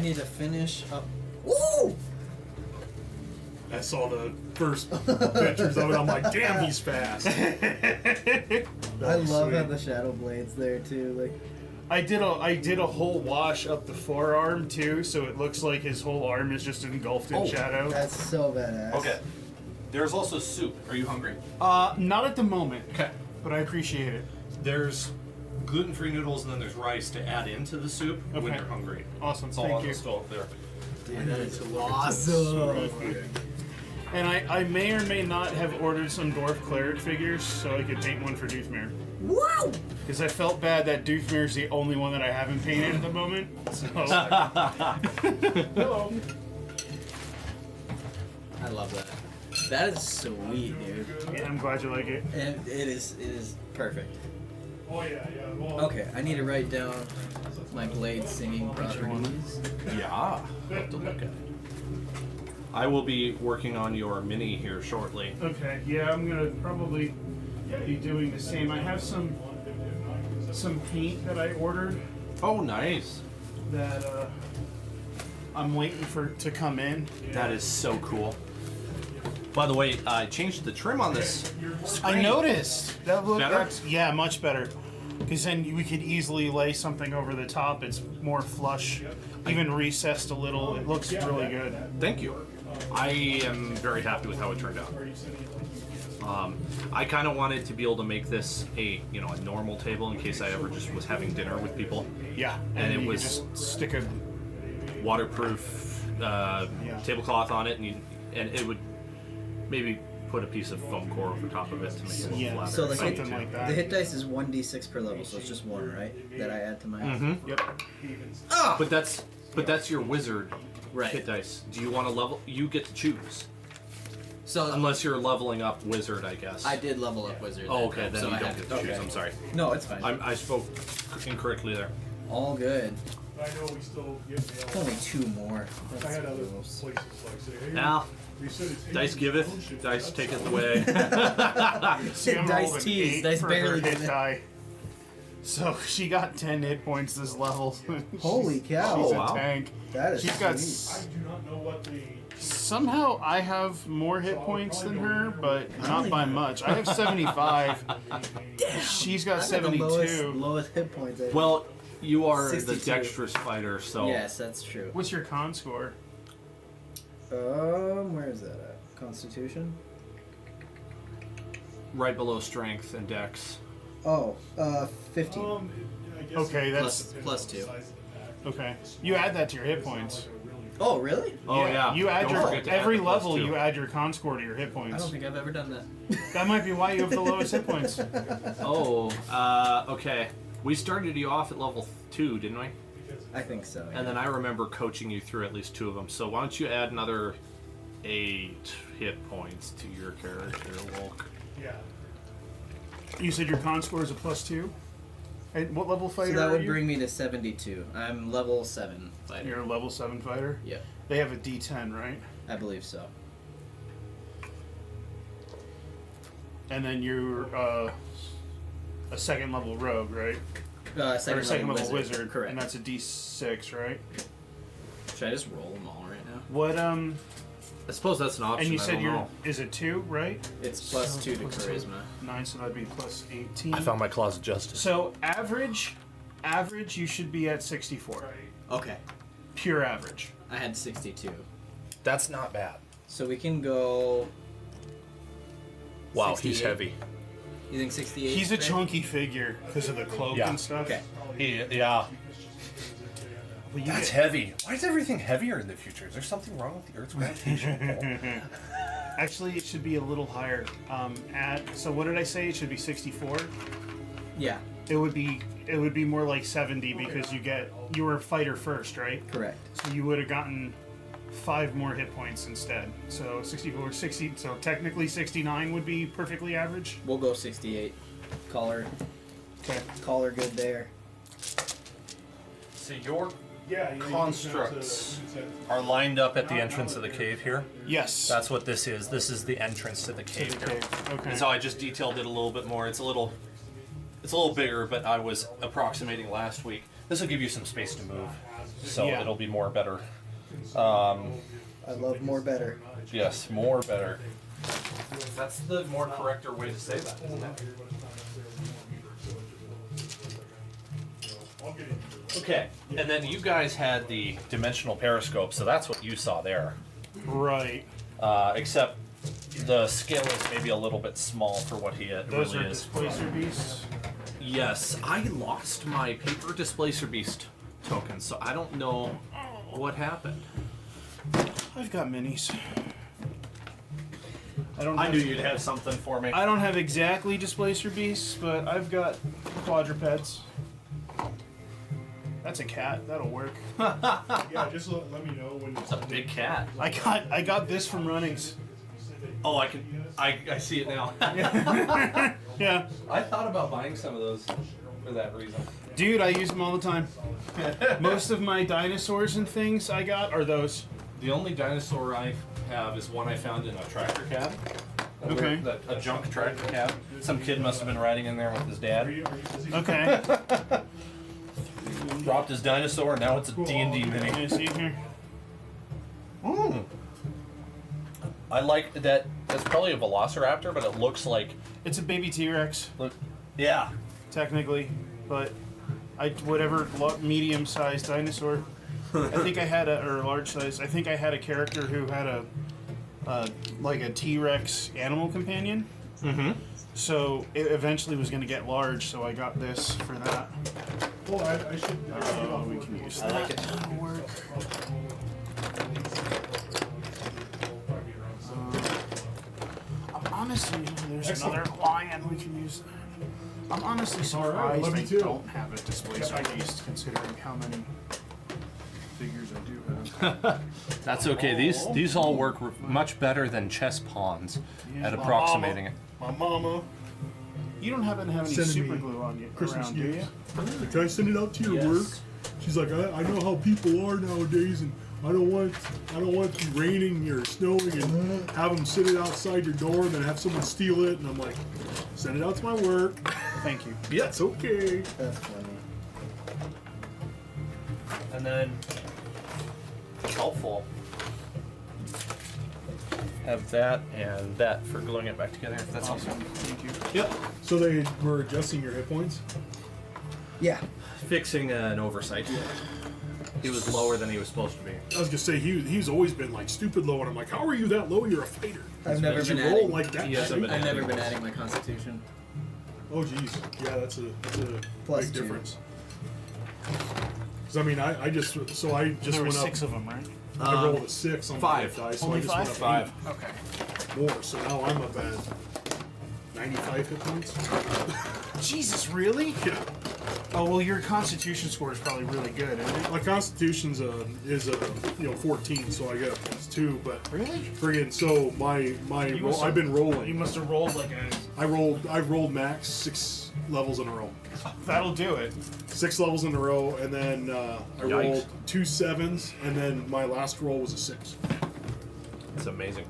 I need to finish up. Woo! I saw the first pictures of it. I'm like, damn, he's fast. I love how the shadow blades there too. Like, I did a whole wash up the forearm too, so it looks like his whole arm is just engulfed in shadow. that's so badass. Okay. There's also soup. Are you hungry? Not at the moment. Okay. But I appreciate it. There's gluten-free noodles and then there's rice to add into the soup when Okay. you're hungry. Awesome. It's all Thank on you. the stove there. Dude, that is awesome. And I may or may not have ordered some Dwarf Cleric figures so I could paint one for Doothmere. Wow! Because I felt bad that Doothmere's the only one that I haven't painted at the moment. So. Hello. I love that. That is sweet, dude. Yeah, I'm glad you like it. And it is perfect. Oh yeah. Well, Okay, I need to write down my blade singing properties. Yeah. I'll have to look at it. I will be working on your mini here shortly. Okay. Yeah, I'm gonna probably be doing the same. I have some paint that I ordered Oh, nice. that I'm waiting to come in. That is so cool. By the way, I changed the trim on this screen. I noticed that looked Better? yeah, much better. Because then we could easily lay something over the top. It's more flush, even recessed a little. It looks really good. Thank you. I am very happy with how it turned out. I kind of wanted to be able to make this a normal table in case I ever just was having dinner with people. Yeah, And it you was- could just stick a Waterproof tablecloth on it, and it would maybe put a piece of foam core over top of it to make it a little flatter. So the hit, something like that. the hit dice is 1d6 per level, so it's just one, right? That I add to my. Yep. But that's your wizard Right. hit dice. Do you want to level? You get to choose. So Unless you're leveling up wizard, I guess. I did level up wizard. Oh, okay. Then so you I don't had get to choose. I'm sorry. No, it's fine. I spoke incorrectly there. All good. I know we still get mail. Only two more. I That's had other gross. places like say, hey, Now, we said it's dice giveth, dice taketh away. See, I'm Dice rolled an teased, 8 dice for barely her hit did it. die. So she got 10 hit points this level. Holy cow. She's Oh, wow. a tank. That is She's got sweet. do not know what the. Somehow I have more hit points than her, but not by much. I have 75. She's got I got the 72. lowest hit points. Well, you are the 62. dexterous fighter, so Yes, that's true. What's your con score? Where is that at? Constitution? right below strength and dex. Oh, 15. Okay, that's Plus 2. okay. You add that to your hit points. Oh, really? Oh yeah. You add Don't your forget to add every the plus level. 2. You add your con score to your hit I points. don't think I've ever done that. That might be why you have the lowest hit points. Oh, okay. We started you off at level 2, didn't we? I think so. Yeah. And then I remember coaching you through at least 2 of them. So why don't you add another 8 hit points to your character, Wolk? Yeah. You said your con score is a +2. And what level fighter So that are would you? bring me to 72. I'm level 7 fighter. You're a level 7 fighter. Yep, They have a D10, right? I believe so. And then you're a second level rogue, right? Or a second level wizard. Correct. And that's a D6, right? Should I just roll them all right now? What I suppose that's an option. and you I said don't you're know. is it 2, right? It's plus So, 2 to plus 2. charisma. 9, so that'd be plus 18. I found my closet justice. So average you should be at 64. Okay, Pure average. I had 62. That's not bad. So we can go. Wow, he's 68. heavy. You think 68? He's a fair? chunky figure because of the cloak Yeah. and stuff. Okay. Yeah. But you That's get- heavy. Why is everything heavier in the future? Is there something wrong with the Earth's gravitational pull? Actually, it should be a little higher. So what did I say? It should be 64. Yeah, It would be more like 70 because you were a fighter first, right? correct. So you would have gotten 5 more hit points instead. So 64, 60. So technically 69 would be perfectly average. We'll go 68. Call her good there. So your Yeah. constructs are lined up at the entrance of the cave here. Yes. That's what this is. This is the entrance to the cave here. Okay. And so I just detailed it a little bit more. It's a little bigger, but I was approximating last week. This will give you some space to move. so Yeah. it'll be more better. I love more better. Yes, more better. That's the more correcter way to say that, isn't it? Okay, and then you guys had the dimensional periscope, so that's what you saw there. Right. Except the scale is maybe a little bit small for what he Those really are is. displacer beasts. Yes, I lost my paper displacer beast token, so I don't know what happened. I've got minis. I don't. I have- knew you'd have something for me. I don't have exactly displacer beasts, but I've got quadrupeds. That's a cat. That'll work. Yeah, just let me know when It's a big cat. I got this from Runnings. Oh, I see it now. Yeah, I thought about buying some of those for that reason. dude, I use them all the time. Most of my dinosaurs and things I got are those. The only dinosaur I have is one I found in a tractor cab. Okay. A junk tractor cab. Some kid must have been riding in there with his dad. Okay. Dropped his dinosaur, and now it's a D&D mini. Can you see here? I like that. That's probably a Velociraptor, but it looks like. It's a baby T-Rex, Look, yeah. technically, but whatever medium-sized dinosaur. I think I had or large size. I think I had a character who had like a T-Rex animal companion. Mm-hmm. So it eventually was going to get large, so I got this for that. Oh, I should. We can use I that. like it. That'll work. I'm honestly, there's Excellent. another lion we can use. I'm honestly surprised love I you too. don't have a displacer beast, considering how many figures I do have. That's okay. These all work much better than chess pawns Yeah. at approximating it. My mama. You don't happen to have any Sending super me glue on you Christmas around, do you? gifts. Can I send it out to your Yes. work? She's like, I know how people are nowadays, and I don't want it to be raining or snowing and have them sit it outside your door and then have someone steal it. And I'm like, send it out to my work. Thank you. Yeah, it's okay. That's funny. And then helpful. Have that and that for gluing it back together. If that's Awesome. awesome. Thank you. Yep. So they were adjusting your hit points. Yeah. Fixing an oversight. He was lower than he was supposed to be. I was gonna say he's always been like stupid low, and I'm like, how are you that low? You're a fighter. I've never Did you been roll adding. like that? He hasn't been I've never adding. been adding my constitution. Oh geez, yeah, that's a Plus big 2. difference. Because I mean, I just There were went 6 up. of them, right? I rolled a 6 on five. my dice, so Only I just went up 5? 5. Okay. 8 more. So now I'm up at 95 hit points. Jesus, really? Yeah, Oh well, your Constitution score is probably really good, isn't it? my Constitution's is 14, so I get a +2. But Really? friggin', so my You roll, must I've been You rolling. must have rolled like a. I've rolled max 6 levels in a row. That'll do it. 6 levels in a row, and then I Yikes. rolled 2 7s, and then my last roll was a 6. It's amazing.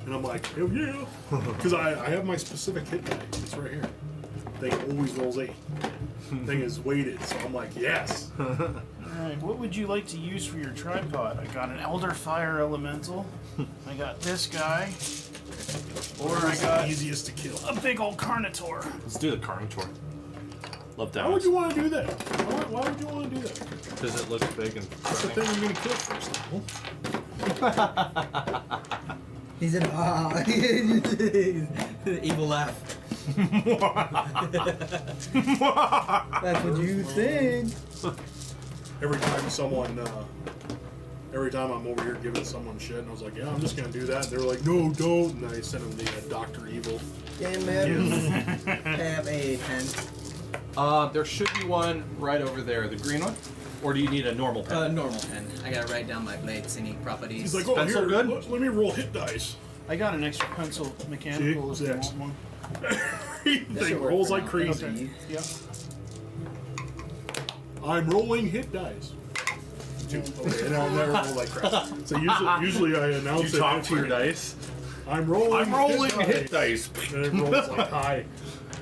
And I'm like, hell yeah! Because I have my specific hit die. It's right here. Thing always rolls 8. Thing is weighted, so I'm like, yes! Alright, what would you like to use for your tripod? I got an Elder Fire Elemental. I got this guy. Or I It's the got easiest to kill. a big old Carnotaur. Let's do the Carnotaur. Love Why would that you want to do that? Why would you want to do that? because it looks big and That's the thing I'm going to kill first. He said, ah. Evil laugh. That's what you think. Every time I'm over here giving someone shit, and I was like, yeah, I'm just going to do that. And they're like, no, don't. And I sent them the Dr. Evil. Damn man. Have a pen. There should be one right over there. The green one? Or do you need a normal pen? Normal pen. I gotta write down my blade singing properties. He's like, oh, Pencil here, good? let me roll hit dice. I got an extra pencil mechanical if you Six. want one. Thing rolls like crazy. Okay. Yep. I'm rolling hit dice. Okay, and I'll never roll like crap. So usually I announce You it. talk to your dice. I'm rolling. hit dice. And it rolls like high.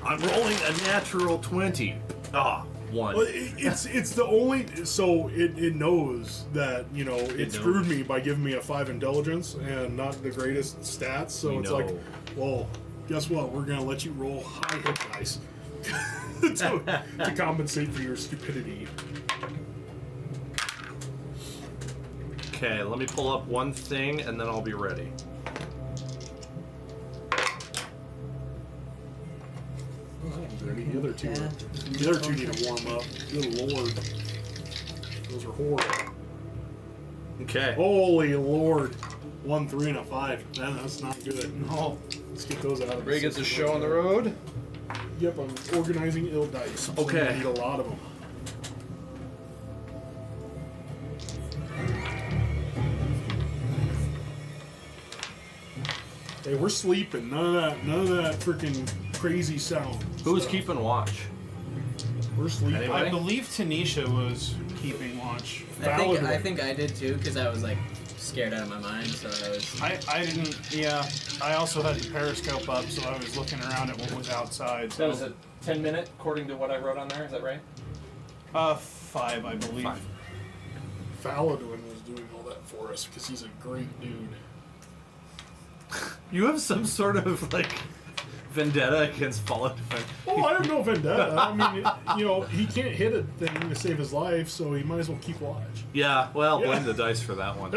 I'm rolling a natural 20. Ah. One. Well, it's the only so it knows that it screwed me by giving me a 5 intelligence and not the greatest stats. So it's like, well, guess what? We're gonna let you roll high hit dice to compensate for your stupidity. Okay, let me pull up one thing and then I'll be ready. The other two, the other two need to warm up. Good lord, those are horrible. Okay. Holy lord, 1, 3, and a 5. Man, that's not good. No. Let's get those out of Ray gets a show on the road. Yep, I'm organizing ill dice. So Okay. I need a lot of them. Hey, we're sleeping. None of that freaking crazy sound. Who's stuff. keeping watch? We're sleeping. Anybody? I believe Tanisha was keeping watch. I think I did too, because I was like scared out of my mind. So I didn't. Yeah, I also had the periscope up, so I was looking around at what was outside. So. That was a 10-minute, according to what I wrote on there. Is that right? 5, I believe. 5. Faladwin was doing all that for us because he's a great dude. You have some sort of like vendetta against Fallout. Oh, I have no vendetta. I mean, he can't hit a thing to save his life, so he might as well keep watch. Yeah, well, Yeah. blame the dice for that one.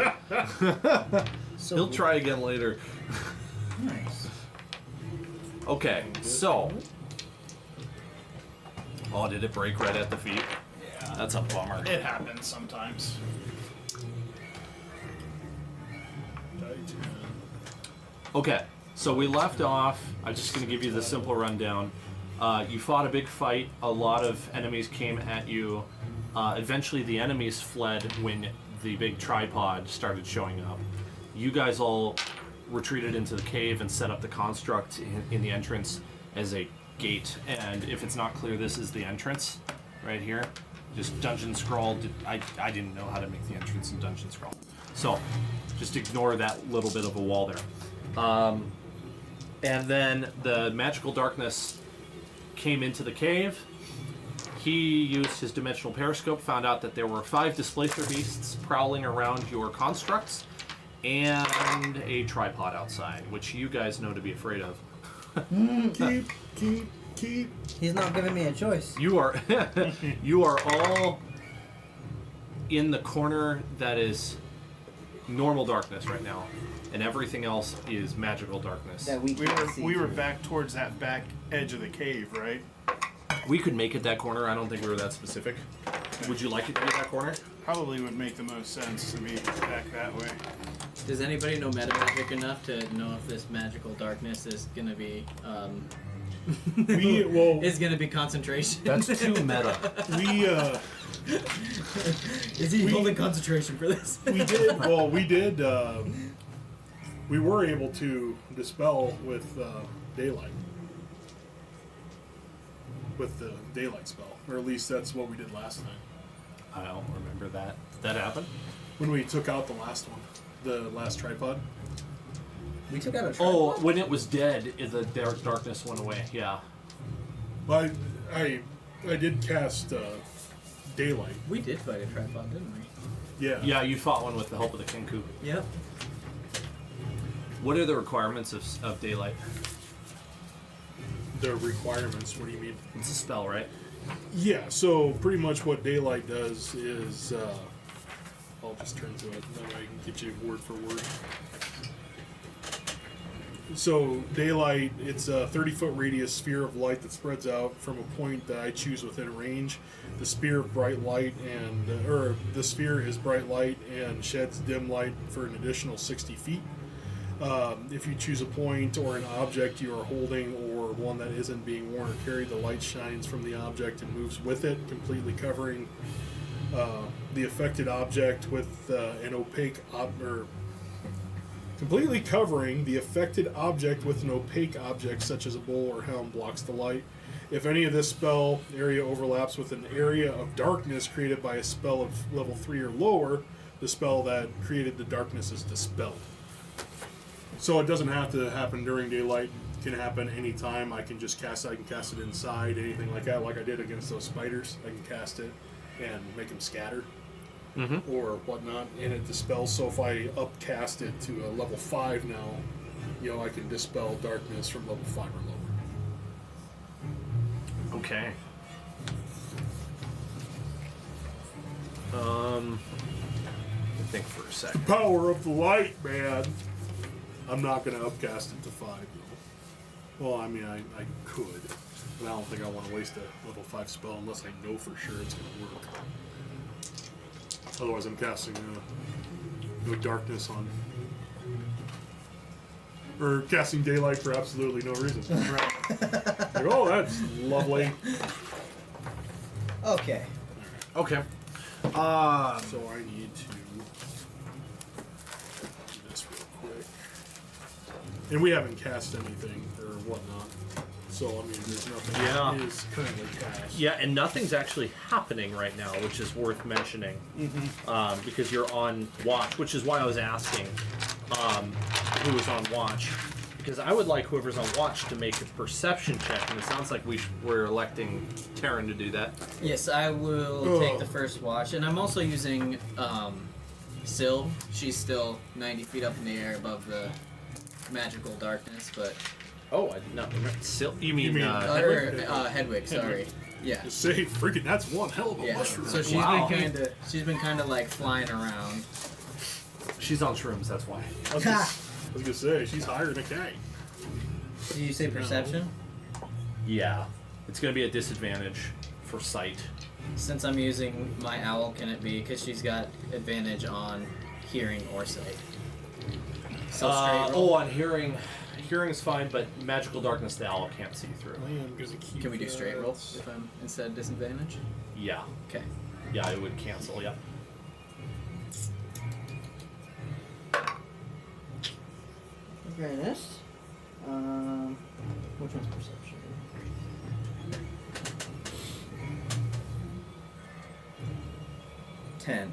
He'll try again later. nice. Okay, so. Oh, did it break right at the feet? Yeah. That's a bummer. It happens sometimes. Okay, so we left off. I'm just going to give you the simple rundown. You fought a big fight. A lot of enemies came at you. Eventually, the enemies fled when the big tripod started showing up. You guys all retreated into the cave and set up the construct in the entrance as a gate. And if it's not clear, this is the entrance right here. Just Dungeon Scroll. I didn't know how to make the entrance in Dungeon Scroll. So just ignore that little bit of a wall there. And then the magical darkness came into the cave. He used his dimensional periscope, found out that there were 5 displacer beasts prowling around your constructs, and a tripod outside, which you guys know to be afraid of. Keep. He's not giving me a choice. You are you are all in the corner that is normal darkness right now, and everything else is magical darkness. That we can't see We were through. back towards that back edge of the cave, right? We could make it that corner. I don't think we were that specific. Would you like it to be that corner? Probably would make the most sense to be back that way. Does anybody know meta magic enough to know if this magical darkness is gonna be is gonna be concentration? That's too meta. Is he holding concentration for this? We were able to dispel with daylight. With the daylight spell. Or at least that's what we did last time. I don't remember that. Did that happen? When we took out the last one. The last tripod. We took out a Oh, tripod? when it was dead, the darkness went away. Yeah. I did cast daylight. We did fight a tripod, didn't we? Yeah. Yeah, you fought one with the help of the Kenku. Yep. What are the requirements of daylight? The requirements, what do you mean? It's a spell, right? Yeah, so pretty much what daylight does is I'll just turn to it, that way I can get you word for word. So daylight, it's a 30-foot radius sphere of light that spreads out from a point that I choose within range. The sphere of bright light the sphere is bright light and sheds dim light for an additional 60 feet. If you choose a point or an object you are holding or one that isn't being worn or carried, the light shines from the object and moves with it, completely covering the affected object with an opaque completely covering the affected object with an opaque object such as a bowl or helm blocks the light. If any of this spell area overlaps with an area of darkness created by a spell of level 3 or lower, the spell that created the darkness is dispelled. So it doesn't have to happen during daylight can happen anytime. I can just cast it. I can cast it inside, anything like that, like I did against those spiders. I can cast it and make them scatter or whatnot, and it dispels. So if I upcast it to a level 5 now, I can dispel darkness from level 5 or lower. Okay. Let me think for a second. Power of the light, man. I'm not going to upcast it to 5, though. Well, I mean, I could, but I don't think I want to waste a level 5 spell unless I know for sure it's going to work. Otherwise, I'm casting no darkness on. Or casting daylight for absolutely no reason. Like, oh, that's lovely. Okay. Okay. So I need to do this real quick. And we haven't cast anything or whatnot. So, I mean, there's nothing that is currently cast. Yeah, and nothing's actually happening right now, which is worth mentioning. Because you're on watch, which is why I was asking who was on watch. Because I would like whoever's on watch to make a perception check, and it sounds like we're electing Taryn to do that. Yes, I will take the first watch, and I'm also using Syl. She's still 90 feet up in the air above the magical darkness, but Oh, I did not remember. You mean Hedwig? Hedwig, sorry. Yeah. Just say, freaking, that's one hell of a Yeah. mushroom. So she's been kind of like flying around. she's on shrooms, that's why. I was gonna say, she's higher than a cat. Did you say perception? Yeah. It's going to be a disadvantage for sight. Since I'm using my owl, can it be? Because she's got advantage on hearing or sight. So straight roll. On hearing. Hearing's fine, but magical darkness the owl can't see through. Can we do straight roll if I'm instead of disadvantage? Yeah. Okay. Yeah, it would cancel, yeah. Very nice. Which one's perception? Ten.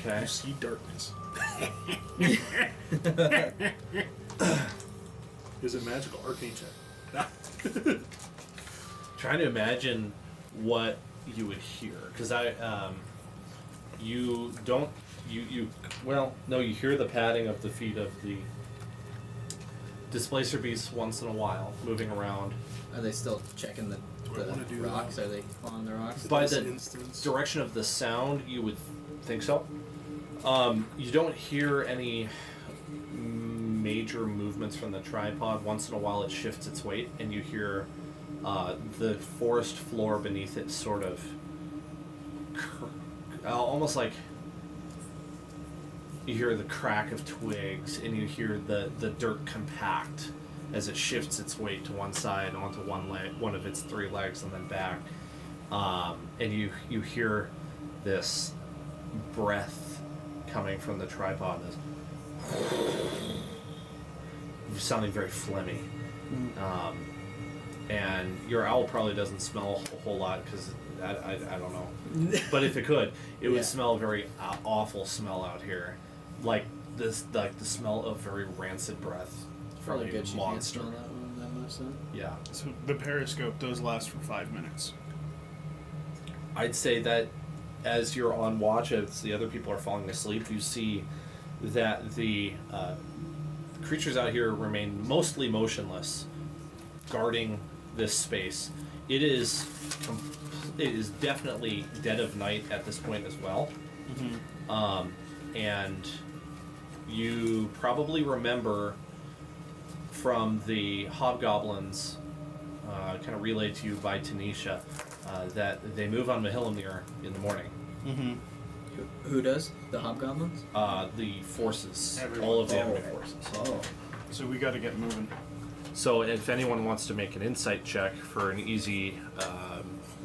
Okay. You see darkness. Is it magical? Arcane check. Trying to imagine what you would hear, because you don't, you hear the padding of the feet of the displacer beasts once in a while, moving around. Are they still checking the wanna do rocks? that? Are they on the rocks? By This the instance. direction of the sound, you would think so. You don't hear any major movements from the tripod. Once in a while it shifts its weight, and you hear the forest floor beneath it sort of almost like you hear the crack of twigs, and you hear the dirt compact as it shifts its weight to one side onto one of its three legs, and then back. And you hear this breath coming from the tripod, sounding very phlegmy. And your owl probably doesn't smell a whole lot because I don't know. But if it could, it would smell very awful smell out here, like the smell of very rancid breath from Probably a good. She can't monster. smell that one that much then. Yeah, So the periscope does last for 5 minutes. I'd say that as you're on watch, as the other people are falling asleep, you see that the creatures out here remain mostly motionless, guarding this space. It is definitely dead of night at this point as well. And you probably remember from the hobgoblins, kind of relayed to you by Tanisha, that they move on Mahillimnir in the morning. Who does? The hobgoblins? The forces, Everyone. all of the enemy forces. Oh. So we got to get moving. So if anyone wants to make an insight check for an easy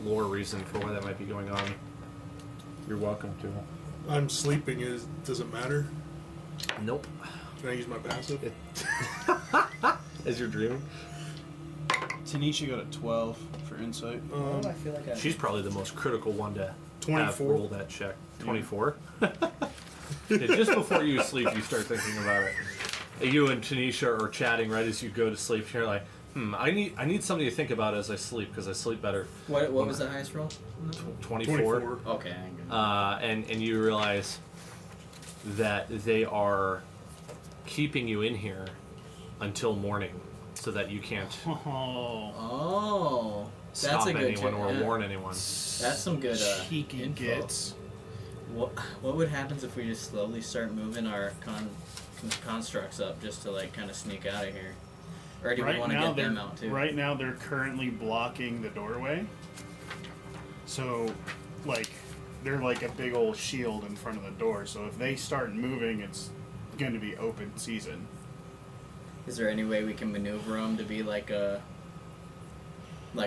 lore reason for why that might be going on, you're welcome to. I'm sleeping. Does it matter? Nope. Can I use my passive? As you're dreaming? Tanisha got a 12 for insight. I feel like She's probably the most critical one to have 24. roll that check. 24? Just before you sleep, you start thinking about it. You and Tanisha are chatting right as you go to sleep. You're like, I need something to think about as I sleep because I sleep better. What was the highest roll? 24. Okay, I'm good. And you realize that they are keeping you in here until morning so that you can't Oh, Oh, that's stop a good anyone tip, or yeah. warn anyone. That's some good cheeky info. gits. What would happen if we just slowly start moving our constructs up just to like kind of sneak out of here, or do we want to get them out too? Right now, they're currently blocking the doorway. So, like, they're like a big old shield in front of the door. So if they start moving, it's going to be open season. Is there any way we can maneuver them to be like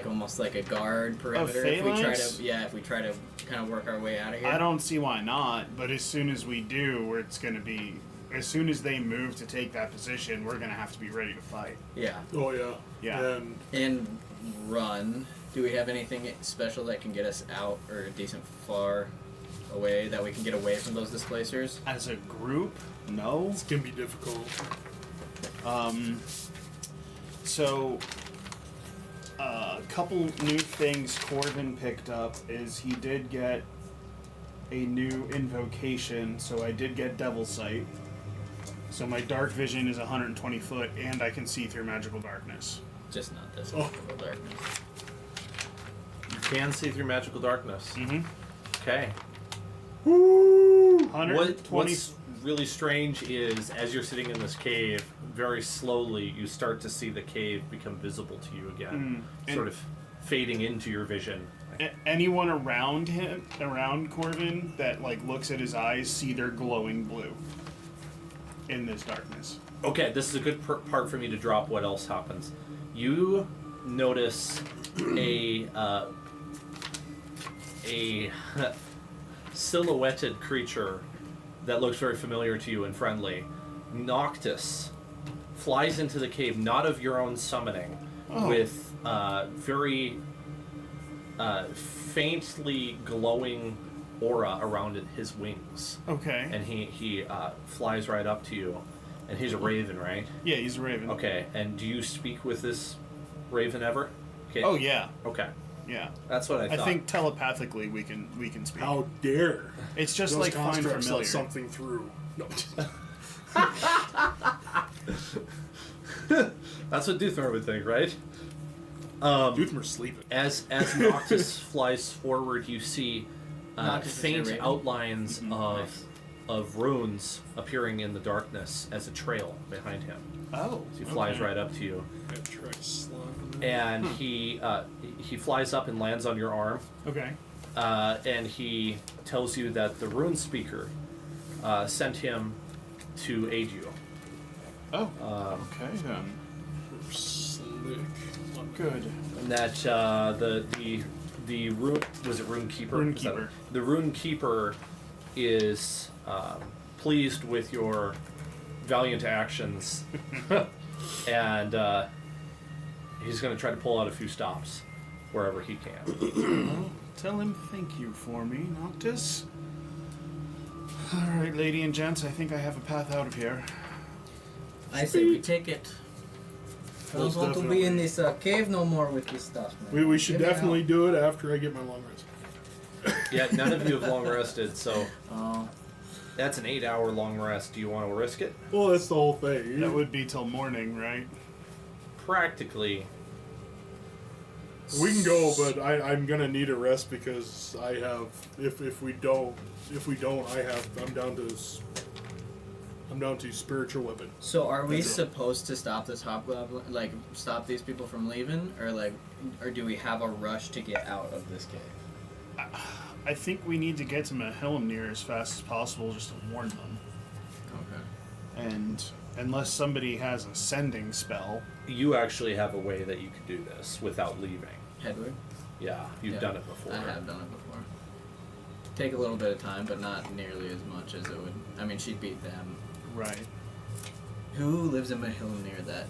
almost like a guard perimeter? If we try phalanx? to, if we try to kind of work our way out of here. I don't see why not. But as soon as we do, where it's going to be, as soon as they move to take that position, we're going to have to be ready to fight. Yeah, Oh yeah. Yeah. And and run. Do we have anything special that can get us out or a decent far away that we can get away from those displacers? As a group, no. it's gonna be difficult. So, a couple new things Corbin picked up is he did get a new invocation, so I did get Devil Sight. So my dark vision is 120 foot, and I can see through magical darkness. Just not this Oh. magical darkness. You can see through magical darkness. Mm-hmm. Okay. Woo! 120. What's really strange is as you're sitting in this cave, very slowly you start to see the cave become visible to you again, and- sort of fading into your vision. Anyone around him, around Corbin, that like looks at his eyes, see they're glowing blue in this darkness. Okay, this is a good part for me to drop what else happens. You notice a silhouetted creature that looks very familiar to you and friendly. Noctis flies into the cave, not of your own summoning, with very faintly glowing aura around his wings. Okay. And he flies right up to you. And he's a raven, right? Yeah, he's a raven. Okay, and do you speak with this raven ever? Okay. Oh yeah, Okay, yeah. that's what I I thought. think telepathically we can speak. How dare! It's just Those like find constructs familiar. let something through. No. That's what Duthmar would think, right? Duthmer's sleeping. As Noctis flies forward, you see Noctis is faint your raven? outlines Nice. of runes appearing in the darkness as a trail behind him. Oh, He flies okay. right up to you, I try to slide him in. and he flies up and lands on your arm. Okay. And he tells you that the rune speaker sent him to aid you. Oh. Okay then. Slick. Good. And that the rune was it rune keeper? Rune Is that keeper. it? The rune keeper is pleased with your valiant actions, and he's going to try to pull out a few stops wherever he can. Tell him thank you for me, Noctis. Alright, lady and gents, I think I have a path out of here. I say we take it. I don't Most want to be definitely. in this cave no more with this stuff, man. We should Get me definitely out. do it after I get my long rest. Yeah, none of you have long rested, so Oh, that's an 8-hour long rest. Do you want to risk it? Well, that's the whole thing. That would be till morning, right? Practically. We can go, but I'm gonna need a rest because I have. If we don't, I'm down to spiritual weapon. so are we That's it. supposed to stop this hobgoblin, like stop these people from leaving, or do we have a rush to get out of this cave? I think we need to get to Mahilmnir as fast as possible just to warn them. Okay. And unless somebody has a sending spell. You actually have a way that you could do this without leaving. Hedwig? Yeah, you've Yeah, done it before. I have done it before. Take a little bit of time, but not nearly as much as it would. I mean, she'd beat them. Right. Who lives in Mahilmnir? That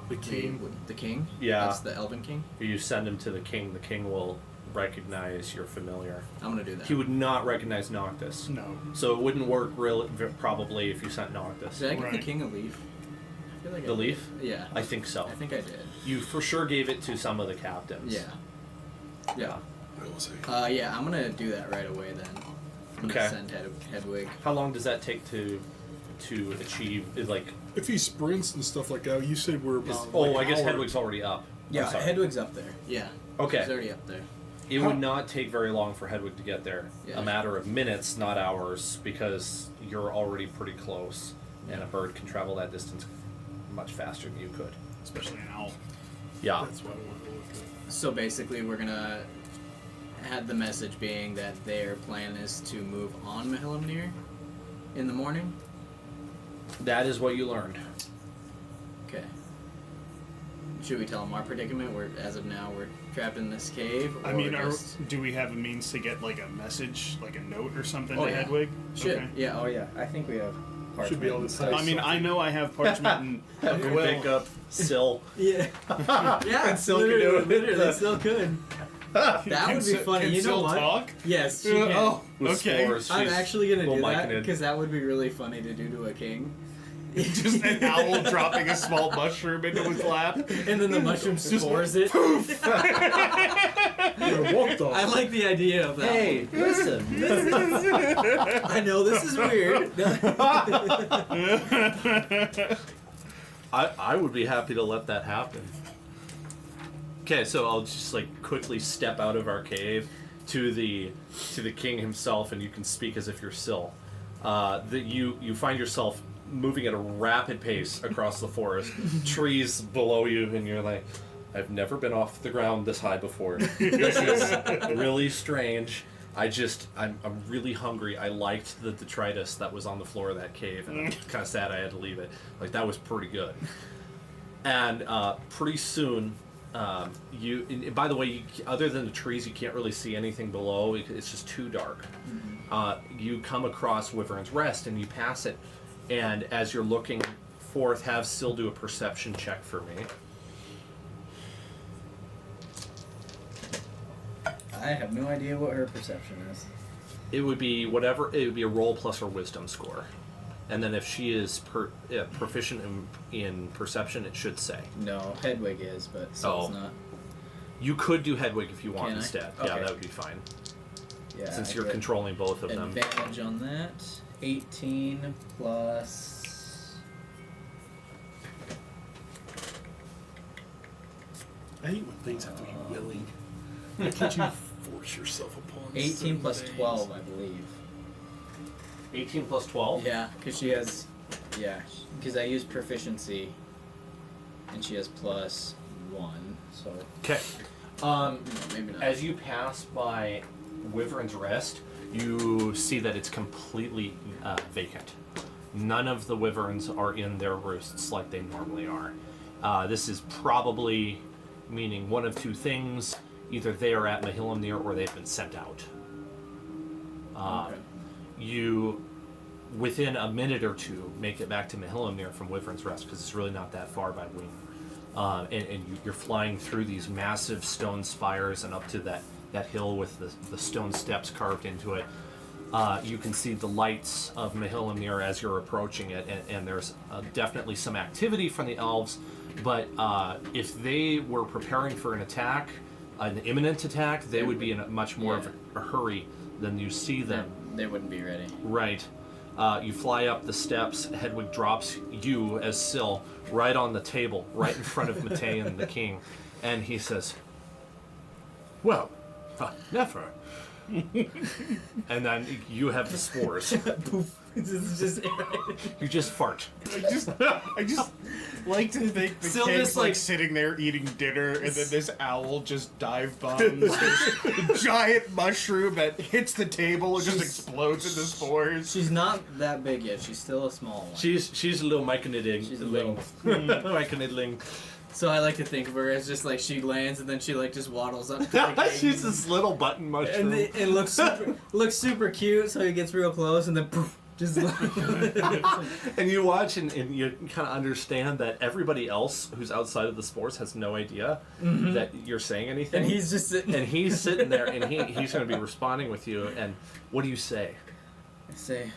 The king. The king? Yeah. That's the Elven King. You send him to the king will recognize your familiar. I'm gonna do that. He would not recognize Noctis. No. So it wouldn't work really probably if you sent Noctis. Did I get the Right. king a leaf? I feel like The I did. leaf? Yeah. I think so. I think I did. You for sure gave it to some of the captains. Yeah. Yeah. I will say. Yeah, I'm gonna do that right away then. I'm Okay. gonna send Hedwig. How long does that take to achieve? Is like If he sprints and stuff like that, you said we're about. oh, like I guess an hour. Hedwig's already up. Yeah, I'm sorry. Hedwig's up there. Yeah. Okay. She's already up there. It would not take very long for Hedwig to get there. Yeah. A matter of minutes, not hours, because you're already pretty close, and a bird can travel that distance much faster than you could. Especially an owl. Yeah. That's what I want to go with it. So basically, we're gonna have the message being that their plan is to move on Mahilumnir in the morning. That is what you learned. Okay. Should we tell them our predicament? As of now, we're trapped in this cave. I or mean, just... do we have a means to get like a message, like a note or something Oh, to yeah. Hedwig? Should. Okay. Yeah. Oh yeah. I think we have. Should be able to parchment type. I mean, I know I have parchment and Hedwig well, pick up Syl. Yeah. Yeah. Syl can do it. Literally, still could. That Can would be Syl- funny. can You know Syl what? talk? Yes. She can. Oh, With okay. spores. I'm She's actually gonna do little that myconid. because that would be really funny to do to a king. Just an owl dropping a small mushroom into his lap. And then the mushroom spores it. Yeah, what the? I like the idea of that. Hey, listen. I know this is weird. I would be happy to let that happen. Okay, so I'll just like quickly step out of our cave to the king himself, and you can speak as if you're Syl. That you find yourself moving at a rapid pace across the forest, trees below you, and you're like, I've never been off the ground this high before. This is really strange. I'm really hungry. I liked the detritus that was on the floor of that cave, and I'm kind of sad I had to leave it. Like, that was pretty good. And pretty soon, and by the way, other than the trees, you can't really see anything below. It's just too dark. You come across Wyvern's Rest, and you pass it. And as you're looking forth, have Syl do a perception check for me. I have no idea what her perception is. It would be whatever. It would be a roll plus her wisdom score, and then if she is proficient in perception, it should say. No, Hedwig is, but Syl's not. You could do Hedwig if you want Can I? instead. Okay. Yeah, that would be fine. Yeah, Since I you're get controlling both of them. advantage on that. 18 plus. I hate when things have to be willing. Why can't you force yourself upon 18 certain plus things? 12, I believe. 18 plus 12. Yeah, because she has. Yeah, because I use proficiency, and she has plus 1, so. Okay. Maybe not. As you pass by Wyvern's Rest, you see that it's completely vacant. None of the wyverns are in their roosts like they normally are. This is probably meaning one of two things. Either they are at Mahilumnir or they've been sent out. Okay. You, within a minute or two, make it back to Mahilumnir from Wyvern's Rest, because it's really not that far by wing. And you're flying through these massive stone spires and up to that hill with the stone steps carved into it. You can see the lights of Mahilumnir as you're approaching it, and there's definitely some activity from the elves, but if they were preparing for an attack, an imminent attack, they would be in a much more of a hurry than you see them. They wouldn't be ready. Right. You fly up the steps. Hedwig drops you as Syl right on the table, right in front of Matei and the king, and he says, "Well, never." And then you have the spores. This is just. You just fart. I just like to think the Still king's just, like like- sitting there eating dinner, and then this owl just dive bombs this giant mushroom that hits the table and just She's- explodes into spores. She's not that big yet. She's still a small one. She's a little myconidling. She's a little. myconidling. So I like to think of her as just like she lands and then she like just waddles up. To the king. She's this little button mushroom. And it looks super cute. So he gets real close and then poof, Just like, And you watch and you kind of understand that everybody else who's outside of the spores has no idea that you're saying anything. and he's just sitting. And he's sitting there, and he's going to be responding with you. And what do you say? I say,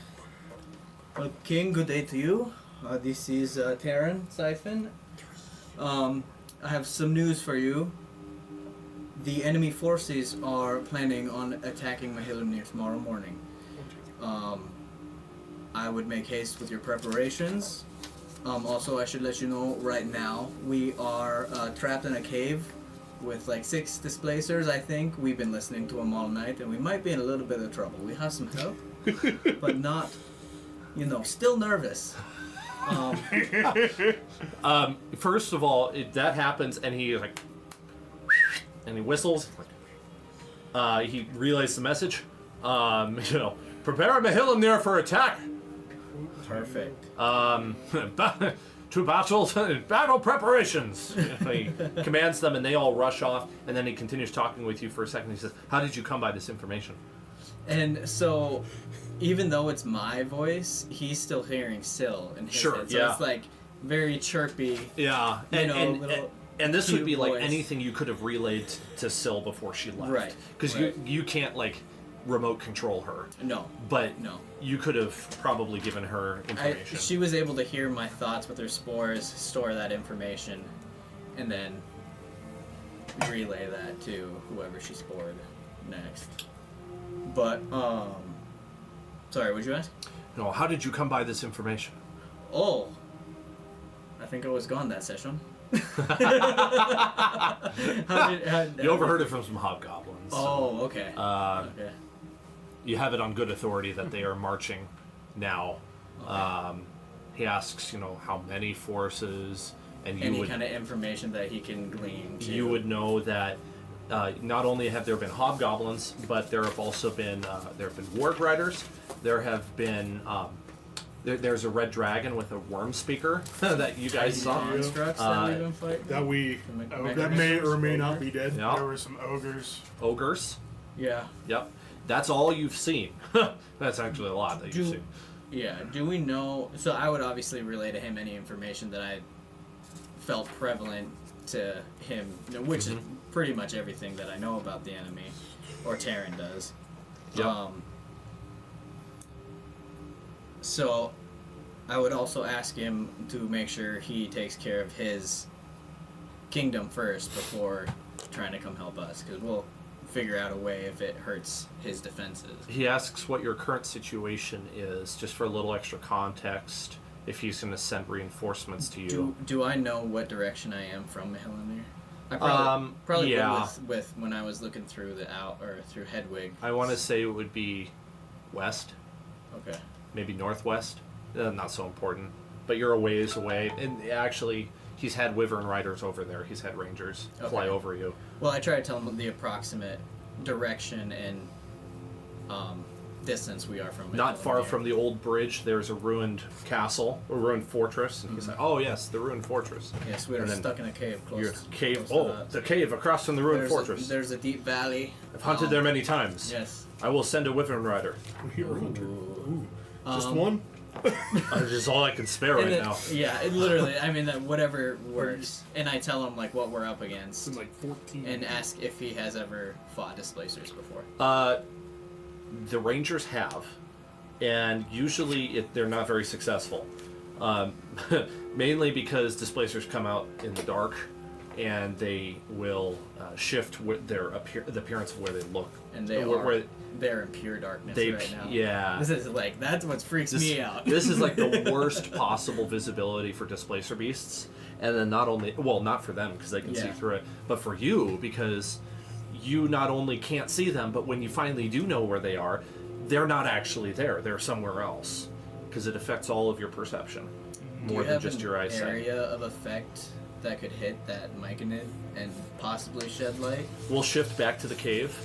well, King, good day to you. This is Terran Siphon. I have some news for you. The enemy forces are planning on attacking Mahilumnir tomorrow morning. I would make haste with your preparations. Also, I should let you know right now, we are trapped in a cave with like 6 displacers, I think. We've been listening to them all night, and we might be in a little bit of trouble. We have some help, but not, still nervous. First of all, that happens, and he like, and he whistles. He relays the message. Prepare Mahilumnir for attack. Perfect. To battle preparations. He commands them, and they all rush off. And then he continues talking with you for a second. He says, "How did you come by this information?" And so, even though it's my voice, he's still hearing Syl in his Sure, head. So yeah. it's like very chirpy. Yeah, little and this would be like voice. anything you could have relayed to Syl before she left, Right, Because right. you can't like remote control her, No. but No. you could have probably given her information. She was able to hear my thoughts with her spores, store that information, and then relay that to whoever she spored next. But, sorry, what'd you ask? No, how did you come by this information? Oh, I think I was gone that session. You overheard it from some hobgoblins. Oh, okay. Okay. You have it on good authority that they are marching now. He asks, how many forces, and you Any would kind of information that he can glean. you would know that not only have there been hobgoblins, but there have also been warg riders. There have been there's a red dragon with a worm speaker that you guys saw. Constructs that we've been fighting. That may or may not be dead. Yeah. There were some ogres. Ogres. Yeah. Yep. That's all you've seen. That's actually a lot that you've seen. Yeah. Do we know? So I would obviously relay to him any information that I felt prevalent to him, which is pretty much everything that I know about the enemy, or Terran does. Yep. So I would also ask him to make sure he takes care of his kingdom first before trying to come help us, because we'll figure out a way if it hurts his defenses. He asks what your current situation is, just for a little extra context, if he's going to send reinforcements to you. Do I know what direction I am from Mahilumnir? I probably yeah. would with when I was looking through through Hedwig. I want to say it would be west, Okay. maybe northwest. Not so important, but you're a ways away. And actually, he's had wyvern riders over there. He's had rangers fly Okay. over you. Well, I try to tell him the approximate direction and distance we are from. Not far Mahilumnir. from the old bridge, there's a ruined castle, a ruined fortress. And he's like, "Oh yes, the ruined fortress." Yes, we are and then stuck in a cave close. Your cave. close to Oh, that. the cave across from the ruined There's fortress. There's a deep valley. I've hunted there many times. Yes. I will send a wyvern rider. You're a hunter. Ooh. Just one? That is all I can spare right And it- now. Yeah, it literally. I mean, whatever works. And I tell him like what we're up It's against, been like 14. and ask if he has ever fought displacers before. The rangers have, and usually they're not very successful. Mainly because displacers come out in the dark, and they will shift with the appearance of where they look. And they Where- they're in pure darkness they right now. yeah. This is like that's what freaks me out. This is like the worst possible visibility for displacer beasts, and then not for them because they can see Yeah. through it, but for you because you not only can't see them, but when you finally do know where they are, they're not actually there. They're somewhere else because it affects all of your perception Do more you than have just an your eyesight. area of effect that could hit that Myconid and possibly shed light? We'll shift back to the cave,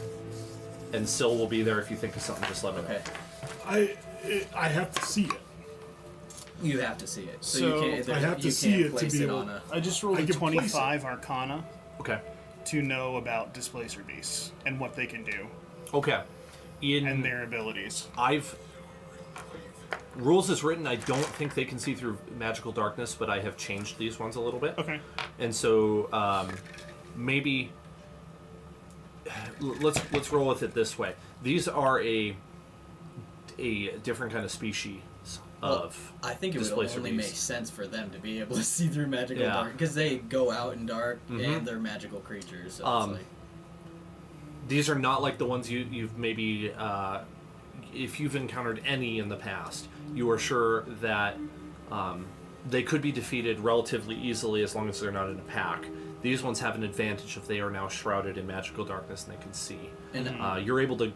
and Syl will be there if you think of something. Just let me know. Okay. I have to see it. You have to see it. So, So, you can't. I have to you see can't it to place be it able- on a. I just rolled I a can place it. 25 Arcana Okay. to know about displacer beasts and what they can do Okay. and their abilities. rules as written, I don't think they can see through magical darkness, but I have changed these ones a little bit. Okay. And so maybe let's roll with it this way. These are a different kind of species of. I think it would displacer only beast. make sense for them to be able to see through magical Yeah. dark because they go out in dark Mhm. and they're magical creatures. So Um, it's like, These are not like the ones you've maybe. If you've encountered any in the past, you are sure that they could be defeated relatively easily as long as they're not in a pack. These ones have an advantage if they are now shrouded in magical darkness and they can see. and You're able to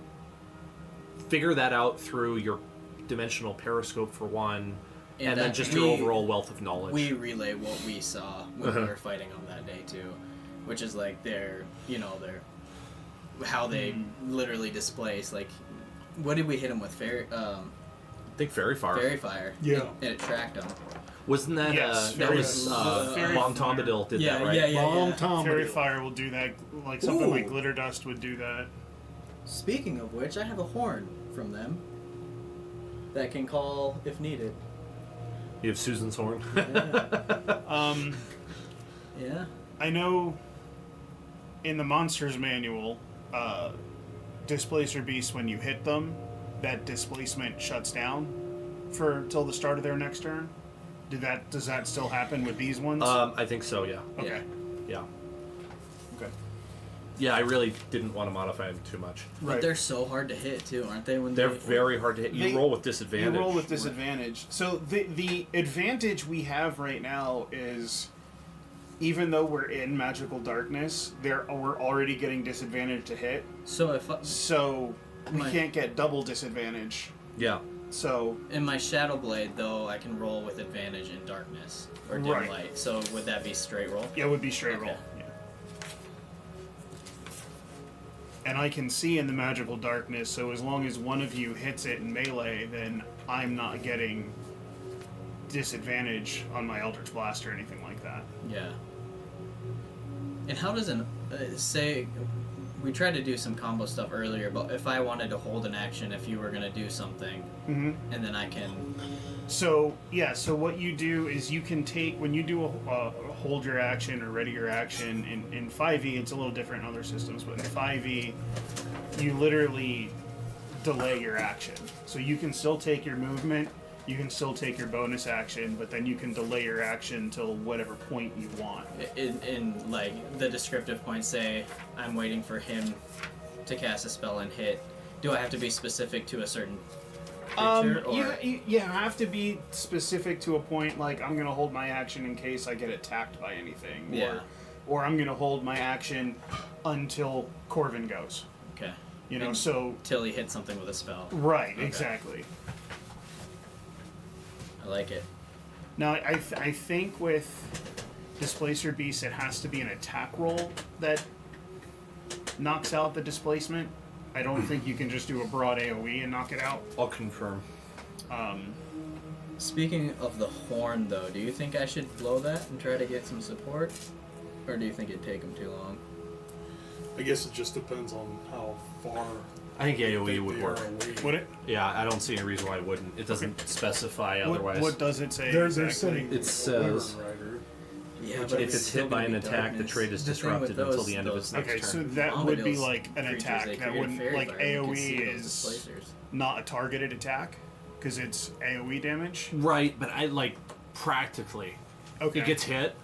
figure that out through your dimensional periscope for one, and then that just we- your overall wealth of knowledge. we relay what we saw when Uh-huh. we were fighting them that day too, which is like their how they literally displace. Like, what did we hit them with? I think Fairy Fire. Fairy fire. Yeah. And it tracked them. Wasn't that Yes, that Fairy- was Fairy Mom Fire. Tombadil did Yeah, that, right? yeah, yeah. Long Tom. Fairy Fire will do that, like something like Ooh. Glitter Dust would do that. Speaking of which, I have a horn from them that can call if needed. You have Susan's horn. Yeah. I know in the Monsters Manual, Displacer Beasts, when you hit them, that displacement shuts down for till the start of their next turn. Does that still happen with these ones? I think so. Yeah. Okay. Yeah. Okay. Yeah. I really didn't want to modify them too much. But Right. they're so hard to hit too, aren't they? When They're they, very hard to hit. You They- roll with disadvantage. You roll with disadvantage. So the advantage we have right now is, even though we're in magical darkness, we're already getting disadvantage to hit. So if So we My- can't get double disadvantage. Yeah. So in my Shadow Blade though, I can roll with advantage in darkness or dim Right. light. So would that be straight roll? yeah, it would be straight Okay. roll. Yeah. And I can see in the magical darkness, so as long as one of you hits it in melee, then I'm not getting disadvantage on my Eldritch Blast or anything like that. Yeah. And how does say we tried to do some combo stuff earlier, but if I wanted to hold an action, if you were gonna do something, Mm-hmm. and then I can. So yeah, so what you do is you can take when you do a hold your action or ready your action in 5e. It's a little different in other systems, but in 5e, you literally delay your action. So you can still take your movement, you can still take your bonus action, but then you can delay your action till whatever point you want. In like the descriptive points say I'm waiting for him to cast a spell and hit. Do I have to be specific to a certain creature or You have to be specific to a point, like I'm gonna hold my action in case I get attacked by anything. Yeah. Or I'm gonna hold my action until Corvin goes. okay? You know, And so till he hits something with a spell. right, Okay. exactly. I like it. Now I think with Displacer Beast it has to be an attack roll that knocks out the displacement. I don't think you can just do a broad AoE and knock it out. I'll confirm. Speaking of the horn, though, do you think I should blow that and try to get some support, or do you think it'd take him too long? I guess it just depends on how far. I think they AoE would are work. away. Would it? Yeah, I don't see any reason why it wouldn't. It doesn't specify otherwise. What does it say? They're exactly? saying It says- Wyvern Rider. Yeah, Which but if it's it's still hit by gonna an be attack, the darkness. trait is The thing with disrupted until the end of those- its next Okay, turn. so that would be Bombadil's like an creatures, attack. they That create wouldn't fairy like fire, you can see AoE those is displacers. not a targeted attack because it's AoE damage. Right, but I like practically. Okay. It gets hit.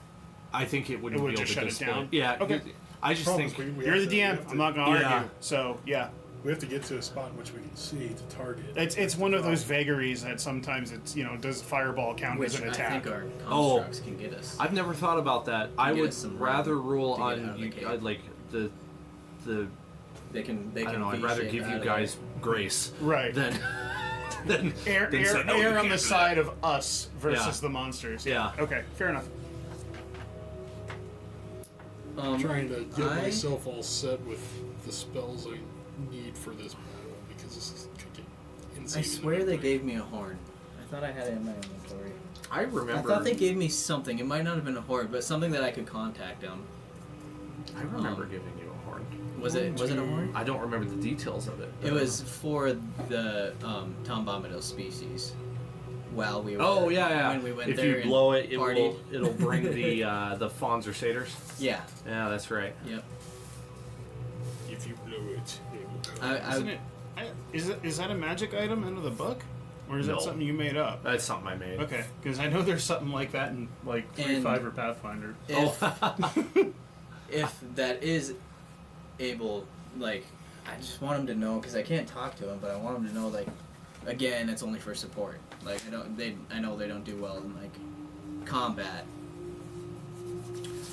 I think it wouldn't It would be able just to shut it display. down? Yeah. Okay. I just Problem is think. we You're have the to- we DM. have I'm not gonna Yeah. argue. So yeah, We have to get to a spot in which we can see to target. it's one of those vagaries that sometimes it's does fireball count Which as an I attack? think our Oh. constructs can get us. I've never thought about that. I Get would us some rather room rule to get out on of the you. cave. I'd like the. They can. I don't know. I'd rather V-shape give out you of guys grace Right. than than Err than say, no, you on can't the do side that." of us versus Yeah. the monsters. Yeah. Okay. Fair enough. I'm trying to get I- myself all set with the spells I need for this battle because this is gonna get insane. I swear they gave me a horn. I thought I had it in my inventory. I remember. I thought they gave me something. It might not have been a horn, but something that I could contact them. I remember giving you a horn. Was it a horn? I don't remember the details of it. It was for the Tom Bombadil species. while we were. Oh yeah. When we went if there you and blow it, partied. it'll bring the fawns or satyrs. Yeah. Yeah, that's right. Yep. If you blow it, Isn't it? Is that a magic item out of the book, or is No. that something you made up? That's something I made. Okay, because I know there's something like that in like 3.5 or Pathfinder. If, Oh. if that is able, like, I just want him to know because I can't talk to him, but I want him to know, like, again, it's only for support. Like, I know they don't do well in like combat.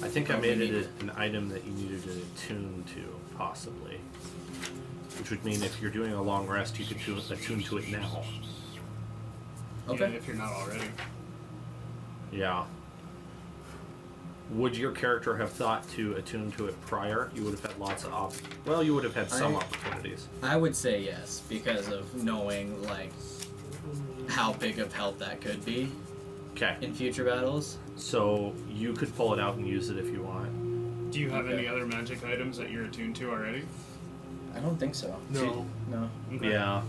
I think I Oh, made we it need an item that you needed to attune to, possibly. Which would mean if you're doing a long rest, you could attune to it now. Okay. Yeah, if you're not already. Yeah. Would your character have thought to attune to it prior? You would have had lots of you would have had some I- opportunities. I would say yes because of knowing like how big of help that could be Okay. in future battles. So you could pull it out and use it if you want. Do you have Okay. any other magic items that you're attuned to already? I don't think so. no. No. Okay. Yeah.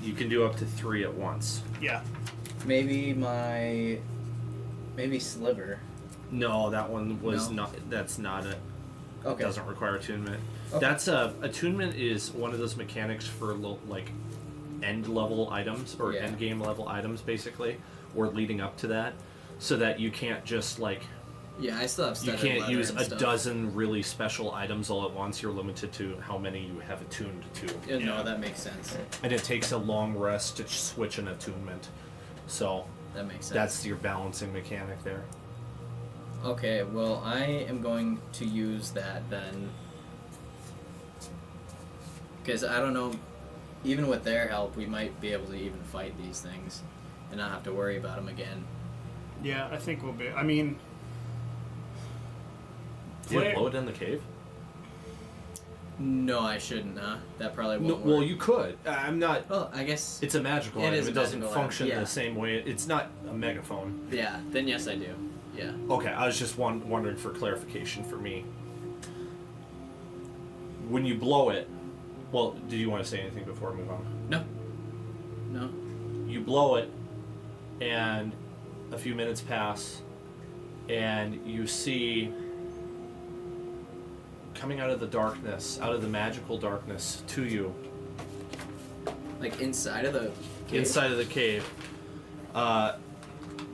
You can do up to 3 at once. Yeah. Maybe Sliver. No, that one was No? not. That's not it. Okay. Doesn't require attunement. Okay. That's attunement is one of those mechanics for like end level items or Yeah. end game level items, basically, or leading up to that, so that you can't just like Yeah, I still have you studded can't leather use and a stuff. dozen really special items all at once. You're limited to how many you have attuned to, Yeah, Yeah. No, that makes sense. and it takes a long rest to switch an attunement. So That makes sense. that's your balancing mechanic there. Okay, well, I am going to use that then. Because I don't know, even with their help, we might be able to even fight these things and not have to worry about them again. Yeah, I think we'll be. I mean, Do you Flare- blow it in the cave? No, I shouldn't, huh? That probably No, won't well, work. you could. I'm not. Well, I guess. It's a magical It item. is a It doesn't magical item, function yeah. the same way. It's not a megaphone. Yeah, then yes, I do. Yeah. Okay, I was just wondering for clarification for me. When you blow it, well, did you want to say anything before we move on? No. No. You blow it, and a few minutes pass, and you see coming out of the darkness, out of the magical darkness to you, Like inside of the cave? inside of the cave,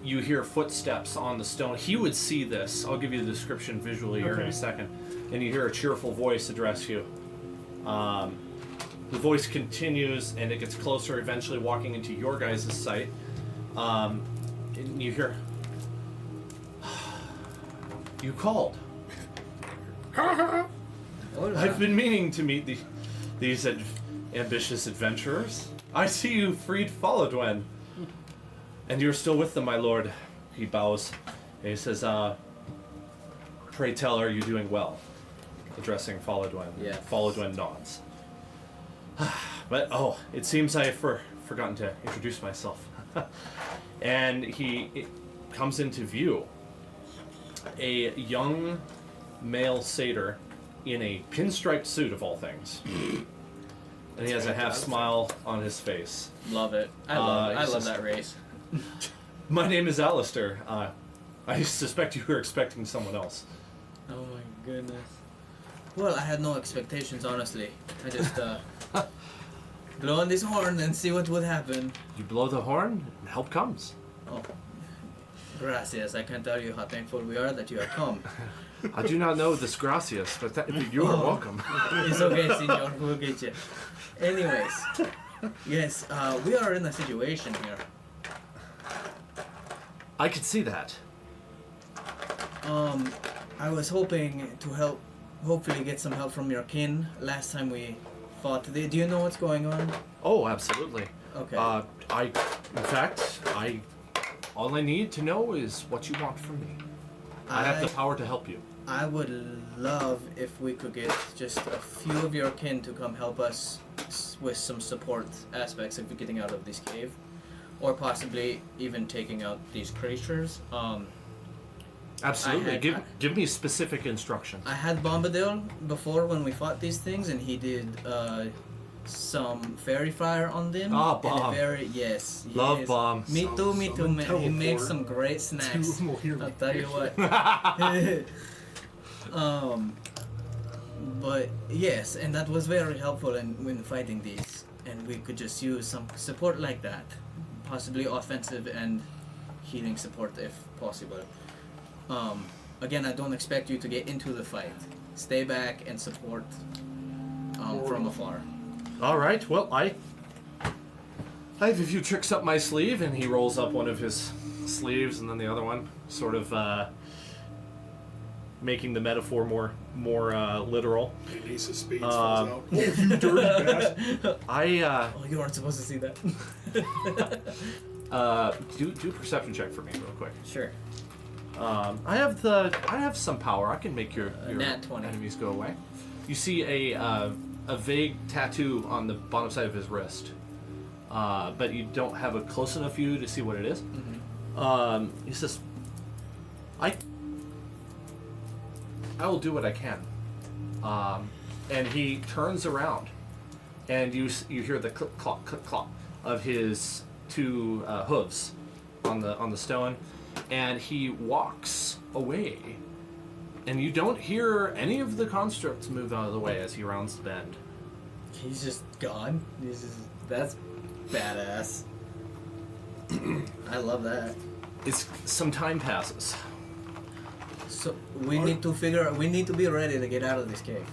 you hear footsteps on the stone. He would see this. I'll give you the description visually here in Okay. a second. And you hear a cheerful voice address you. The voice continues, and it gets closer, eventually walking into your guys' sight. And you hear, "You called. What I've been meaning to meet these ambitious adventurers. I see you freed Folodwen. And you're still with them, my lord." He bows. And he says, "Pray tell, are you doing well?" Addressing Folodwen. Yeah. Folodwen nods. But, it seems I have forgotten to introduce myself. And he comes into view. A young male satyr in a pinstriped suit, of all things. And he has a half smile on his face. Love it. I love that race. "My name is Alistair. I suspect you were expecting someone else." Oh my goodness. Well, I had no expectations, honestly. I just blow on this horn and see what would happen. You blow the horn, and help comes. Oh, gracias. I can't tell you how thankful we are that you have come. I do not know this gracias, but you are welcome. It's okay, senor. We'll get you. Anyways, yes, we are in a situation here. I could see that. I was hoping to hopefully get some help from your kin. Last time we fought, do you know what's going on? Oh, absolutely. Okay. All I need to know is what you want from me. I have the power to help you. I would love if we could get just a few of your kin to come help us with some support aspects of getting out of this cave, or possibly even taking out these creatures. Absolutely. I had- Give me specific instructions. I had Bombadil before when we fought these things, and he did some fairy fire on them. Ah, and bomb. yes. Love yes. bombs. Me too, me too, man. He makes teleport. some great snacks. Two more here. I'll tell you what. But yes, and that was very helpful when fighting these, and we could just use some support like that, possibly offensive and healing support if possible. Again, I don't expect you to get into the fight. Stay back and support from afar. All right. Well, I have a few tricks up my sleeve, and he rolls up one of his sleeves, and then the other one, sort of making the metaphor more literal. And Ace of Spades falls out. Oh, you dirty bastard. I Oh, you weren't supposed to see that. do a perception check for me real quick. Sure. I have some power. I can make your nat 20. enemies go away. You see a vague tattoo on the bottom side of his wrist, but you don't have a close enough view to see what it is. He says, I will do what I can. And he turns around, and you hear the click clop click clop of his two hooves on the stone, and he walks away. And you don't hear any of the constructs move out of the way as he rounds the bend. He's just gone. That's badass. I love that. Some time passes. So we need to be ready to get out of this cave.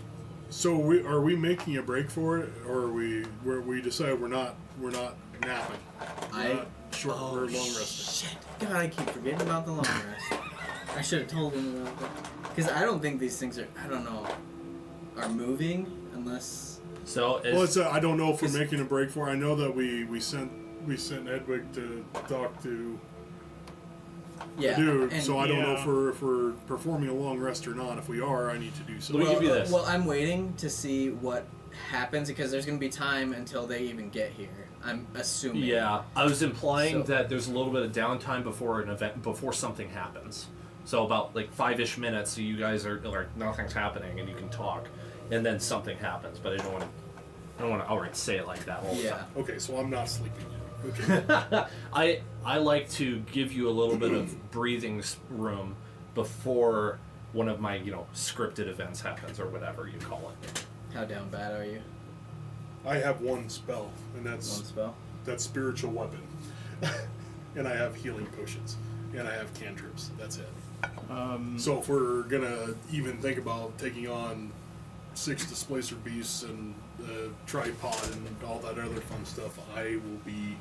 So are we making a break for it, or where we decide we're not napping? We're not we're long resting. Shit. God, I keep forgetting about the long rest. I should have told him about that. Because I don't think these things are moving unless. So Well, I don't know if we're making a break for it. I know that we sent Edwig to talk to Yeah. dude, and- so I don't know yeah. if we're performing a long rest or not. If we are, I need to do so. Let me give you this. Well, I'm waiting to see what happens because there's going to be time until they even get here. I'm assuming. Yeah, I was implying So- that there's a little bit of downtime before an event, before something happens. So about like 5-ish minutes, so you guys are like nothing's happening and you can talk, and then something happens. But I don't want to outright say it like that all the Yeah. time. Okay, so I'm not sleeping yet. Okay. I like to give you a little bit of breathing room before one of my scripted events happens or whatever you call it. How down bad are you? I have one spell, and One that's spell. spiritual weapon, and I have healing potions, and I have cantrips. That's it. So if we're gonna even think about taking on 6 displacer beasts and the tripod and all that other fun stuff, I will be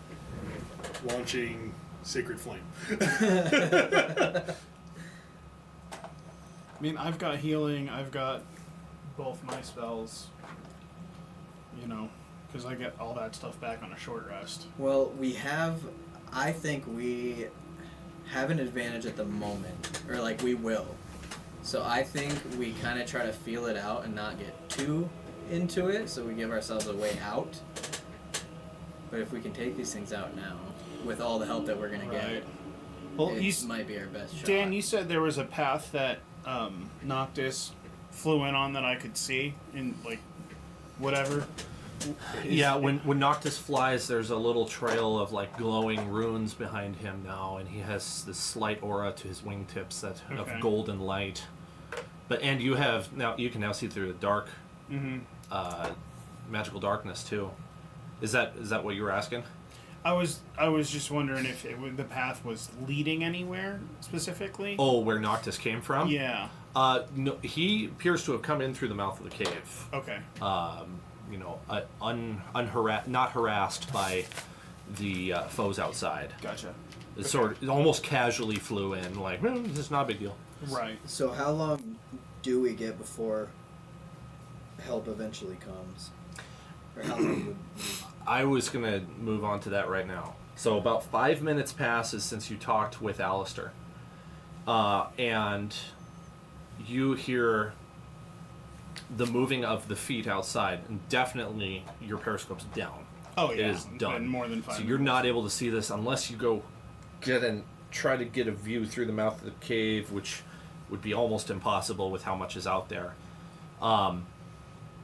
launching Sacred Flame. I mean, I've got healing. I've got both my spells. Because I get all that stuff back on a short rest. Well, I think we have an advantage at the moment, or like we will. So I think we kind of try to feel it out and not get too into it, so we give ourselves a way out. But if we can take these things out now, with all the help that we're gonna Right. get, Well, it might be our best shot. Dan, you said there was a path that Noctis flew in on that I could see in whatever. Yeah, when Noctis flies, there's a little trail of like glowing runes behind him now, and he has this slight aura to his wingtips Okay. of golden light. And you can now see through the dark, magical darkness too. Is that what you were asking? I was just wondering if the path was leading anywhere specifically. Oh, where Noctis came from? Yeah. No, he appears to have come in through the mouth of the cave. Okay. Not harassed by the foes outside. Gotcha. It almost casually flew in, like, it's not a big deal. Right. So how long do we get before help eventually comes? Or how long would I was gonna move on to that right now. So about 5 minutes passes since you talked with Alistair, and you hear the moving of the feet outside, and definitely your periscope's down. Oh yeah. It is done. Been more than 5 So minutes. you're not able to see this unless you go try to get a view through the mouth of the cave, which would be almost impossible with how much is out there.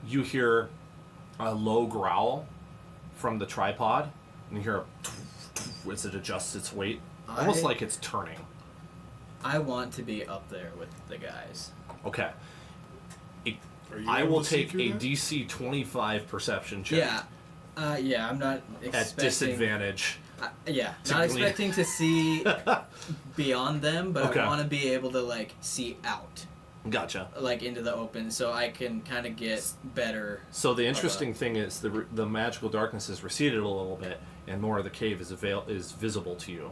You hear a low growl from the tripod, and you hear as it adjusts its weight, almost I- like it's turning. I want to be up there with the guys. Okay. Are you I able will to see take through a that? DC 25 perception check Yeah, I'm not at expecting. disadvantage. Yeah, to not glean. expecting to see beyond them, but Okay. I want to be able to like see out, Gotcha. like into the open, so I can kind of get better. So the interesting thing is the magical darkness has receded a little bit, and more of the cave is visible to you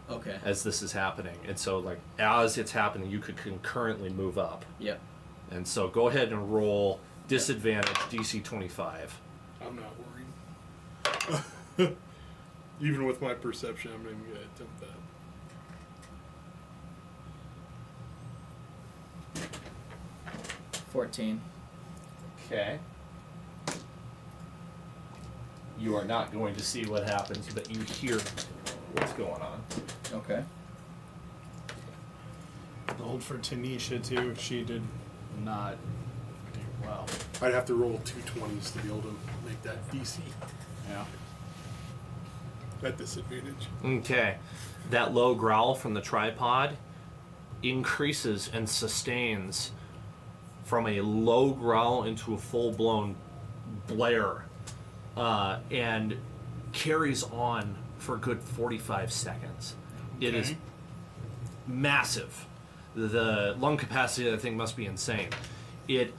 Okay. as this is happening. And so, like, as it's happening, you could concurrently move up. Yep. And so, go ahead and roll disadvantage DC 25. I'm not worried. Even with my perception, I'm not even going to attempt that. $14. Okay. You are not going to see what happens, but you hear what's going on. Okay. Old for Tanisha too. She did not do well. I'd have to roll 2 20s to be able to make that DC Yeah. at disadvantage. Okay. That low growl from the tripod increases and sustains from a low growl into a full-blown blare, and carries on for a good 45 seconds. It is Okay. massive. The lung capacity of the thing must be insane. It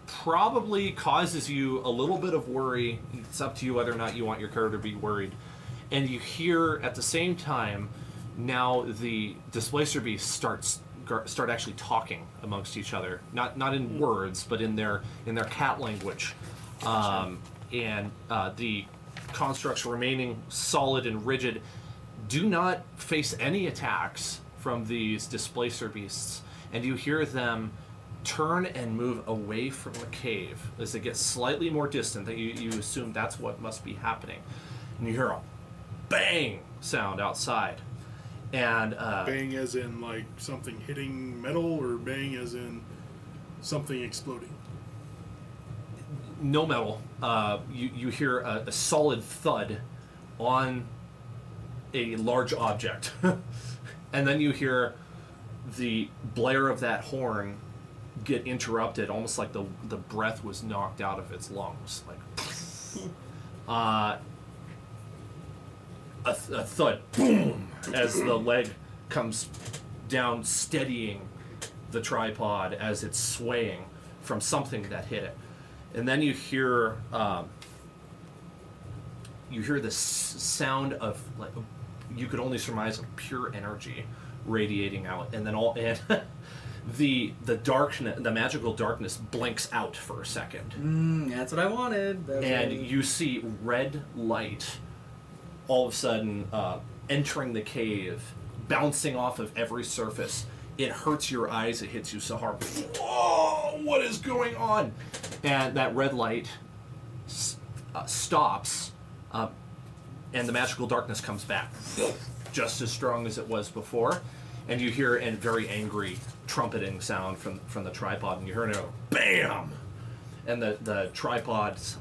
probably causes you a little bit of worry. It's up to you whether or not you want your character to be worried. And you hear at the same time, now the displacer beasts start actually talking amongst each other, not in words, but in their cat language. And the constructs remaining solid and rigid do not face any attacks from these displacer beasts, and you hear them turn and move away from the cave as they get slightly more distant. That you assume that's what must be happening, and you hear a bang sound outside, and Bang as in like something hitting metal, or bang as in something exploding? no metal. You hear a solid thud on a large object, and then you hear the blare of that horn get interrupted, almost like the breath was knocked out of its lungs, like a thud, boom, as the leg comes down, steadying the tripod as it's swaying from something that hit it. And then you hear this sound of, like, you could only surmise, pure energy radiating out, and then the darkness, the magical darkness, blinks out for a second, That's what I wanted. and you see red light all of a sudden entering the cave, bouncing off of every surface. It hurts your eyes. It hits you so hard. Whoa! What is going on? And that red light stops, and the magical darkness comes back, just as strong as it was before. And you hear a very angry trumpeting sound from the tripod, and you hear it go, BAM! And the tripod's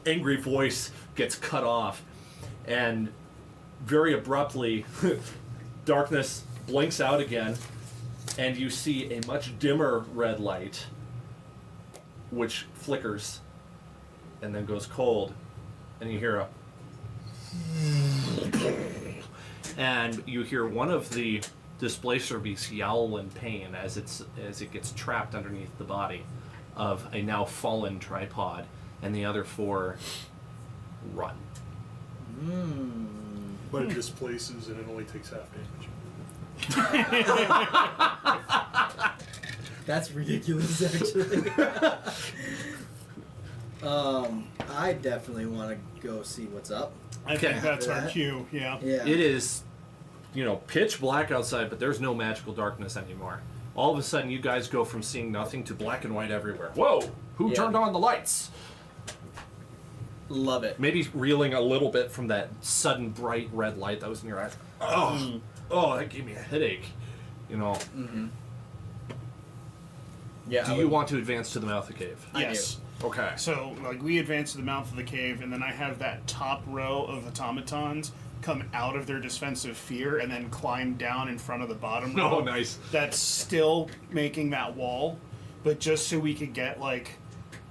angry voice gets cut off, and very abruptly, darkness blinks out again, and you see a much dimmer red light, which flickers and then goes cold, and you hear and you hear one of the displacer beasts yowl in pain as it gets trapped underneath the body of a now fallen tripod, and the other four run. But it displaces and it only takes half damage. That's ridiculous, actually. I definitely want to go see what's up. I Okay. think that's our That- cue. Yeah. Yeah. It is, pitch black outside, but there's no magical darkness anymore. All of a sudden, you guys go from seeing nothing to black and white everywhere. Whoa! Who Yeah. turned on the lights? Love it. Maybe reeling a little bit from that sudden bright red light that was in your eyes. Oh, that gave me a headache. Yeah. Do I you would- want to advance to the mouth of the cave? I Yes. Okay. So, like, we advance to the mouth of the cave, and then I have that top row of automatons come out of their defensive fear and then climb down in front of the bottom row. Oh, nice. That's still making that wall, but just so we could get, like,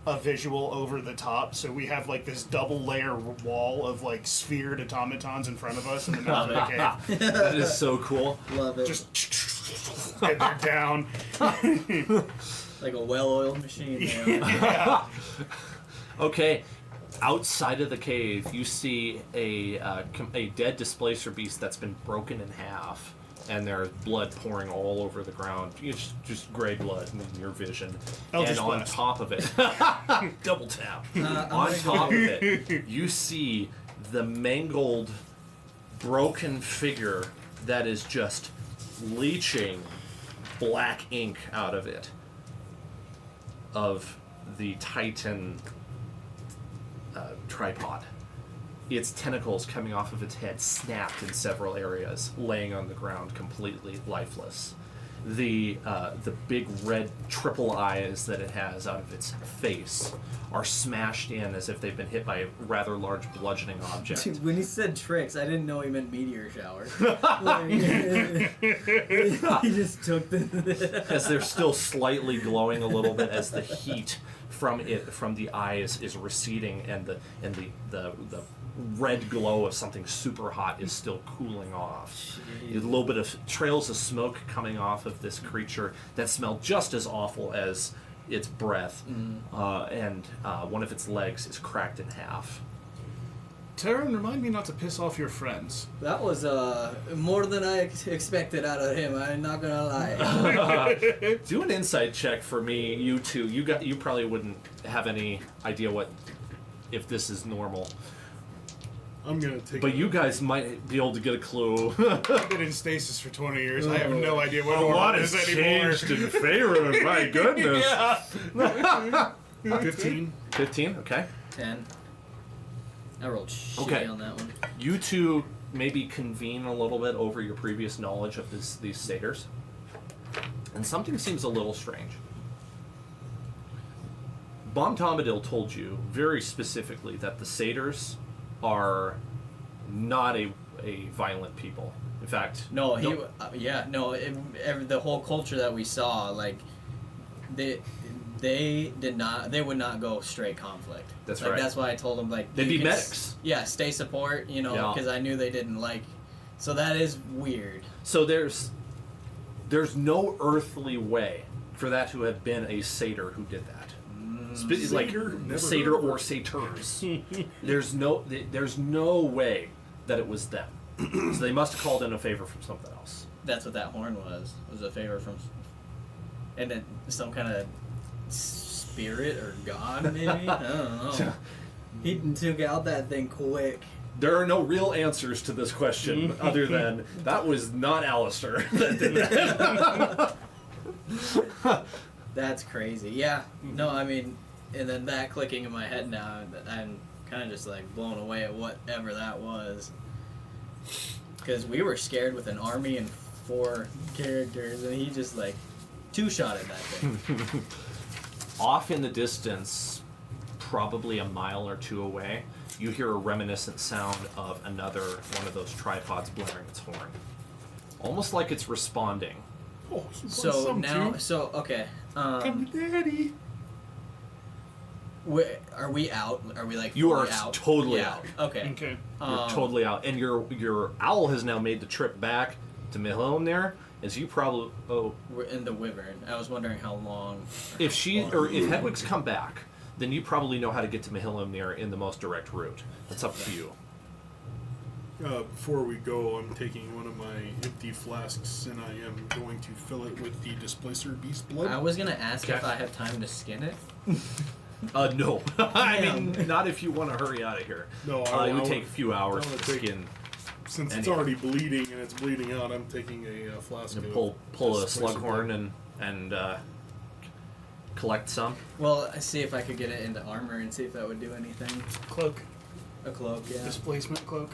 a visual over the top. So we have, like, this double layer wall of, like, sphered automatons in front of us in the mouth of the cave. That is so cool. Love it. Just and they're down. Like a well-oiled machine. Man. Okay, outside of the cave, you see a dead displacer beast that's been broken in half, and there's blood pouring all over the ground. It's just gray blood in your vision. Eldritch And on Blast. top of it, double tap. On gonna top of it, you see the mangled, broken figure that is just leaching black ink out of it. Of the Titan tripod. Its tentacles coming off of its head snapped in several areas, laying on the ground completely lifeless. The big red triple eyes that it has out of its face are smashed in as if they've been hit by a rather large bludgeoning object. Dude, when he said tricks, I didn't know he meant meteor shower. Like, he just took the. As they're still slightly glowing a little bit as the heat from the eyes is receding and the red glow of something super hot is still cooling off. A little bit of trails of smoke coming off of this creature that smell just as awful as its breath, and one of its legs is cracked in half. Terran, remind me not to piss off your friends. That was more than I expected out of him. I'm not gonna lie. Do an insight check for me, you two. You probably wouldn't have any idea if this is normal. I'm gonna take. But you guys might be able to get a clue. I've been in stasis for 20 years. I have no idea what normal is anymore. in favor, my goodness. Yeah. 15. 15, okay. 10. I rolled shitty Okay. on that one. You two maybe convene a little bit over your previous knowledge of these satyrs. And something seems a little strange. Bom Tomadil told you very specifically that the satyrs are not a violent people. In fact, No, the whole culture that we saw, like, they would not go straight conflict. That's like, right. That's why I told them, like, They'd you be can medics. Yeah, stay support, Yeah. because I knew they didn't like. So that is weird. So there's no earthly way for that to have been a satyr who did that. Like Satyr? Never satyr heard of or it. satyrs. there's no way that it was them. So they must have called in a favor from something else. That's what that horn was a favor from, and then some kind of spirit or god, maybe. I don't know. He took out that thing quick. There are no real answers to this question other than that was not Alistair that did that. That's crazy. Yeah. No, I mean, and then that clicking in my head now, I'm kind of just like blown away at whatever that was. Because we were scared with an army and 4 characters, and he just like two-shotted that thing. Off in the distance, probably a mile or two away, you hear a reminiscent sound of another one of those tripods blaring its horn. Almost like it's responding. Oh, he wants So some now, too. so okay. Come to daddy. Are we out? Are we like You are fully out? totally Yeah. out. Okay. Okay. You're totally out. And your owl has now made the trip back to Milhelm there, as you probably... Oh, We're in the Wyvern. I was wondering how long. if Hedwig's come back, then you probably know how to get to Milhelm there in the most direct route. That's up to you. Before we go, I'm taking one of my empty flasks and I am going to fill it with the Displacer Beast blood. I was gonna ask if Okay. I have time to skin it. No. I Damn. mean, not if you want to hurry out of here. No, It would take a few hours I wanna to take- skin. Since it's Anyhow. already bleeding and it's bleeding out, I'm taking a flask You of pull a Displacer slughorn blood. and collect some. Well, I see if I could get it into armor and see if that would do anything. Cloak. A cloak, yeah. Displacement cloak.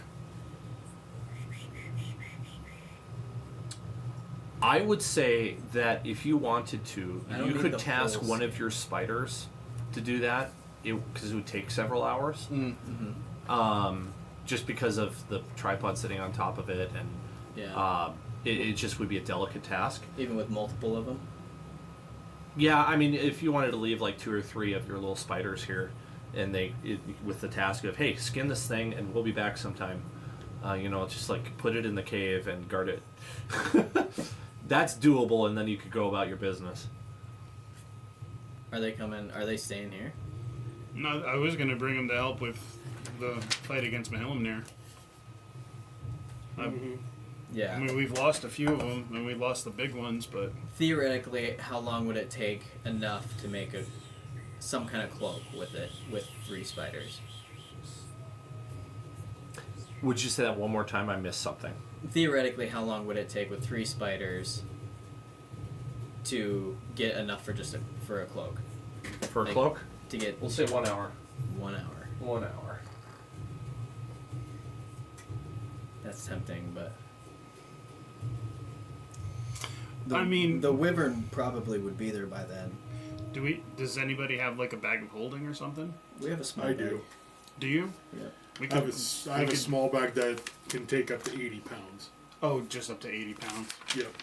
I would say that if you wanted to, I don't you need could the task pulse. one of your spiders to do that, because it would take several hours. Just because of the tripod sitting on top of it, and Yeah. it just would be a delicate task. Even with multiple of them. Yeah, I mean, if you wanted to leave like 2 or 3 of your little spiders here, and with the task of, hey, skin this thing, and we'll be back sometime. Just like put it in the cave and guard it. That's doable, and then you could go about your business. Are they coming? Are they staying here? No, I was gonna bring him to help with the fight against Mahilmnir. I Yeah. mean, we've lost a few of them, and we lost the big ones, but Theoretically, how long would it take enough to make some kind of cloak with it with 3 spiders? Would you say that one more time? I missed something. Theoretically, how long would it take with 3 spiders to get enough for a cloak? For a Like, cloak? To get We'll say 1 hour. 1 hour. 1 hour. That's tempting, but I mean, the wyvern probably would be there by then. does anybody have like a bag of holding or something? We have a small I bag. do. Do you? Yeah. We I have a small bag that can take up to 80 pounds. Oh, just up to 80 pounds. Yep.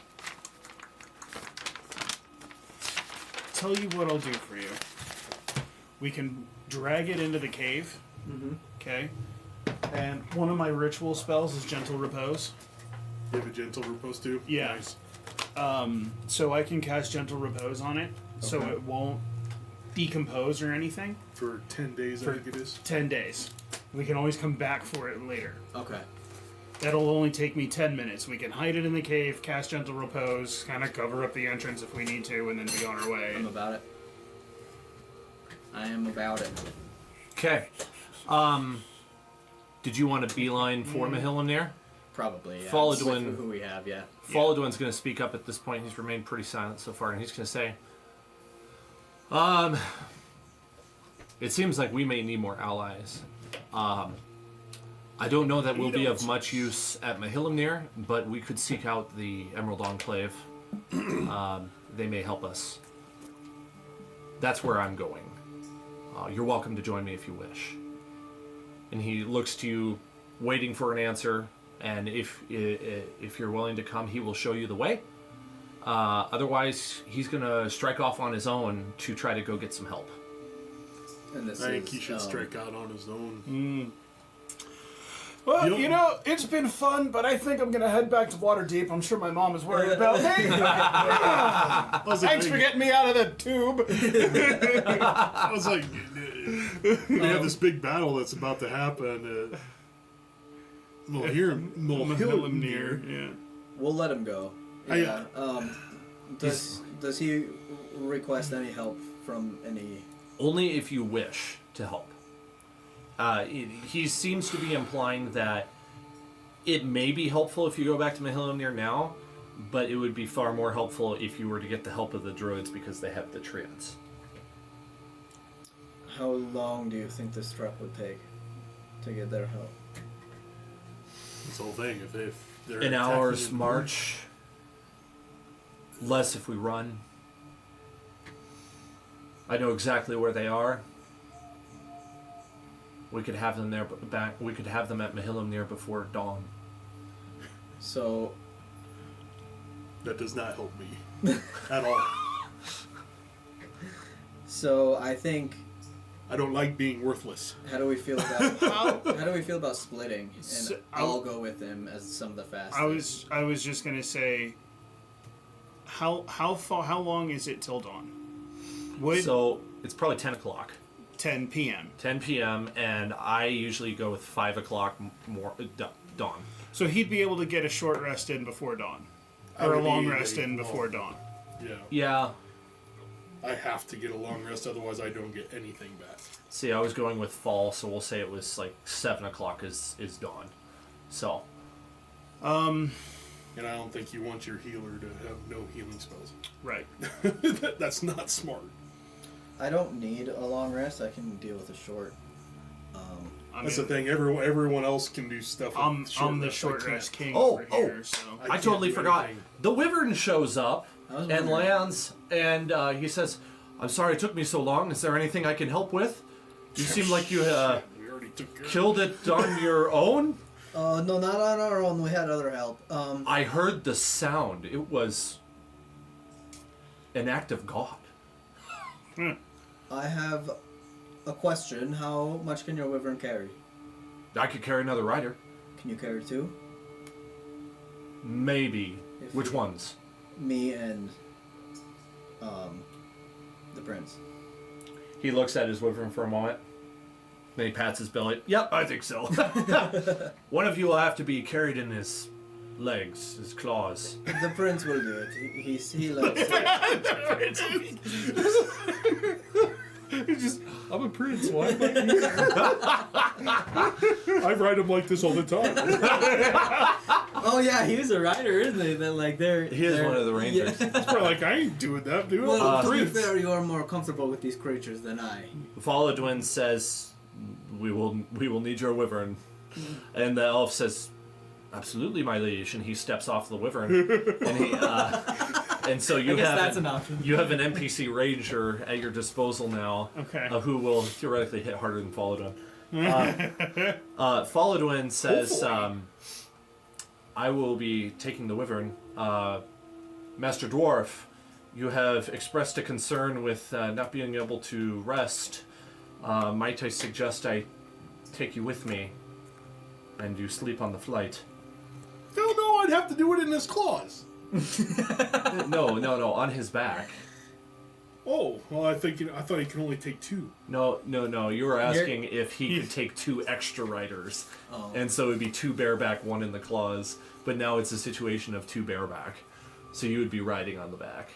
Tell you what I'll do for you. We can drag it into the cave. Okay. And one of my ritual spells is Gentle Repose. You have a gentle repose too? Yeah. Nice. So I can cast Gentle Repose on it, so Okay. it won't decompose or anything. For 10 days, For- I think it is. 10 days. We can always come back for it later. Okay. That'll only take me 10 minutes. We can hide it in the cave, cast Gentle Repose, kind of cover up the entrance if we need to, and then be on our way. I'm about it. I am about it. Okay. Did you want to beeline for Mahilmnir? Probably, yeah. Follow-Dwin- With who we have, yeah. Follow-Dwin's going to speak up at this point. He's remained pretty silent so far, and he's going to say, it seems like we may need more allies. I don't know that we'll be of much use at Mahilmnir, but we could seek out the Emerald Enclave. They may help us. That's where I'm going. You're welcome to join me if you wish. And he looks to you, waiting for an answer. And if you're willing to come, he will show you the way. Otherwise, he's gonna strike off on his own to try to go get some help. And this I think is, he should strike out on his own. Well, Yep. it's been fun, but I think I'm going to head back to Waterdeep. I'm sure my mom is worried about me. I was like, Thanks for getting me out of the tube. I was like, we have this big battle that's about to happen. Mahilmnir. Yeah. We'll let him go. Yeah. Does he request any help from any? Only if you wish to help. He seems to be implying that it may be helpful if you go back to Mahilmnir now, but it would be far more helpful if you were to get the help of the druids because they have the treants. How long do you think this trek would take to get their help? This whole thing. If they're An attacking hour's in- march, less if we run. I know exactly where they are. We could have them there, we could have them at Mahilmnir before dawn. So That does not help me at all. So I think. I don't like being worthless. How do we feel about how do we feel about splitting? And So, I'll go with him as some of the fastest. I was just going to say, how long is it till dawn? Would So it's probably 10 o'clock. 10 p.m. 10 p.m. and I usually go with 5 o'clock more dawn. So he'd be able to get a short rest in before dawn, I or a would long need rest a in long- before dawn. Yeah. Yeah. I have to get a long rest, otherwise I don't get anything back. See, I was going with fall, so we'll say it was like 7 o'clock is dawn. So And I don't think you want your healer to have no healing spells. Right. That's not smart. I don't need a long rest. I can deal with a short. That's the thing. Everyone else can do stuff. I'm with short the rest. short I can't. rest king Oh, over oh. here, so. I can't totally do forgot. anything. The wyvern shows up I was and wondering. lands, and he says, "I'm sorry it took me so long. Is there anything I can help with? You seem like you We already took care of killed it on your own." No, not on our own. We had other help. I heard the sound. It was an act of God. I have a question. How much can your wyvern carry? I could carry another rider. Can you carry two? Maybe. If Which you- ones? Me and the prince. He looks at his wyvern for a moment. Then he pats his belly. Yep, I think so. One of you will have to be carried in his legs, his claws. The prince will do it. He likes it. I'm a prince. Why? I ride him like this all the time. Oh yeah, he's a rider, isn't he? Then like they're. He is one of the rangers. Yeah. It's probably like I ain't doing that, dude. Well, I'm a to be prince. fair, you are more comfortable with these creatures than I. Followdwin says, "We will need your wyvern," and the elf says, "Absolutely, my liege." And he steps off the wyvern, and he and so you I guess have that's an option. You have an NPC ranger at your disposal now, Okay. who will theoretically hit harder than Followdwin. Followdwin says, "I will be taking the wyvern. Master Dwarf, you have expressed a concern with not being able to rest. Might I suggest I take you with me, and you sleep on the flight?" Hell no, I'd have to do it in his claws. No, on his back. Oh, well, I thought he could only take two. No. You were asking if he could take two extra riders, Oh. and so it would be two bareback, one in the claws. But now it's a situation of two bareback, so you would be riding on the back.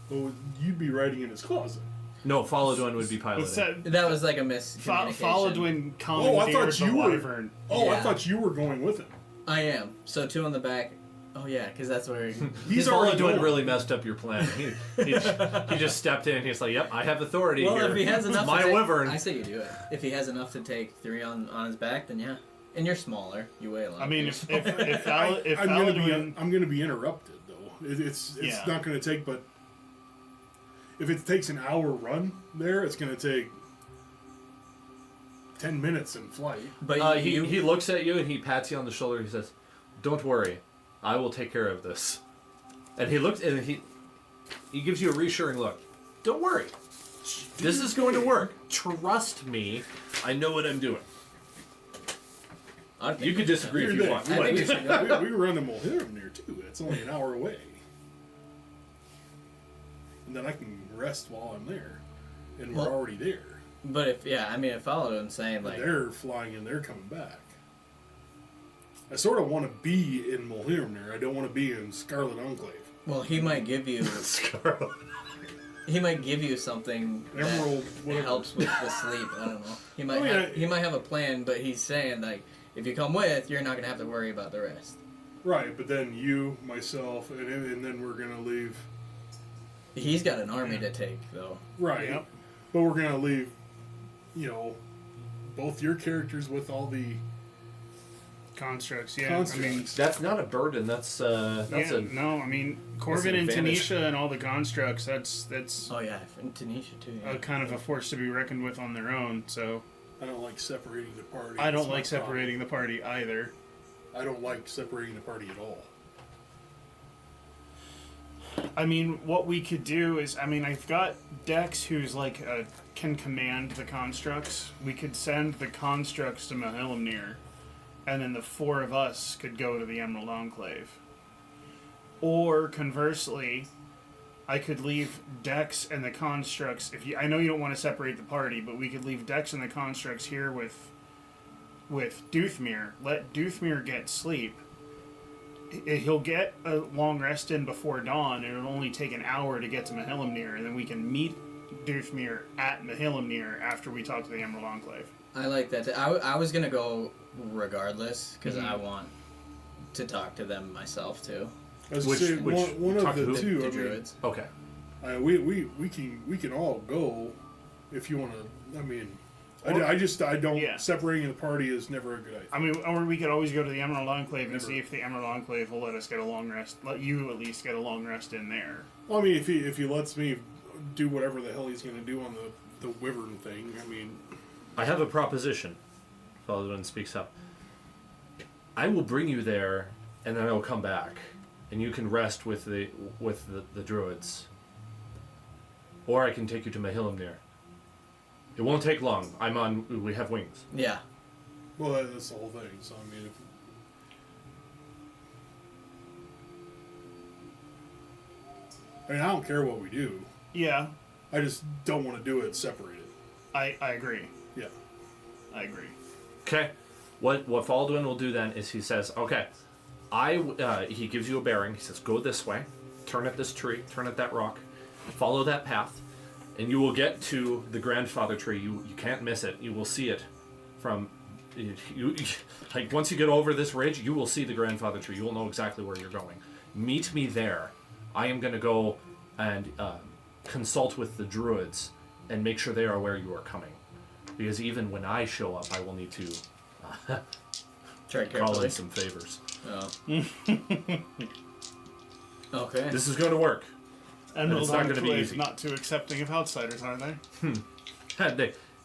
Well, you'd be riding in his claws. Then. No, Followdwin would be What's piloting. that? That was like a miscommunication. Followdwin Oh, I commandeered thought the you were. wyvern. Oh, I Yeah. thought you were going with him. I am. So two on the back. Oh yeah, because that's where He's already Followdwin going. really messed up your plan. He just stepped in. He's like, "Yep, I have authority Well, here. if he has enough, my to take, wyvern." I say you do it. If he has enough to take three on his back, then yeah. And you're smaller. You weigh a lot. I mean, if I'm Followdwin, gonna be interrupted though. It's Yeah. not gonna take but. If it takes an hour run there, it's gonna take 10 minutes in flight. but He looks at you and he pats you on the shoulder. He says, "Don't worry, I will take care of this." And he looks and he gives you a reassuring look. "Don't worry, this is going to work. Trust me. I know what I'm doing." I think You could disagree if You're you there. want. I think you should go. we run to Mulhiram there too. It's only an hour away. And then I can rest while I'm there. And we're Well- already there. But if followed him saying like, They're flying and they're coming back. I sort of want to be in Mulhiram there. I don't want to be in Scarlet Enclave. well, he might give you something Emerald, that whatever. helps with the sleep. I don't know. He might Oh, yeah. he might have a plan, but he's saying like, if you come with, you're not gonna have to worry about the rest. Right, but then you, myself, and then we're going to leave. He's got an army to take though. Right. Yep. But we're going to leave, both your characters with all the constructs, yeah. constructs. I mean, That's not a burden. That's no, I mean, Corvin and advantage. Tanisha and all the constructs. That's Oh yeah, and Tanisha too. Yeah. a kind of a force to be reckoned with on their own. So I don't like separating the party. I don't That's my like separating the party either. problem. I don't like separating the party at all. I mean, what we could do is, I've got Dex who's like can command the constructs. We could send the constructs to Mahilimnir, and then the four of us could go to the Emerald Enclave. Or conversely, I could leave Dex and the constructs. I know you don't want to separate the party, but we could leave Dex and the constructs here with Doothmere. Let Doothmere get sleep. He'll get a long rest in before dawn, and it'll only take an hour to get to Mahilimnir, and then we can meet Doothmere at Mahilimnir after we talk to the Emerald Enclave. I like that. I was gonna go regardless because Mhm. I want to talk to them myself too. I was Which- say, which- one talk of to the who? two. The I mean, druids. okay. we can all go if you want to. I mean, I don't. Yeah. Separating the party is never a good idea. I mean, or we could always go to the Emerald Enclave and see if the Emerald Enclave will let us get a long rest. Let you at least get a long rest in there. Well, I mean, if he lets me do whatever the hell he's going to do on the wyvern thing, I mean, I have a proposition. Falduin speaks up. I will bring you there, and then I will come back, and you can rest with the druids. Or I can take you to Mahillimnir. It won't take long. We have wings. Yeah. well, that's the whole thing. So I mean, I don't care what we do. Yeah, I just don't want to do it separated. I agree. Yeah. I agree. Okay. What Falduin will do then is he says, okay, he gives you a bearing. He says, go this way, turn at this tree, turn at that rock, follow that path, and you will get to the grandfather tree. You can't miss it. You will see it from like once you get over this ridge, you will see the grandfather tree. You will know exactly where you're going. Meet me there. I am going to go and consult with the druids and make sure they are aware you are coming. Because even when I show up, I will need to Tread call carefully. in some favors. Oh. Okay. This is going to work. Emerald it's not gonna be Enclave easy. not too accepting of outsiders, are they?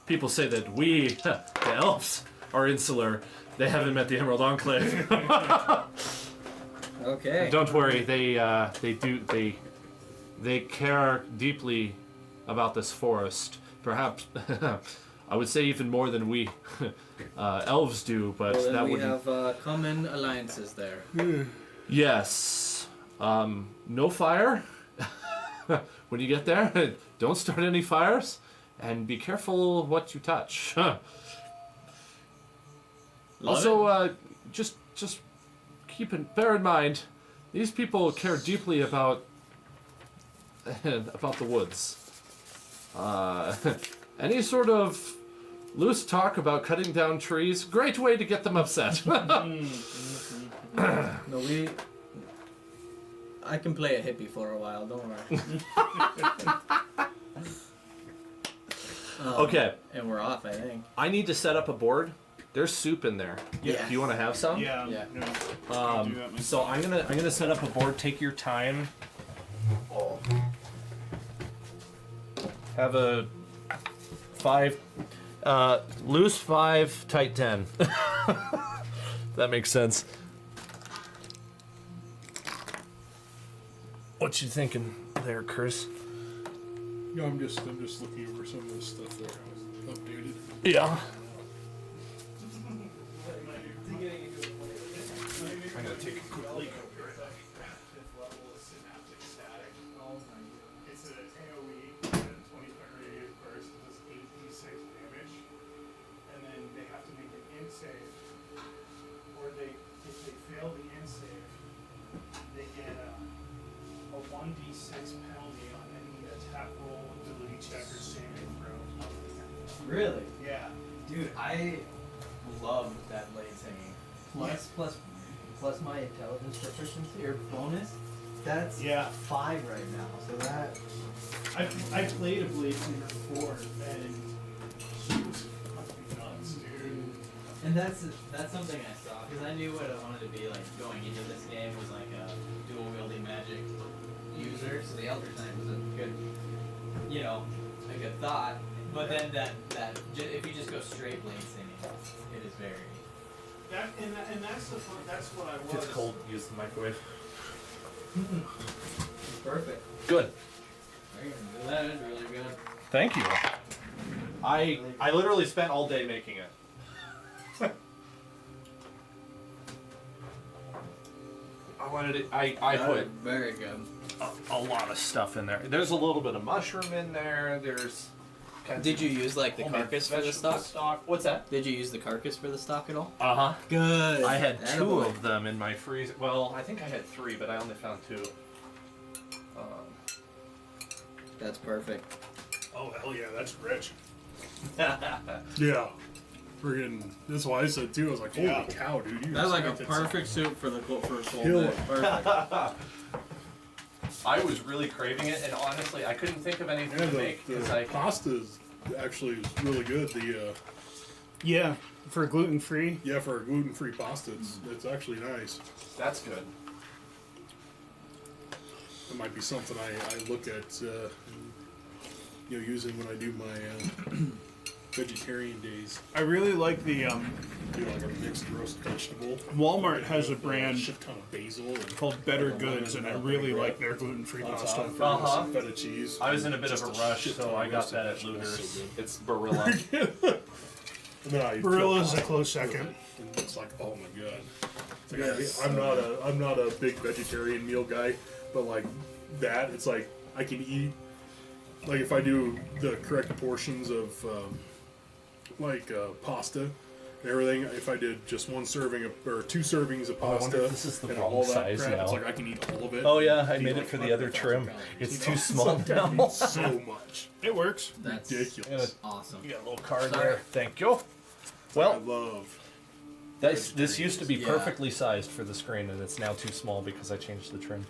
People say that we, the elves, are insular. They haven't met the Emerald Enclave. Okay. Don't worry, they care deeply about this forest. Perhaps, I would say even more than we elves do. But Well, then that we would have common alliances there. yes. No fire when you get there. Don't start any fires, and be careful what you touch. Also, just bear in mind, these people care deeply about the woods. Any sort of loose talk about cutting down trees, great way to get them upset. No, I can play a hippie for a while. Don't worry. Okay, And we're off, I think. I need to set up a board. There's soup in there. Yeah. Do you want to have some? Yeah. Yeah. do that myself. So I'm gonna set up a board. Take your time. Have a 5, loose 5, tight 10. That makes sense. What you thinking there, Chris? No, I'm just looking over some of this stuff there. I was updated. Yeah. I'm gonna take a quick leak. It's an AoE, 20-foot radius burst, does 8d6 damage, and then they have to make an int save, or if they fail the int save, they get a 1d6 penalty on any attack roll, ability check, or saving throw. Really? Yeah. Dude, I love that blade singing. Plus my intelligence proficiency or bonus. That's Yeah. 5 right now. So that I played a blade singer before, and she was fucking nuts, dude. and that's something I saw because I knew what I wanted to be like going into this game was like a dual wielding magic user. So the Elder Knight was a good, a good thought. But then if you just go straight blade singing, it is very. And that's the fun, that's what I was. It's cold. Use the microwave. Perfect. Good. That is really good. Thank you. I literally spent all day making it. I wanted it. I put very good. a lot of stuff in there. There's a little bit of mushroom in there. There's. Did you use like the carcass for the stock? What's that? Did you use the carcass for the stock at all? Uh huh. Good. I had 2 Attaboy. of them in my freezer. Well, I think I had 3, but I only found 2. That's perfect. Oh hell yeah, that's rich. Yeah. Friggin', that's why I said too. I was like, holy Yeah. cow, dude! You That's like a expected perfect soup for the cold Kill day. it. Perfect. I was really craving it, and honestly, I couldn't think of anything Yeah, to make because the pasta's actually is really good. Yeah, for gluten free. Yeah, for a gluten-free pasta, it's actually nice. That's good. It might be something I look at, using when I do my vegetarian days. I really like the Do like a mixed roast vegetable. Walmart has a A brand shit ton of basil and called Better Goods, and I really like their gluten-free pasta. Uh-huh. feta cheese. I was in a bit Just of a rush, shit so ton I of got roasted that at vegetables, Luger's. so good. It's Barilla. And then I Barilla's put a close second. And it's like, oh my god. It's like, Yes. I'm not a big vegetarian meal guy, but like that, it's like I can eat. Like if I do the correct portions of pasta and everything, if I did just one serving or 2 servings of I wonder pasta if this is the and wrong all that size crap, it's now. like I can eat all of it. Oh yeah, I Be made like it for the other 100,000 trim. calories, It's you too know? small It's like I now. eat so much. It works. That's Ridiculous. awesome. You got a little card Sorry. there. Thank you. I Well, love. this used to be Yeah. perfectly sized for the screen, and it's now too small because I changed the trim.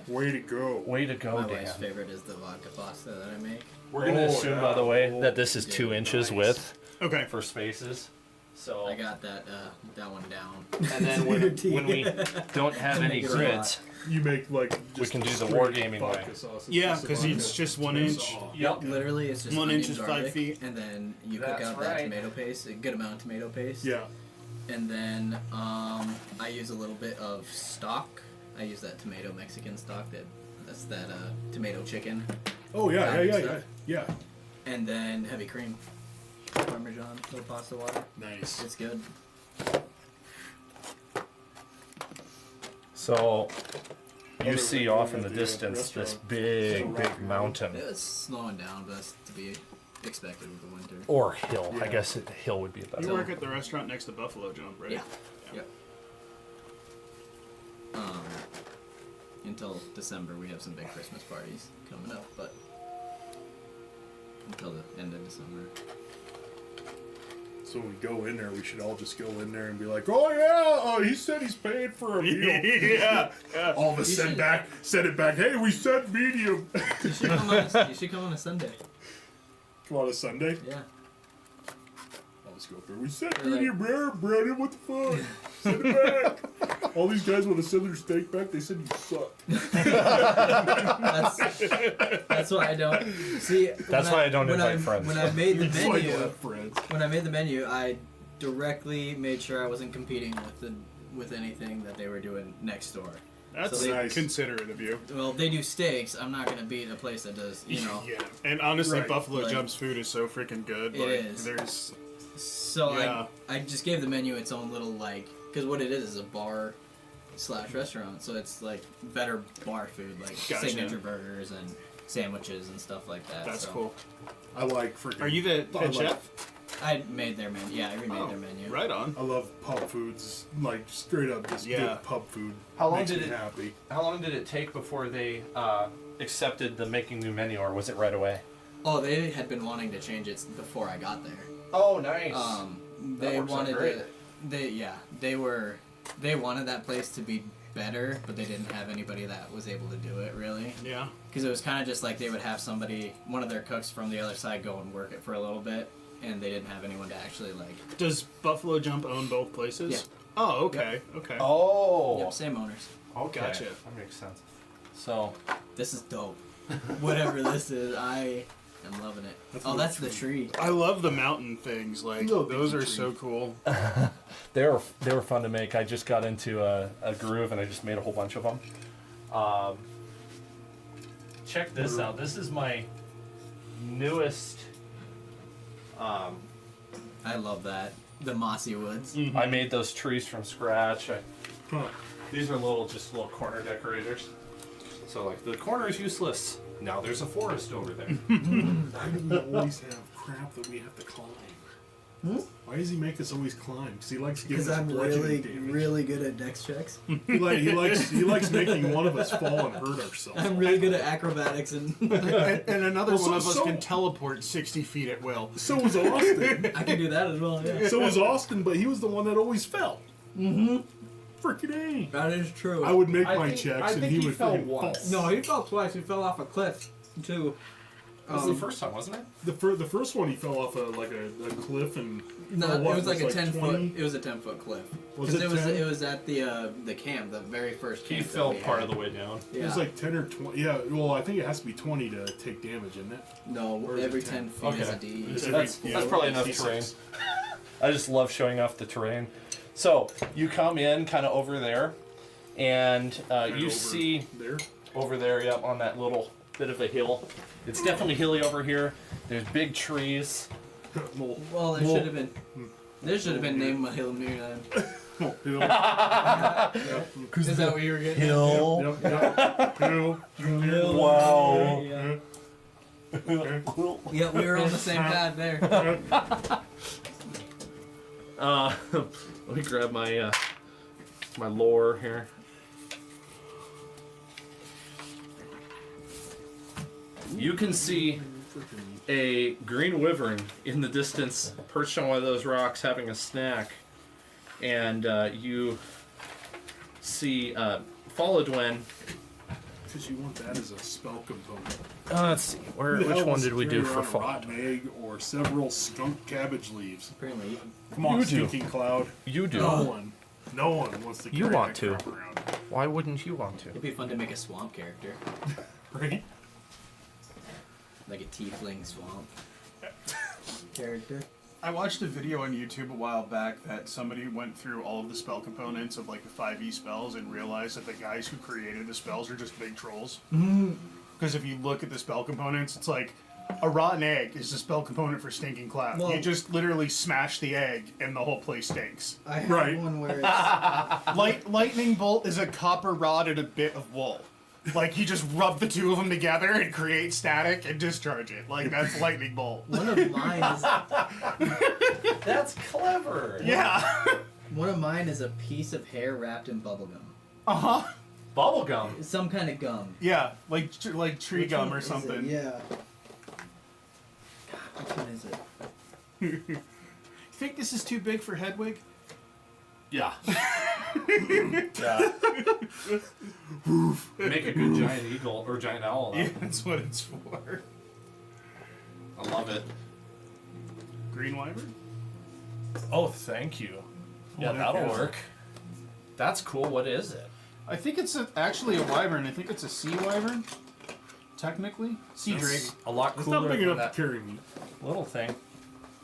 Way to go. Way to go, My wife's Dan. favorite is the vodka pasta that I make. We're gonna Oh, assume, yeah. by the way, Oh, that this is yeah, 2 inches nice. width Okay. for spaces. So, I got that one down. and then when we don't have To any make it a grids, You make like just can do the straight wargaming vodka way. sauce. Yeah, just a 'cause vodka. it's just 1 It's inch. all- yep. Literally, it's just 1 onion, inch is 5 garlic, feet. and then you cook That's out right. that tomato paste, a good amount of tomato paste. Yeah. And then I use a little bit of stock. I use that tomato Mexican stock. That's that tomato chicken. Oh yeah, That yeah, yeah, stuff. yeah. And then heavy cream, Parmesan, little pasta water. Nice. It's good. So you Other see than off in at the the distance this restaurant. big, big Rocky mountain It's slowing down, but that's to be expected with the winter. or hill. I Yeah. guess hill would be a better. You work at the restaurant next to Buffalo Jump, right? Yeah. Yep. Until December, we have some big Christmas parties coming up, but until the end of December. So when we go in there, we should all just go in there and be like, "Oh yeah, he said he's paid for a meal." Yeah. Yeah. All of us You should- send it back. Hey, we said medium. You should come on a Sunday. Come on a Sunday. Yeah. I'll just go up there. We said They're like- medium rare, Brandon. What the fuck? Send it back. All these guys want to send their steak back. They said you suck. That's why I don't see. That's why I don't invite friends. When I made the That's why you menu, have friends. when I made the menu, I directly made sure I wasn't competing with anything that they were doing next door. That's So they- Nice. considerate of you. Well, they do steaks. I'm not gonna beat a place that does, Yeah. And honestly, Right. Buffalo Like- Jump's food is so freaking good. It Like, is. There's. So Yeah. I just gave the menu its own little because what it is a bar / restaurant, so it's like better bar food, like Gotcha. signature burgers and sandwiches and stuff like that. That's so cool. I like freaking. Are you the I head like- chef? I made their menu. Yeah, I remade Oh, their menu. right on. I love pub foods, like straight up just Yeah. good pub food. How long Makes did me it- happy? How long did it take before they accepted the making new menu, or was it right away? Oh, they had been wanting to change it before I got there. Oh, nice. They works out wanted great. they wanted that place to be better, but they didn't have anybody that was able to do it really. Yeah. Because it was kind of just like they would have one of their cooks from the other side go and work it for a little bit, and they didn't have anyone to actually like. Does Buffalo Jump own both places? Yeah. Oh, okay. Okay. Oh. Yep, same owners. Okay. Gotcha. That makes sense. So, This is dope. Whatever this is, I am loving it. That's the tree. I love the mountain things. Like Little those dinky are so cool. They were fun to make. I just got into a groove and I just made a whole bunch of them. Check this out. This is my newest. I love that. The mossy woods. I made those trees from scratch. Huh. These are just little corner decorators. So like the corner is useless. Now there's a forest over there. Why do we always have crap that we have to climb? Why does he make us always climb? Because he likes giving Because us I'm bludgeoning damage. really good at dex checks. He likes making one of us fall and hurt ourselves. I'm really good at acrobatics and And another Well, one of so- us so- can teleport 60 feet at will. So was Austin. I can do that as well. Yeah. So was Austin, but he was the one that always fell. Mm-hmm. Freaking A. That is true. I would make I my think- checks I and think he he would fell freaking once. fall. No, he fell twice. He fell off a cliff too. That was the first time, wasn't it? The first one he fell off a cliff and No, what, it was like a 10 20? foot. It was a 10-foot cliff. Was Because it it 10? was at the camp, the very first camp. He that fell we part had. of the way down. Yeah. It was like 10 or 20. Yeah, well, I think it has to be 20 to take damage, isn't it? no, Or is it every 10? 10 feet is a Okay. D. It's That's every- probably enough D6. terrain. I just love showing off the terrain. So you come in kind of over there, and Right you over see there. over there, yep, on that little bit of a hill. It's definitely hilly over here. There's big trees. Well, there should have been. There should have been named Mahil Mirnan. Hill. Is that what you were getting? Hill. Yep. Hill. Wow. Yeah. Yeah, we were on the same pad there. Let me grab my my lore here. You can see a green wyvern in the distance, perched on one of those rocks, having a snack, and you see Folodwen. Because you want that as a spell component. Let's see, Who the which hell one wants did to we carry do for around a Folodwen? rotten egg or several skunk cabbage leaves? Apparently. Come on, You do. stinking cloud. You do. No one. No one wants to carry You want that to. crap around. Why wouldn't you want to? It'd be fun to make a swamp character. Right? Like a tiefling swamp character. I watched a video on YouTube a while back that somebody went through all of the spell components of like the 5e spells and realized that the guys who created the spells are just big trolls. Because if you look at the spell components, it's like a rotten egg is the spell component for stinking cloud. Well- You just literally smash the egg and the whole place stinks. I have Right. one where it's Lightning bolt is a copper rod and a bit of wool. Like you just rub the two of them together and create static and discharge it. Like that's lightning bolt. one of mine is That's clever. Yeah. one of mine is a piece of hair wrapped in bubblegum. Uh-huh. Bubblegum. Some kind of gum. Yeah, like tree Which gum one or is it? something. Yeah. God, which one is it? You think this is too big for Hedwig? Yeah. Yeah. Make a good giant eagle or giant owl. Yeah, that's what it's for. I love it. Green wyvern? Oh, thank you. Yeah, that'll work. That's cool. What is it? I think it's actually a wyvern. I think it's a sea wyvern. Technically, sea drake. A lot It's cooler not big than enough that to carry me. little thing.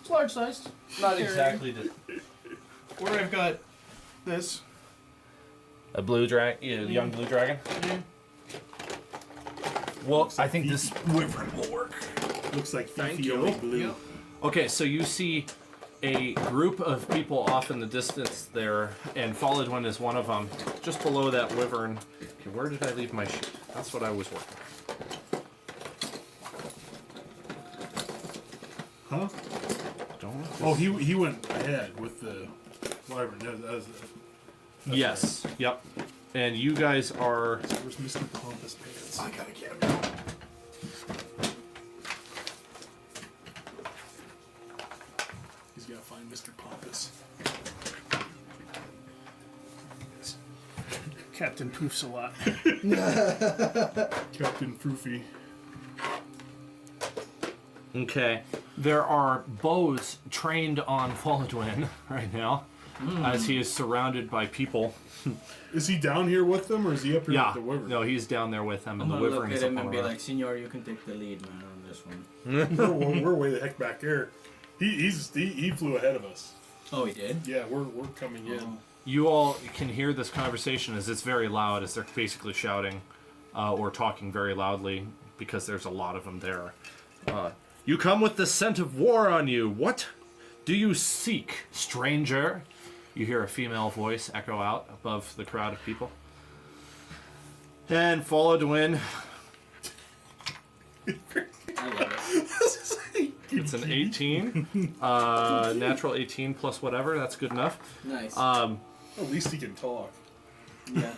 It's large sized. Not exactly Or I've got this. a blue dragon. Yeah, young blue dragon. Yeah. Well, I think this wyvern will work. Looks like Thank Fifi you. Only Blue. Yep. Okay, so you see a group of people off in the distance there, and Folodwen is one of them, just below that wyvern. Okay, where did I leave my sheet? That's what I was working Huh? on. Don't know. Oh, he went ahead with the wyvern. Yes, yep. And you guys are... Where's Mr. Pompous Pants? I gotta get him. He's got to find Mr. Pompous. Captain poofs a lot. Captain Foofy. Okay. There are bows trained on Folodwen right now, as he is surrounded by people. Is he down here with them, or is he up here Yeah. with the wyvern? No, he's down there with them, I'm and the gonna look wyvern at is up him on and the be rock. like, Senor, you can take the lead, man, on this one. we're way the heck back there. He flew ahead of us. Oh, he did? Yeah, we're coming in. Oh. You all can hear this conversation as it's very loud, as they're basically shouting or talking very loudly because there's a lot of them there. You come with the scent of war on you. What do you seek, stranger? You hear a female voice echo out above the crowd of people. And Folodwen, I love it. it's an 18. Natural 18 plus whatever, that's good enough. Nice. At least he can talk. yeah.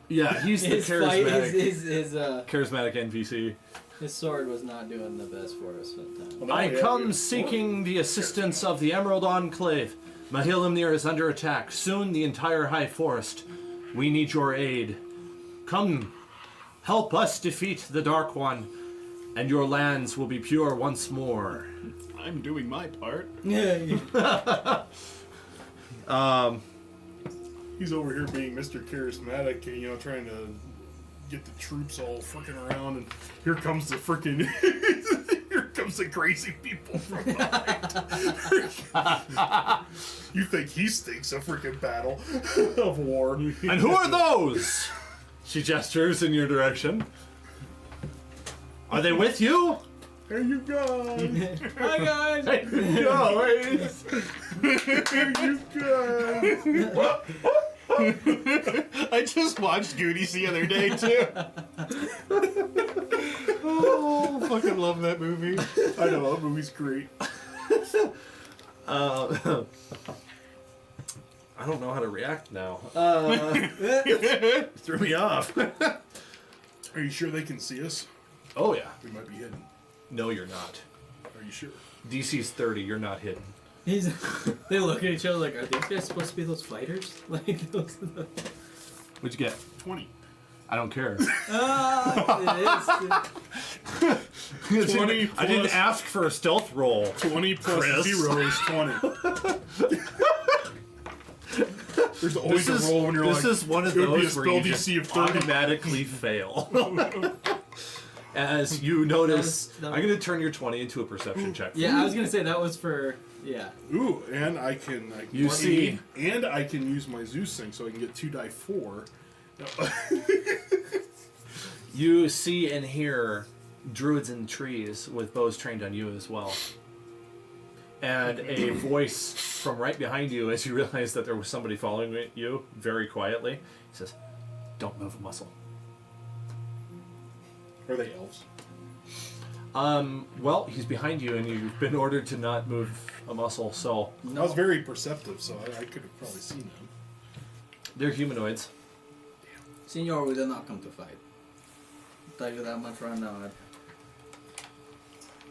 Yeah, he's the His fight, charismatic, his charismatic NPC. his sword was not doing the best for us that time. Well, I now we come have- seeking the assistance of the Emerald Enclave. Mahilimnir is under attack. Soon the entire High Forest. We need your aid. Come, help us defeat the Dark One, and your lands will be pure once more. I'm doing my part. He's over here being Mr. Charismatic, and, trying to get the troops all freaking around, and here comes the freaking, here comes the crazy people from behind. You think he stinks a freaking battle of war? And who are those? She gestures in your direction. Are they with you? Here you go. Hi guys. No, Here you go. I just watched Goonies the other day too. Oh, fucking love that movie. I know, that movie's great. I don't know how to react now. Threw me off. Are you sure they can see us? Oh yeah. We might be hidden. No, you're not. Are you sure? DC's 30. You're not hidden. They look at each other like, are these guys supposed to be those fighters? Like those. What'd you get? 20. I don't care. It is. 20 I didn't plus- ask for a stealth roll. 20 plus Chris. 0 is 20. There's always a roll when you're this like, is one of it would be a those where spell you just DC of 30. automatically fail. As you notice, That was- I'm going to turn your 20 into a perception check. Yeah, I was gonna say that was for Ooh, and I can You see- and I can use my Zeus thing, so I can get 2 die 4. You see and hear druids in trees with bows trained on you as well. And a voice from right behind you, as you realize that there was somebody following you very quietly, says, "Don't move a muscle." Are they elves? Well, he's behind you, and you've been ordered to not move a muscle, so I was very perceptive, so I could have probably seen them. they're humanoids. Senor, we did not come to fight. I'll tell you that much right now.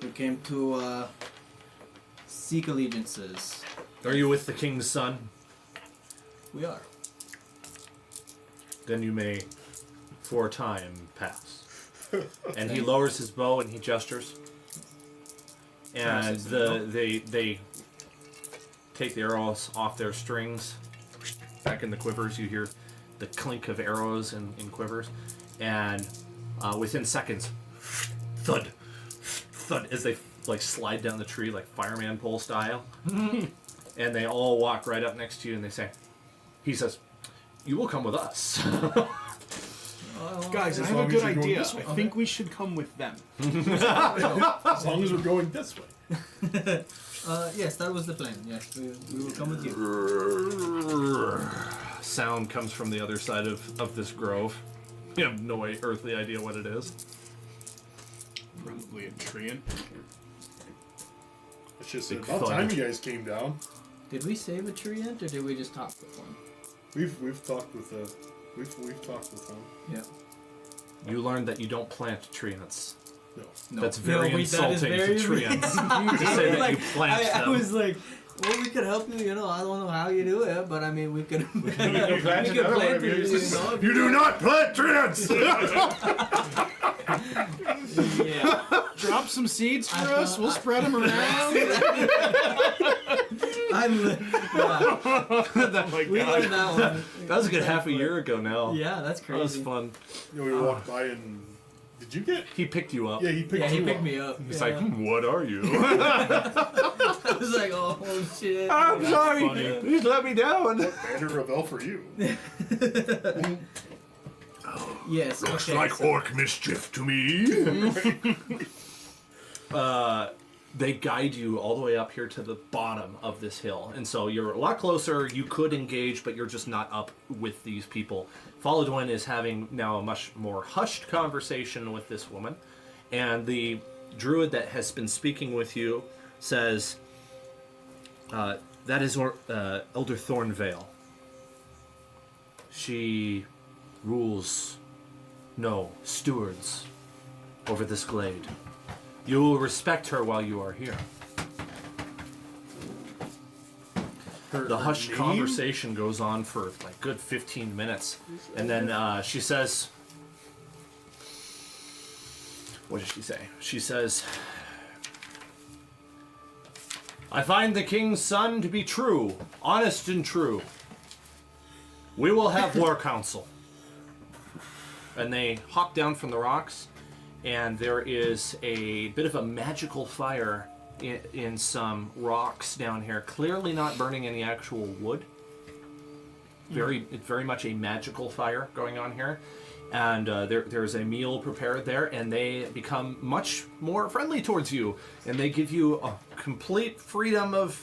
We came to seek allegiances. Are you with the king's son? We are. Then you may, for a time, pass. And he lowers his bow and he gestures. And they take the arrows off their strings. Back in the quivers, you hear the clink of arrows in quivers. And within seconds, thud, thud, as they like slide down the tree like fireman pole style. And they all walk right up next to you and they say, he says, "You will come with us." Guys, I As have a long as good you're going idea. this way. I think we should come with them. As long as we're going this way. Yes, that was the plan. Yes, we will come with you. Sound comes from the other side of this grove. You have no earthly idea what it is. Probably a treant. It's just Big about thud. time you guys came down. Did we save a treant or did we just talk with one? We've talked with we've talked with them. Yeah. You learned that you don't plant treants. No. No. That's very that is insulting very to treants. To say that you plant I them. was like, well, we could help you. I don't know how you do it, but I mean, we could. we could another plant one it. of yours. If You do not plant treants! Yeah. Drop some seeds for I us. thought- We'll spread them around. We learned that one. That was a good half a year ago now. Yeah, that's That was crazy. fun. We walked by and did you get? He picked you up. Yeah, he picked Yeah, he you picked up. me up. He's yeah. like, "What are you?" I was like, oh shit. I'm That's sorry. funny. Please let me down. Banner of elf for you. Yes. Looks okay, like so- orc mischief to me. They guide you all the way up here to the bottom of this hill. And so you're a lot closer. You could engage, but you're just not up with these people. Faladwin is having now a much more hushed conversation with this woman. And the druid that has been speaking with you says, that is Elder Thornvale. She rules, stewards over this glade. You will respect her while you are here. The hushed conversation goes on for like good 15 minutes. And then she says, What does she say? She says, I find the king's son to be true, honest and true. We will have war council. And they hop down from the rocks, and there is a bit of a magical fire in some rocks down here. Clearly not burning any actual wood. It's very much a magical fire going on here. And there's a meal prepared there, and they become much more friendly towards you. And they give you a complete freedom of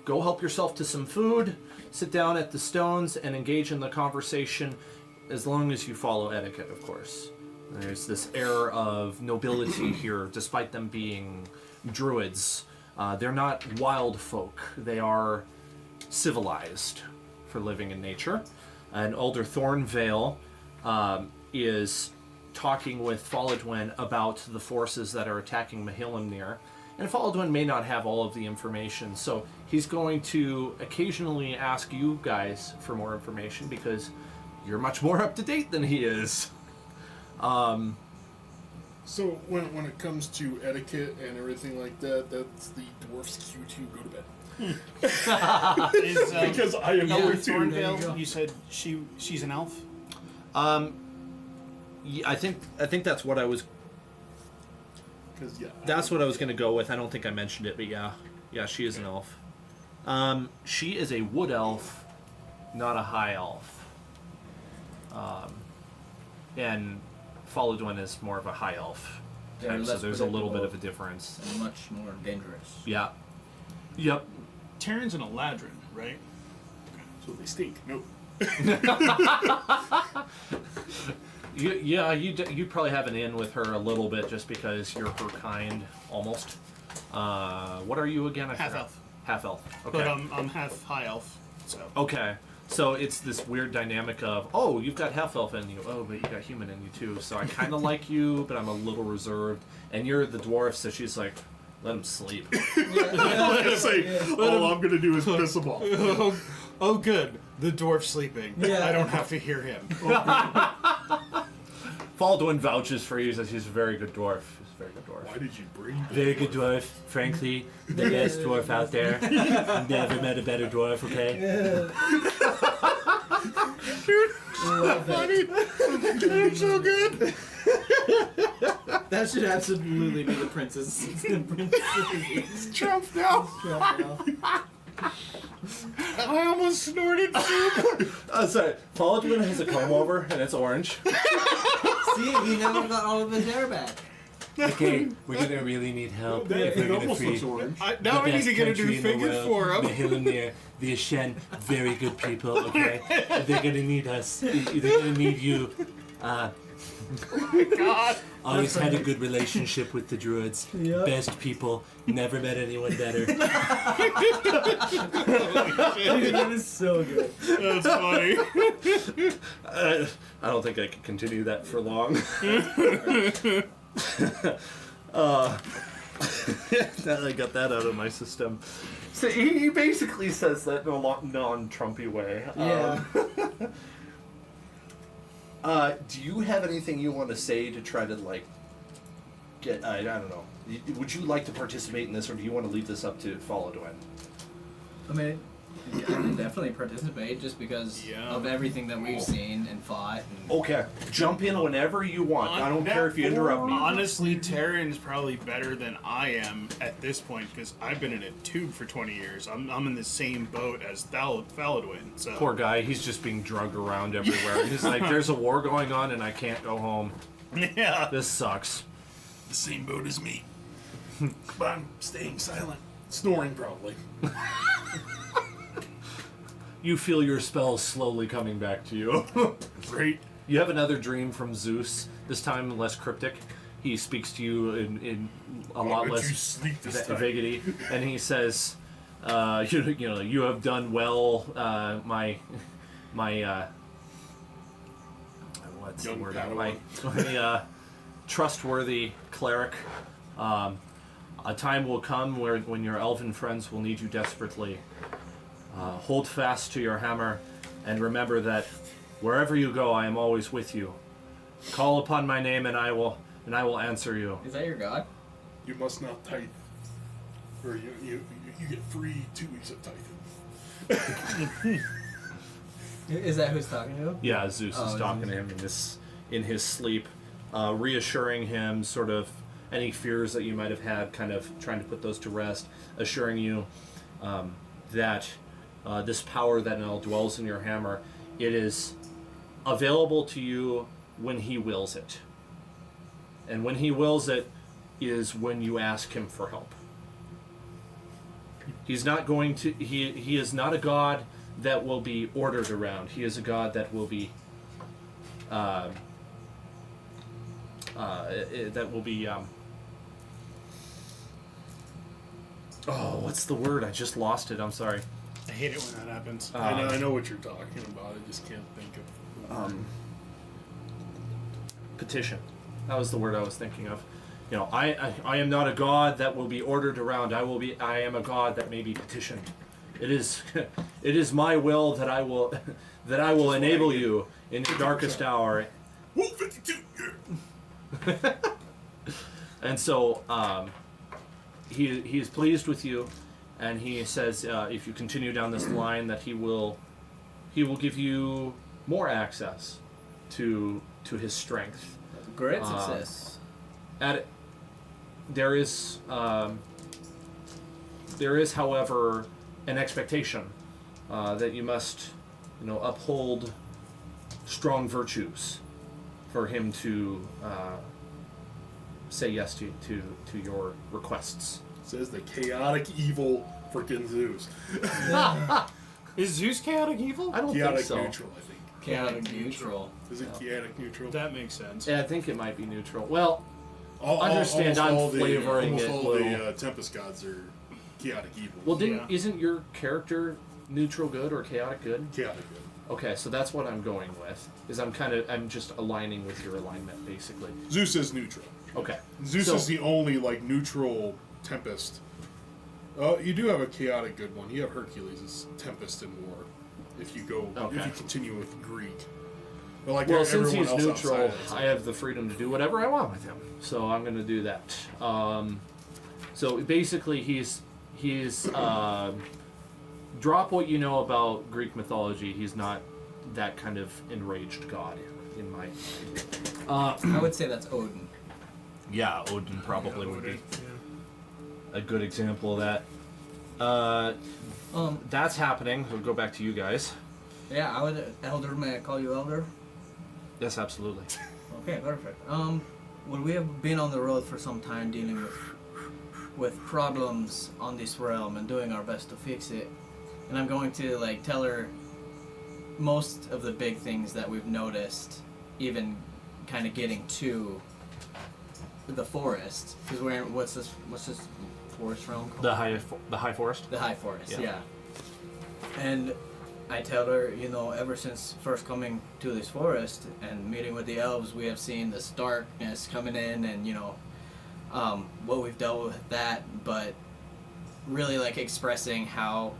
go help yourself to some food, sit down at the stones, and engage in the conversation, as long as you follow etiquette, of course. There's this air of nobility here, despite them being druids. They're not wild folk. They are civilized for living in nature. And Elder Thornvale is talking with Folodwin about the forces that are attacking Mahillimnir. And Folodwin may not have all of the information, so he's going to occasionally ask you guys for more information because you're much more up to date than he is. So when it comes to etiquette and everything like that, that's the dwarf's cue to go to bed. Is, Because I am Elder going to. Thornvale, you said she's an elf? Yeah, I think that's what I was. Because That's what I was gonna go with. I don't think I mentioned it, but yeah, she is an elf. She is a wood elf, not a high elf. And Folodwin is more of a high elf They're type, so less there's a little bit of a predictable difference. and much more dangerous. Yeah. Yep. Terran's an Eladrin, right? So they stink. Nope. You probably have an in with her a little bit just because you're her kind, almost. What are you again? I Half forgot. elf. Half elf. Okay. But I'm half high elf, so. Okay. So it's this weird dynamic of, oh, you've got half elf in you, oh, but you got human in you too. So I kind of like you, but I'm a little reserved. And you're the dwarf, so she's like, let him sleep. I say, all I'm going to do is piss them off. Oh, good. The dwarf's sleeping. Yeah. I don't have to hear him. Folodwin vouches for you, says he's a very good dwarf. He's a very good dwarf. Why did you bring that? Very good dwarf, frankly. The best dwarf out there. Never met a better dwarf, okay? You're so good. That should absolutely be the princess. The princess. Trump now. I almost snorted soup. Sorry, Folodwin has a comb over, and it's orange. See, he never got all of his hair back. Okay, we're gonna really need help. It almost looks orange. Now I need to get a new finger for him. Mahillimnir, the Ashen, very good people, okay? They're gonna need us. They're gonna need you. God. Always had a good relationship with the druids. Yep. Best people. Never met anyone better. Dude, that is so good. That's funny. I don't think I can continue that for long. Now I got that out of my system. So he basically says that in a non-Trumpy way. Yeah. Do you have anything you want to say to try to get? I don't know. Would you like to participate in this, or do you want to leave this up to Folodwin? I mean, I can definitely participate just because Yeah. of everything that we've seen and fought. And Okay, jump in whenever you want. I don't care if you interrupt me. Honestly, Terran's probably better than I am at this point because I've been in a tube for 20 years. I'm in the same boat as Folodwin. So. Poor guy, he's just being drugged around everywhere. He's like, there's a war going on and I can't go home. Yeah. This sucks. The same boat as me. But I'm staying silent. Snoring, probably. You feel your spells slowly coming back to you. Great. You have another dream from Zeus, this time less cryptic. He speaks to you in a lot let less you sleep this time. vaguity, and he says, you have done well, my what's Young the word? Padawan. My trustworthy cleric. A time will come when your elven friends will need you desperately. Hold fast to your hammer, and remember that wherever you go, I am always with you. Call upon my name, and I will and I will answer you. Is that your god? You must not tithe, or you get free 2 weeks of tithing. Is that who's talking to you? Yeah, Zeus Oh, is talking to him in his sleep, reassuring him sort of any fears that you might have had, kind of trying to put those to rest, assuring you that this power that now dwells in your hammer, it is available to you when he wills it. And when he wills it is when you ask him for help. He's not going to, he is not a god that will be ordered around. He is a god that will be oh, what's the word? I just lost it. I'm sorry. I hate it when that happens. I know what you're talking about. I just can't think of. Petition. That was the word I was thinking of. You know, I am not a god that will be ordered around. I am a god that may be petitioned. It is my will that I will enable you in your darkest hour. Woo, 52. Yeah. And so he is pleased with you, and he says if you continue down this line that he will give you more access to his strength. Great success. There is, however, an expectation that you must, uphold strong virtues for him to say yes to your requests. Says the chaotic evil freaking Zeus. Is Zeus chaotic evil? I don't Chaotic think so. neutral, I think. Chaotic neutral. Is it chaotic neutral? That makes sense. Yeah, I think it might be neutral. Well, almost understand I'm all flavoring almost it all little. the Tempest gods are chaotic evil. well, Yeah. isn't your character neutral good or chaotic good? chaotic good. Okay, so that's what I'm going with. Is I'm just aligning with your alignment, basically. Zeus is neutral. Okay. Zeus So- is the only neutral Tempest. You do have a chaotic good one. You have Hercules. It's Tempest in war. If you go, Okay. if you continue with Greek. But like Well, since everyone he's else neutral, outside of it's I have the freedom to do whatever I want with him. So I'm going to do that. So basically, he's drop what you know about Greek mythology. He's not that kind of enraged god, in my I would say that's Odin. yeah, Odin probably would be a good example of that. That's happening. We'll go back to you guys. Yeah, I would. Elder, may I call you Elder? Yes, absolutely. Okay, perfect. Well, we have been on the road for some time dealing with problems on this realm and doing our best to fix it. And I'm going to tell her most of the big things that we've noticed, even kind of getting to the forest. Because we're in, what's this forest realm called? The high forest. The High Forest, Yeah. yeah. And I tell her, ever since first coming to this forest and meeting with the elves, we have seen this darkness coming in and, what we've dealt with that, but really expressing how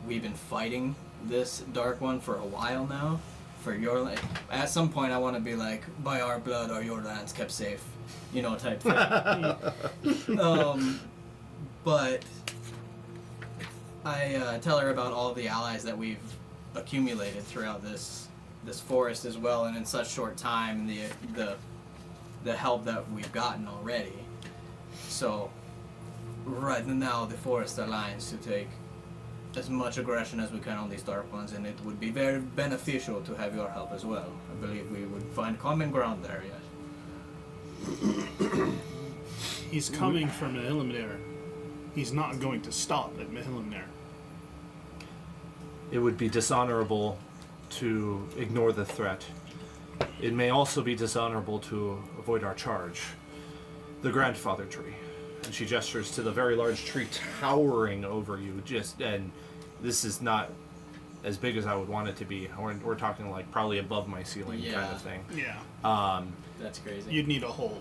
we've been fighting this dark one for a while now. For your, at some point I want to be by our blood are your lands kept safe, type thing. But I tell her about all the allies that we've accumulated throughout this forest as well, and in such short time, the help that we've gotten already. So, right now, the forest aligns to take as much aggression as we can on these dark ones, and it would be very beneficial to have your help as well. I believe we would find common ground there. Yes. He's coming from Mihilmnir. He's not going to stop at Mihilmnir. It would be dishonorable to ignore the threat. It may also be dishonorable to avoid our charge. The grandfather tree. And she gestures to the very large tree towering over you. And this is not as big as I would want it to be. We're talking probably above my ceiling kind Yeah. of thing. Yeah. That's crazy. You'd need a whole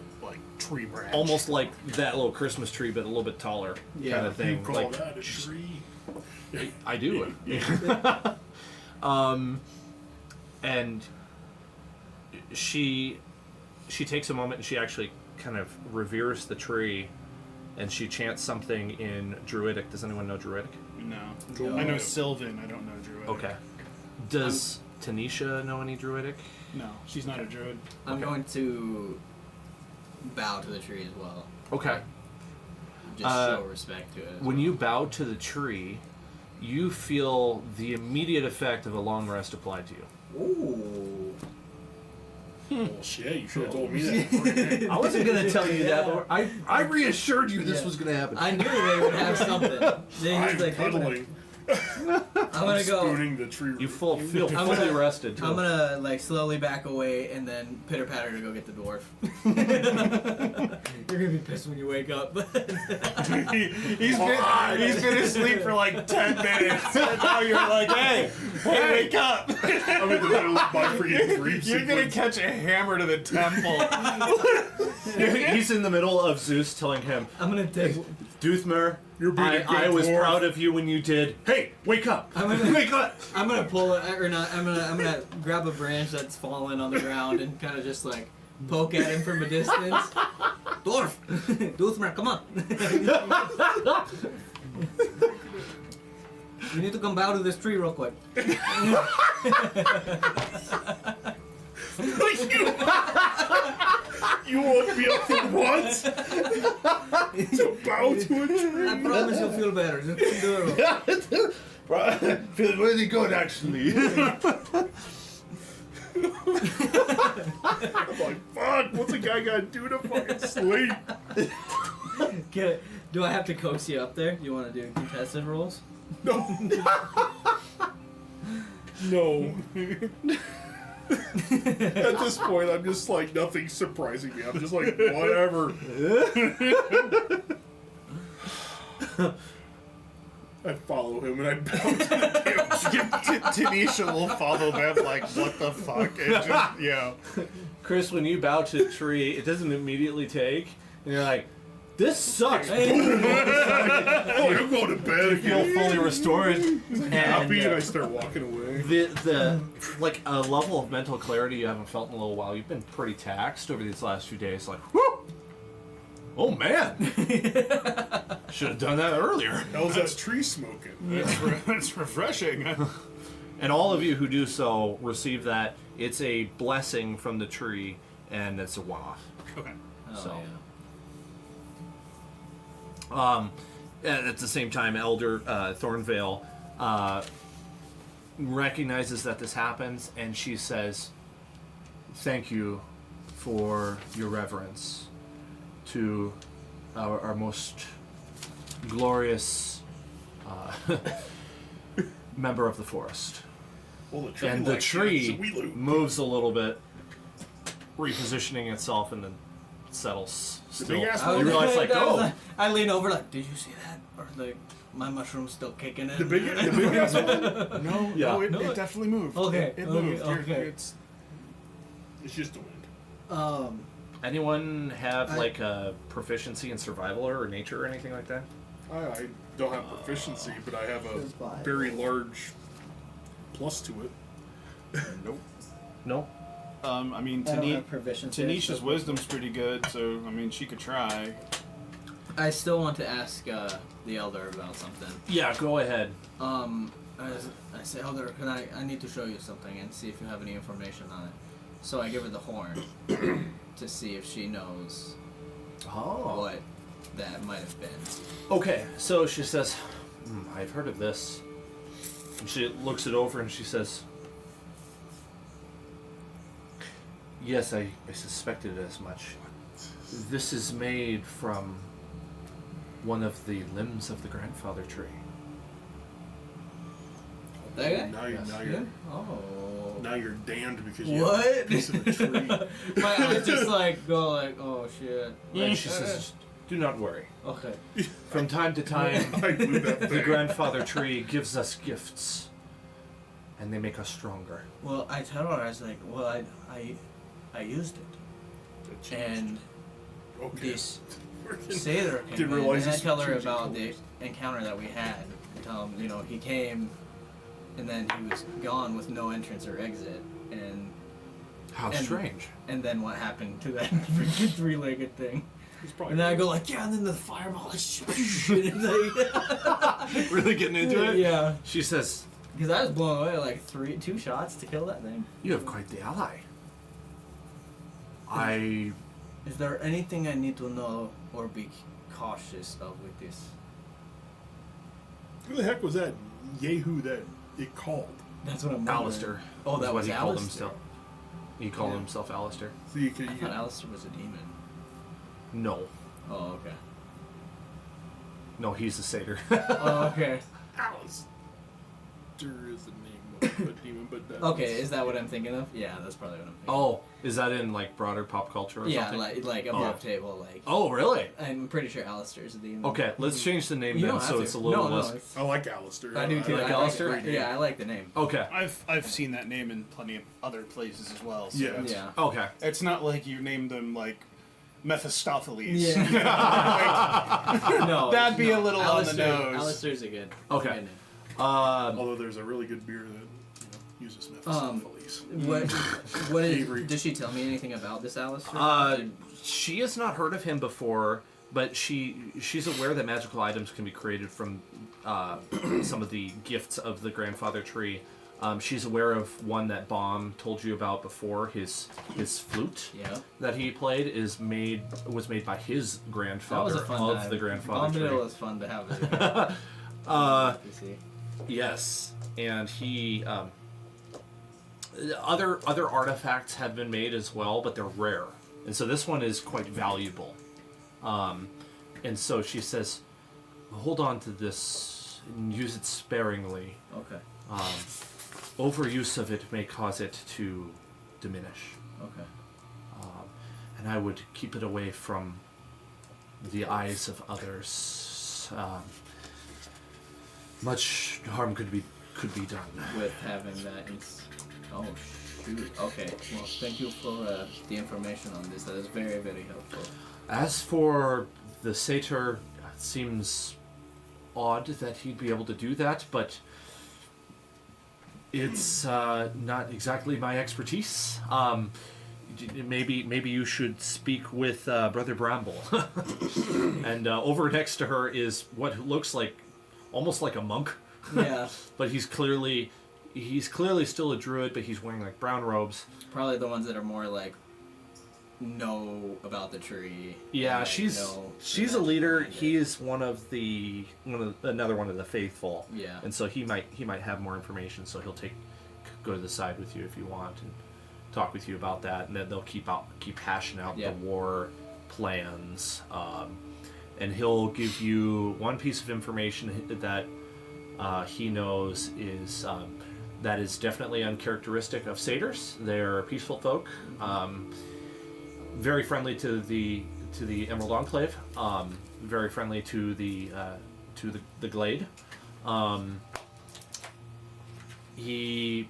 tree branch. Almost like that little Christmas tree, but a little bit taller kind of thing. You call that a tree? I do. And she takes a moment and she actually kind of reveres the tree, and she chants something in Druidic. Does anyone know Druidic? No. No. I know Sylvan. I don't know Druid. Okay. Does Tanisha know any Druidic? No, she's not a druid. I'm going to bow to the tree as well. Okay. Just show respect to it. When you bow to the tree, you feel the immediate effect of a long rest applied to you. Ooh. Well, shit, you should have told me that. I wasn't gonna tell you that, Yeah. but I reassured you this Yeah. was gonna happen. I knew they would have something. They I'm like, cuddling. I'm gonna go. Spooning the tree. You feel I'm fully gonna- rested. Too. I'm gonna like slowly back away and then pitter patter to go get the dwarf. You're gonna be pissed when you wake up. He's been asleep for like 10 minutes. And now you're like, hey, wake up. I'm in the middle of my freaking dream You're gonna sequence. catch a hammer to the temple. He's in the middle of Zeus telling him, I'm gonna take. Doothmer, You're being a good I was dwarf." proud of you when you did. Hey, wake up! I'm gonna- Wake up! I'm gonna pull it or not. I'm gonna grab a branch that's fallen on the ground and kind of just like poke at him from a distance. Dwarf, Doothmer, come on. You need to come bow to this tree real quick. You woke me up for what? To bow to a tree? I promise you'll feel better. Just do it. Feels really good, actually. I'm like, fuck, what's a guy gotta do to fucking sleep? Do I have to coax you up there? Do you want to do contested rolls? No. No. At this point, I'm just like, nothing's surprising me. I'm just like, whatever. I follow him and I bow to the damn tree. Tanisha will follow them like, what the fuck? And just, yeah. Chris, when you bow to the tree, it doesn't immediately take, and you're like, this sucks. Oh, I'm going to bed You feel again. fully restored. Happy, and I And start walking away. the like a level of mental clarity you haven't felt in a little while. You've been pretty taxed over these last few days. Like, whoo! Oh man! Should have done that earlier. How's that tree smoking? It's refreshing. And all of you who do so receive that. It's a blessing from the tree, and it's a one-off. Okay. Oh, So. yeah. And at the same time, Elder Thornvale recognizes that this happens, and she says, "Thank you for your reverence to our most glorious member of the forest." Well, the tree And the likes tree it, so we loot. moves a little bit, repositioning itself, and then settles still. big ass I You was- realize, like, I was oh, like- I lean over like, did you see that? Or like, my mushroom's still kicking in. The big ass one? No, Yeah. no, it No, it- definitely moved. Okay, It okay, moved. You're- okay. It's It's just the wind. anyone have I- like a proficiency in survival or nature or anything like that? I don't have proficiency, but I have a Survival. very large plus to it. nope. No. I mean, I don't have proficiency. Tanisha's wisdom's pretty good, so I mean, she could try. I still want to ask the elder about something. Yeah, go ahead. I say, Elder, I need to show you something and see if you have any information on it. So I give her the horn to see if she knows Oh. what that might have been. Okay, so she says, I've heard of this. And she looks it over and she says, yes, I suspected as much. This is made from one of the limbs of the grandfather tree. That guy? Now, Yes. now Yeah? you're Oh. now you're damned because you have a What? piece of a tree. My eyes just like go like, oh shit. And she says, do not worry. Okay. From time to time, I blew that the thing. grandfather tree gives us gifts. And they make us stronger. Well, I tell her, I was like, well, I used it. That changed. And Okay. this Freaking- sailor came Didn't in, realize and I this tell her changing about the colors. encounter that we had. And tell him, you know, he came, and then he was gone with no entrance or exit. And How And- strange. And then what happened to that freaking three-legged thing? It's probably And then I go like, yeah, and then the fireball is like, Really getting into it? yeah. She says, Because I was blown away like 2 shots to kill that thing. "You have quite the ally." Is there anything I need to know or be cautious of with this? Who the heck was that Yehu that it called? That's what I'm wondering. Alistair. Oh, that is was what he called Alistair. himself. He called Yeah. himself Alistair. So you could. I thought Alistair was a demon. No, Oh, okay. no, he's a satyr. Oh, okay. Alistair is the name of the demon, but Okay, is that what I'm thinking of? Yeah, that's probably what I'm thinking. Oh, is that in like broader pop culture or yeah, something? like above table, like. Oh, really? I'm pretty sure Alistair's a demon. Okay, let's change the name You then don't have so to. it's a little no, less. No, it's, I like Alistair. I do too. like I Alistair? Like, yeah, I like the name. Okay, I've seen that name in plenty of other places as well. So Yeah. it's- Yeah. okay. It's not like you named them like Mephistopheles. Yeah. No, That'd be no. a little on the nose. Alistair's a good. Okay. Good name. Although there's a really good beer that uses Mephistopheles. What Avery. did she tell me anything about this Alistair? She has not heard of him before, but she's aware that magical items can be created from some of the gifts of the grandfather tree. She's aware of one that Baum told you about before. His flute Yeah. that he played was made by his That grandfather was a fun of time. the grandfather Bombadil tree. was fun to have. You see. Yes, and he other artifacts have been made as well, but they're rare, and so this one is quite valuable. And so she says, "Hold on to this and use it sparingly. Okay. Overuse of it may cause it to diminish, Okay. and I would keep it away from the eyes of others. Much harm could be done." With having that. Oh shoot. Okay. Well, thank you for the information on this. That is very, very helpful. As for the satyr, it seems odd that he'd be able to do that, but it's not exactly my expertise. Maybe you should speak with Brother Bramble. And over next to her is what looks like almost like a monk, Yeah. but he's clearly still a druid, but he's wearing like brown robes. Probably the ones that are more like know about the tree. Yeah, and, like, she's know a leader. behind it. He is another one of the faithful. Yeah. And so he might have more information. So he'll go to the side with you if you want and talk with you about that. And then they'll keep hashing out Yeah. the war plans. And he'll give you one piece of information that he knows is that is definitely uncharacteristic of satyrs. They're peaceful folk. Very friendly to the Emerald Enclave, very friendly to the Glade. He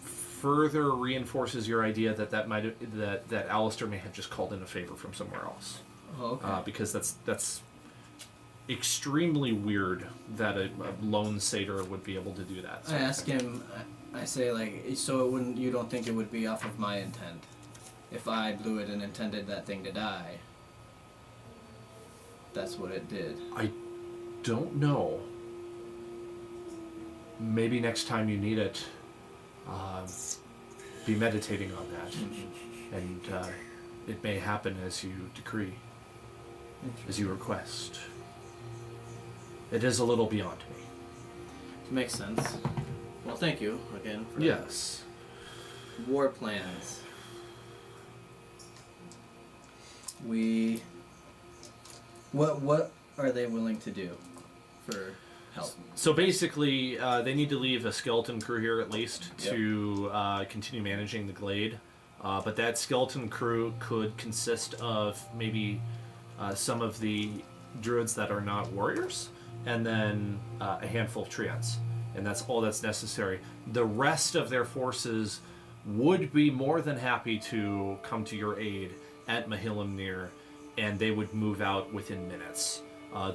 further reinforces your idea that Alistair may have just called in a favor from somewhere else, Oh, okay. because that's extremely weird that a lone satyr would be able to do that. I ask him. I say like, so it wouldn't. You don't think it would be off of my intent? If I blew it and intended that thing to die, that's what it did. I don't know. Maybe next time you need it, be meditating on that, and it may happen as you decree, as you request. It is a little beyond me. Makes sense. Well, thank you again for Yes. war plans. What are they willing to do for help? So basically, they need to leave a skeleton crew here at least Yep. to continue managing the glade. But that skeleton crew could consist of maybe some of the druids that are not warriors, and then a handful of treants. And that's all that's necessary. The rest of their forces would be more than happy to come to your aid at Mahillimnir, and they would move out within minutes.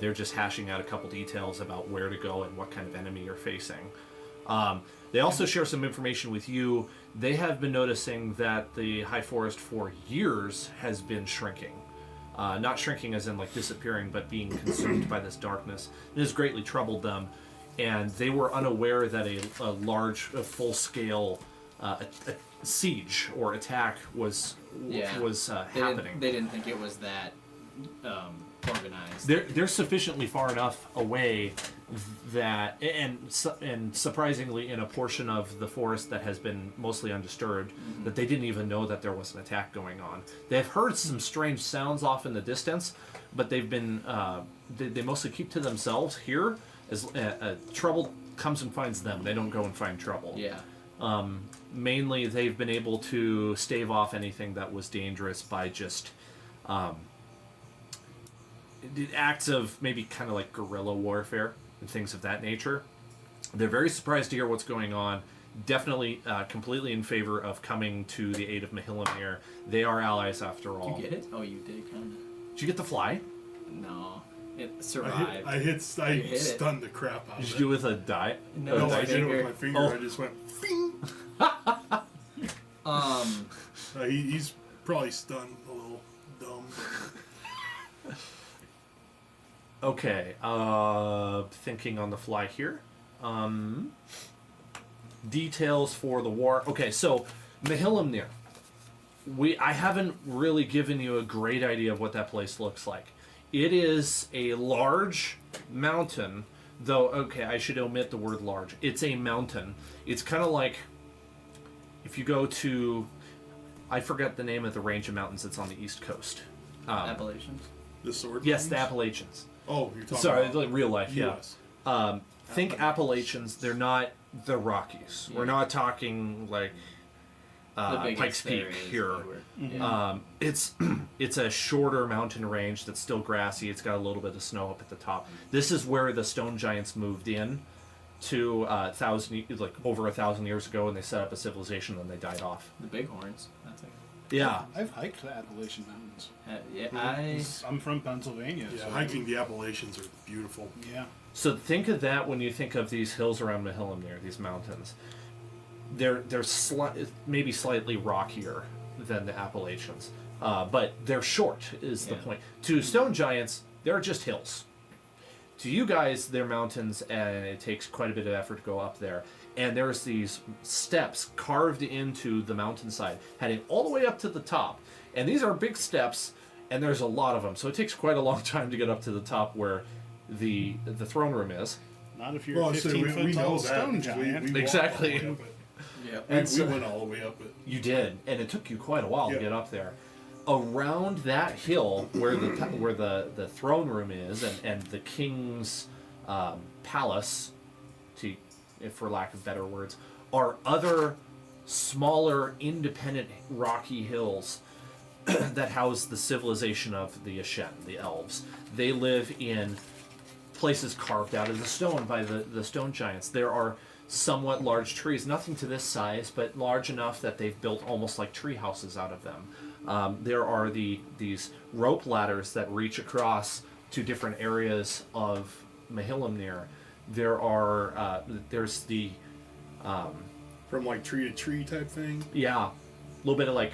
They're just hashing out a couple details about where to go and what kind of enemy you're facing. They also share some information with you. They have been noticing that the High Forest for years has been shrinking. Not shrinking as in like disappearing, but being consumed by this darkness. It has greatly troubled them, and they were unaware that a large, full-scale siege or attack was They happening. they didn't think it was that organized. They're sufficiently far enough away that, and surprisingly, in a portion of the forest that has been mostly undisturbed, that they didn't even know that there was an attack going on. They've heard some strange sounds off in the distance, but they've been they mostly keep to themselves here. As trouble comes and finds them, they don't go and find trouble. Yeah. Mainly, they've been able to stave off anything that was dangerous by just acts of maybe kind of like guerrilla warfare and things of that nature. They're very surprised to hear what's going on. Definitely completely in favor of coming to the aid of Mahillimnir. They are allies after all. Did you get it? Oh, you did, kind Did you get the fly? of. No. It survived. I hit it. stunned the crap out Did of you it. do it with a die? No, No, my I did it with finger. my finger. Oh. I just went. Fing! Um, He's probably stunned a little dumb. Okay, thinking on the fly here. Details for the war. Okay, so Mahillimnir. I haven't really given you a great idea of what that place looks like. It is a large mountain, though, okay, I should omit the word large. It's a mountain. It's kind of like if you go to, I forget the name of the range of mountains that's on the East Coast. Appalachians. The sword. Yes, the lines? Appalachians. Oh, you're talking Sorry, about like real life, yeah. US. Think Appalachians. They're not the Rockies. We're Yeah. not talking like The biggest Pikes Peak there is here. anywhere. Yeah. It's a shorter mountain range that's still grassy. It's got a little bit of snow up at the top. This is where the stone giants moved in to over 1,000 years ago, and they set up a civilization. And then they died off. The Bighorns. That's it. Yeah, I've hiked the Appalachian Mountains. Yeah, I'm from Pennsylvania. Yeah, so hiking the Appalachians are beautiful. Yeah. So think of that when you think of these hills around Mahillimnir, these mountains. They're maybe slightly rockier than the Appalachians, but they're short is the Yeah. point. To stone giants, they're just hills. To you guys, they're mountains, and it takes quite a bit of effort to go up there. And there's these steps carved into the mountainside, heading all the way up to the top. And these are big steps, and there's a lot of them. So it takes quite a long time to get up to the top where the throne room is. Not if you're Well, a so 15-foot we know tall that. stone because giant. We walked Exactly. all the way up it. Yeah. And We so- went all the way up it. You did, and it took you quite a while to Yeah. get up there. Around that hill, where the throne room is, and the king's palace, for lack of better words, are other smaller, independent, rocky hills that house the civilization of the Ashen, the elves. They live in places carved out of the stone by the stone giants. There are somewhat large trees, nothing to this size, but large enough that they've built almost like tree houses out of them. There are these rope ladders that reach across to different areas of Mahillimnir. There's the From like tree to tree type thing. a little bit of like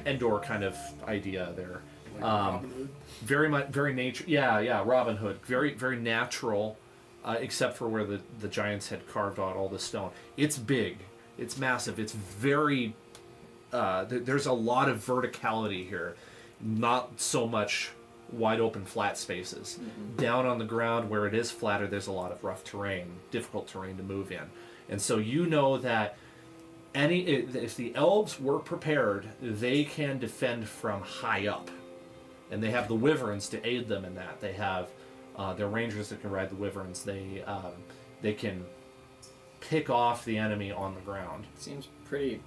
Endor kind of idea there. Like Robin Hood. Very much, very nature. Yeah, Robin Hood. Very, very natural, except for where the giants had carved out all the stone. It's big. It's massive. It's very. There's a lot of verticality here, not so much wide open flat spaces. Down on the ground where it is flatter, there's a lot of rough terrain, difficult terrain to move in, and so you know that. If the elves were prepared, they can defend from high up, and they have the wyverns to aid them in that. They have their rangers that can ride the wyverns. They can pick off the enemy on the ground. Seems pretty,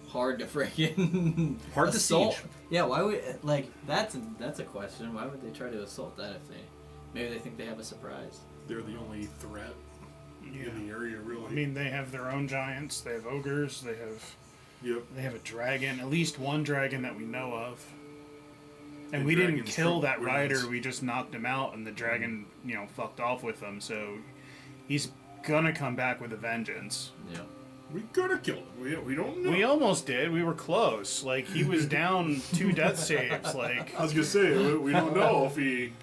hard to freaking Hard to assault. siege. Yeah, why would that's a question. Why would they try to assault that if maybe they think they have a surprise? They're the only threat Yeah. in the area, really. I mean, they have their own giants. They have ogres. Yep. They have a dragon. At least one dragon that we know of. And The we didn't dragons kill from that rider. Greece. We just knocked him out, and the dragon, fucked off with them. So he's gonna come back with a vengeance. Yeah. We could have killed him. We don't know. We almost did. We were close. Like, he was down 2 death saves. Like, I was gonna say we don't know if he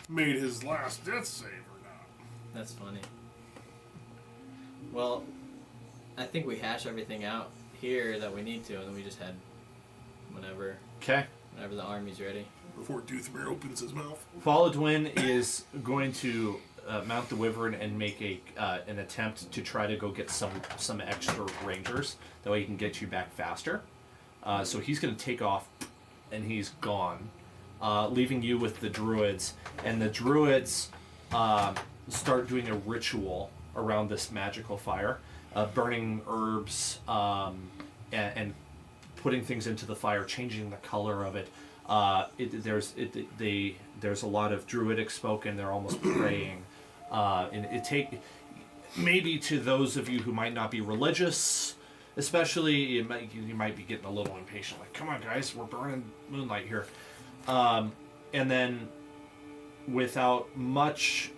made his last death save or not. That's funny. Well, I think we hash everything out here that we need to, and then we just head whenever Okay. the army's ready. Before Toothmere opens his mouth. Folladwin is going to mount the Wyvern and make an attempt to try to go get some extra rangers. That way he can get you back faster. So he's going to take off, and he's gone, leaving you with the druids. And the druids start doing a ritual around this magical fire, burning herbs and putting things into the fire, changing the color of it. There's a lot of druidic spoken. They're almost praying. And maybe to those of you who might not be religious, especially, you might be getting a little impatient. Like, come on, guys, we're burning moonlight here. And then, without much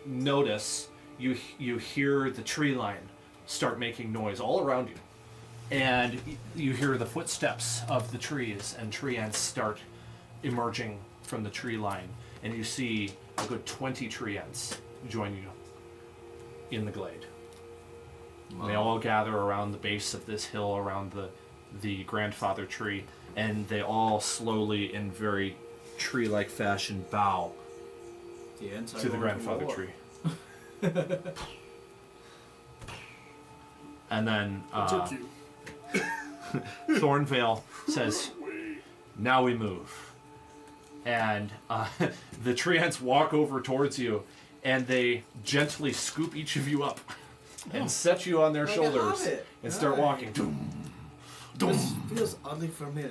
notice, you hear the tree line start making noise all around you. And you hear the footsteps of the trees, and tree ants start emerging from the tree line. And you see a good 20 tree ants join you in the glade. Wow. They all gather around the base of this hill, around the grandfather tree, and they all slowly, in very tree-like fashion, bow to the grandfather tree. And then Took you. Thornvale says, "Now we move." And the tree ants walk over towards you, and they gently scoop each of you up and set you on their Like a shoulders hobbit. and start Nice. walking. Doom, doom, This feels oddly familiar.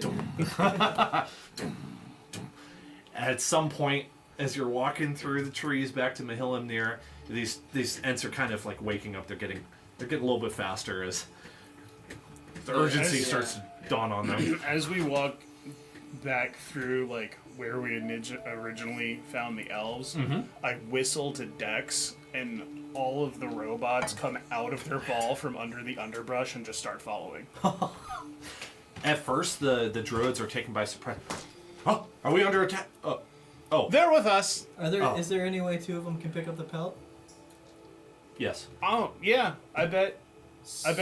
At some point, as you're walking through the trees back to Mahillimnir, these ants are kind of like waking up. They're getting a little bit faster as the urgency Yeah. starts to dawn on them. as we walk back through, like, where we had originally found the elves, I whistle to Dex, and all of the robots come out of their ball from under the underbrush and just start following. At first, the druids are taken by surprise. Oh, are we under attack? Oh, They're with us! Is there any way 2 of them can pick up the pelt? yes. Oh, yeah, I bet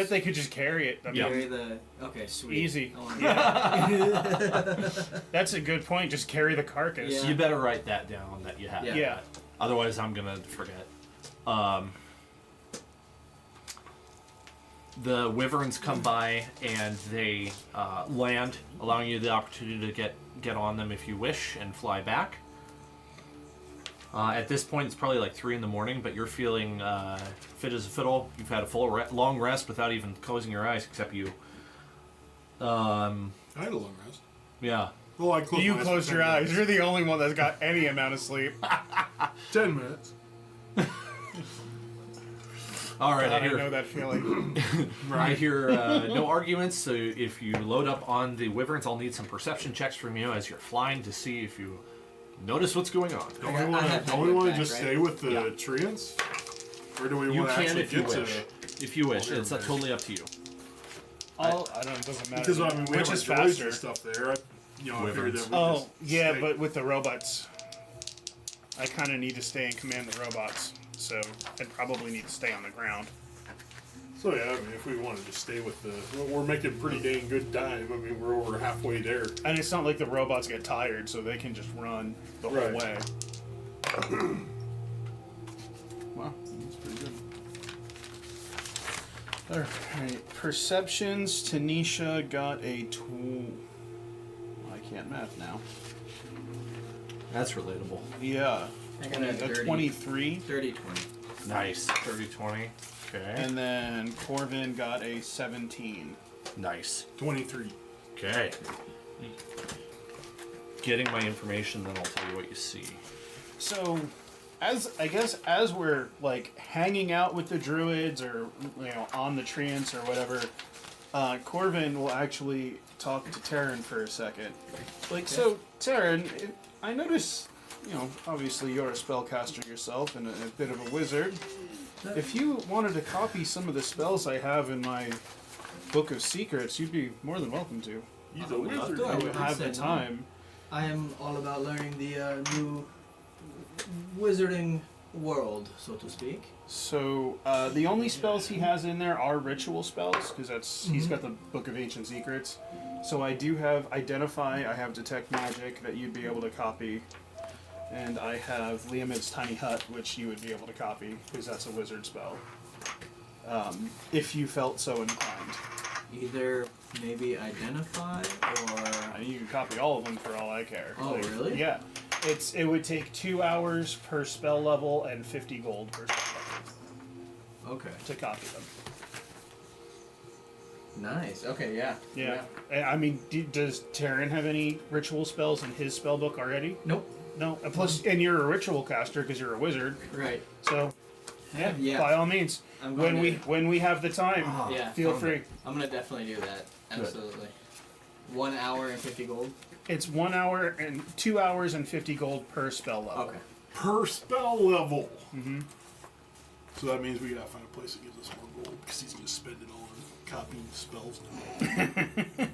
they could just carry it. I mean, Yeah. Carry the. Okay, sweet. Easy. I wanna- Yeah. That's a good point. Just carry the carcass. Yeah. You better write that down that you have. Yeah. Yeah. Otherwise, I'm gonna forget. The wyverns come by and they land, allowing you the opportunity to get on them if you wish and fly back. At this point, it's probably like 3 a.m, but you're feeling fit as a fiddle. You've had a long rest without even closing your eyes, except you. I had a long rest. Yeah. Well, I closed You my eyes closed for your 10 eyes. minutes. You're the only one that's got any amount of sleep. 10 minutes. All right. God, I I hear, know that feeling. I hear no arguments. So if you load up on the wyverns, I'll need some perception checks from you as you're flying to see if you notice what's going on. Don't I we want have to my whip back, just right? stay with the Yeah. treants? Or do we You want to can actually if you get to... wish. If you wish, Oh, it's there. totally up to you. I don't know. It doesn't matter. Because, I mean, we Which have is our droids faster? and stuff there. I figured Wyverns. that we Oh, just yeah, stay. but with the robots, I kind of need to stay and command the robots. So I'd probably need to stay on the ground. So, yeah, I mean, if we wanted to stay with the... We're making pretty dang good time. I mean, we're over halfway there. And it's not like the robots get tired, so they can just run the whole Right. way. Wow, that's pretty good. Alright, perceptions. Tanisha got a I can't math now. That's relatable. Yeah. I got a dirty- 23. 30, 20. Nice. 30-20. Okay. And then Corvin got a 17. Nice. 23. Okay. Getting my information, then I'll tell you what you see. So, as we're like hanging out with the druids, or on the treants or whatever, Corvin will actually talk to Terran for a second. Like, so Terran, I notice you know, obviously you're a spellcaster yourself and a bit of a wizard. If you wanted to copy some of the spells I have in my Book of Secrets, you'd be more than welcome to. He's a wizard. I I would would have the say no. time. I am all about learning the new wizarding world, so to speak. So the only spells he has in there are ritual spells because he's got the Book of Ancient Secrets. So I do have Identify, I have Detect Magic that you'd be able to copy, and I have Liamid's Tiny Hut, which you would be able to copy because that's a wizard spell. If you felt so inclined, Either maybe Identify or... you can copy all of them for all I care. Oh, really? Yeah. It would take 2 hours per spell level and 50 gold per spell level Okay. to copy them. Nice. Okay, yeah. Yeah. I mean, does Taryn have any ritual spells in his spell book already? Nope. No. And plus, and you're a ritual caster because you're a wizard. Right. So, Yeah. by all means, I'm when going to- when we have the time, Yeah. feel free. I'm gonna definitely do that. Absolutely. 1 hour and 50 gold. It's 1 hour and 2 hours and 50 gold per spell level. Okay. Per spell level. Mm-hmm. So that means we gotta find a place that gives us more gold because he's gonna spend it all on copying spells now.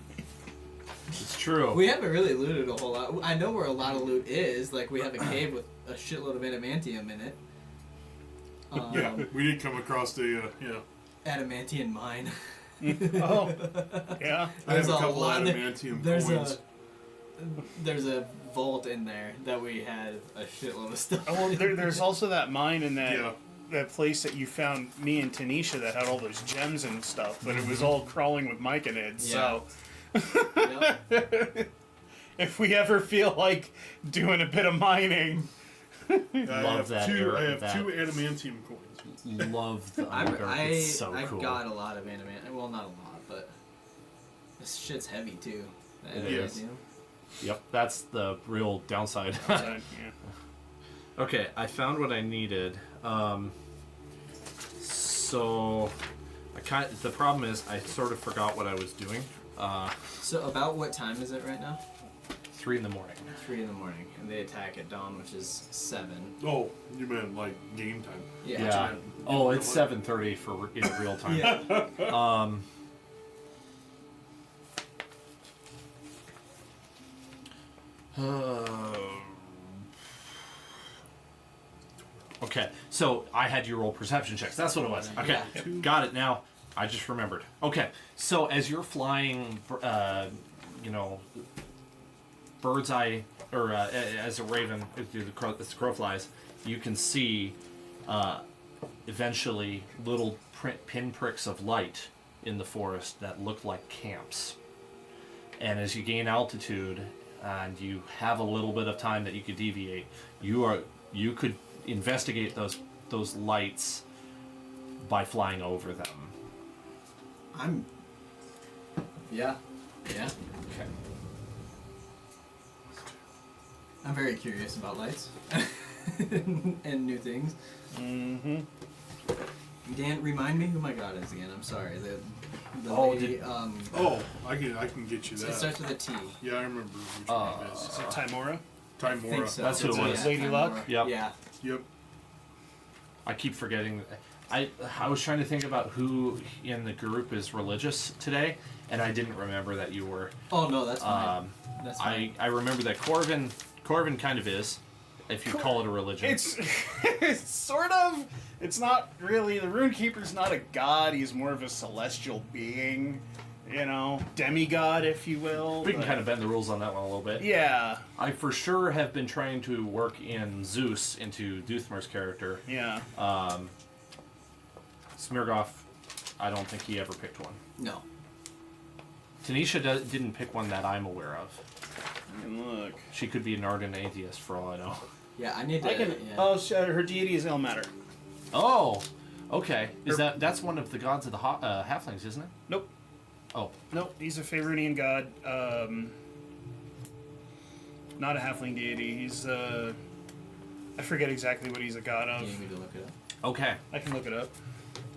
It's true. We haven't really looted a whole lot. I know where a lot of loot is. Like, we have a cave with a shitload of adamantium in it. Yeah, we did come across the Adamantium mine. Oh, yeah. I have There's a a couple lot- adamantium there's coins. There's a vault in there that we had a shitload of stuff. Oh, well, there's also that mine in that Yeah. that place that you found me and Tanisha that had all those gems and stuff, but it was all crawling with myconids. So Yep. if we ever feel like doing a bit of mining, I Love have that two. era- I have that. 2 adamantium coins. Love the I've, Underdark. It's so I've cool. got a lot of adamantium. Well, not a lot, but this shit's heavy too. The It is. adamantium. Yep, that's the real downside. yeah. Okay, I found what I needed. So, the problem is I sort of forgot what I was doing. So about what time is it right now? 3 in the morning. 3 in the morning, and they attack at dawn, which is 7. Oh, you meant like game time? Yeah. Oh, it's 7:30 for in real time. Yeah. Okay, so I had you roll perception checks. That's what it was. Okay, Yeah. got it now. I just remembered. Okay, so as you're flying, bird's eye, or as a raven, as the crow flies, you can see eventually little pinpricks of light in the forest that look like camps. And as you gain altitude and you have a little bit of time that you could deviate, you could investigate those lights by flying over them. Yeah. Okay. I'm very curious about lights and new things. Mm-hmm. Dan, remind me who my god is again. I'm sorry. The Oh, lady. Oh, I can get you It that. starts with a T. Yeah, I remember which one it is. Is it Timora? I think Timora. so. That's who it was. Lady Timora. Luck? Yep. Yeah. Yep. I keep forgetting. I was trying to think about who in the group is religious today, and I didn't remember that you were. Oh no, that's fine. That's fine. I remember that Corvin kind of is, if you call it a religion. It's sort of. It's not really. The Runekeeper's not a god. He's more of a celestial being. You know, demigod, if you will. We can but- kind of bend the rules on that one a little bit. Yeah. I for sure have been trying to work in Zeus into Duthmar's character. Yeah. Smirgoff, I don't think he ever picked one. No. Tanisha didn't pick one that I'm aware of. And look. She could be an ardent atheist for all I know. Yeah, I need to. I can. Yeah. Oh, her deity is Ilmater. Oh, okay. That's one of the gods of the halflings, isn't it? Nope. Oh, Nope. He's a Faerunian god. Not a halfling deity. He's I forget exactly what he's a god You of. need me to look it up. okay. I can look it up.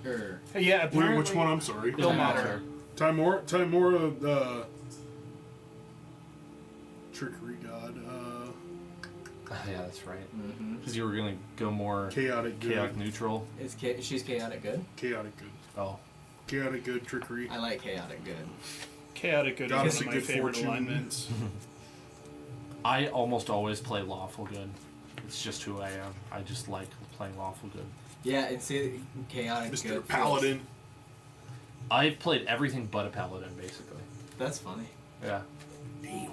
Or Yeah. Apparently, Which one? I'm sorry. Ilmater. Timora, trickery god. Yeah, that's right. Mm-hmm. Because you were going to go more Chaotic good. chaotic neutral. She's chaotic good? Chaotic good. Oh. Chaotic good trickery. I like chaotic good. Chaotic good Got is us one a of my good favorite fortune. alignments. I almost always play lawful good. It's just who I am. I just like playing lawful good. Yeah, and see, chaotic Mr. good. Paladin. I've played everything but a paladin, basically. That's funny. Yeah. Damn.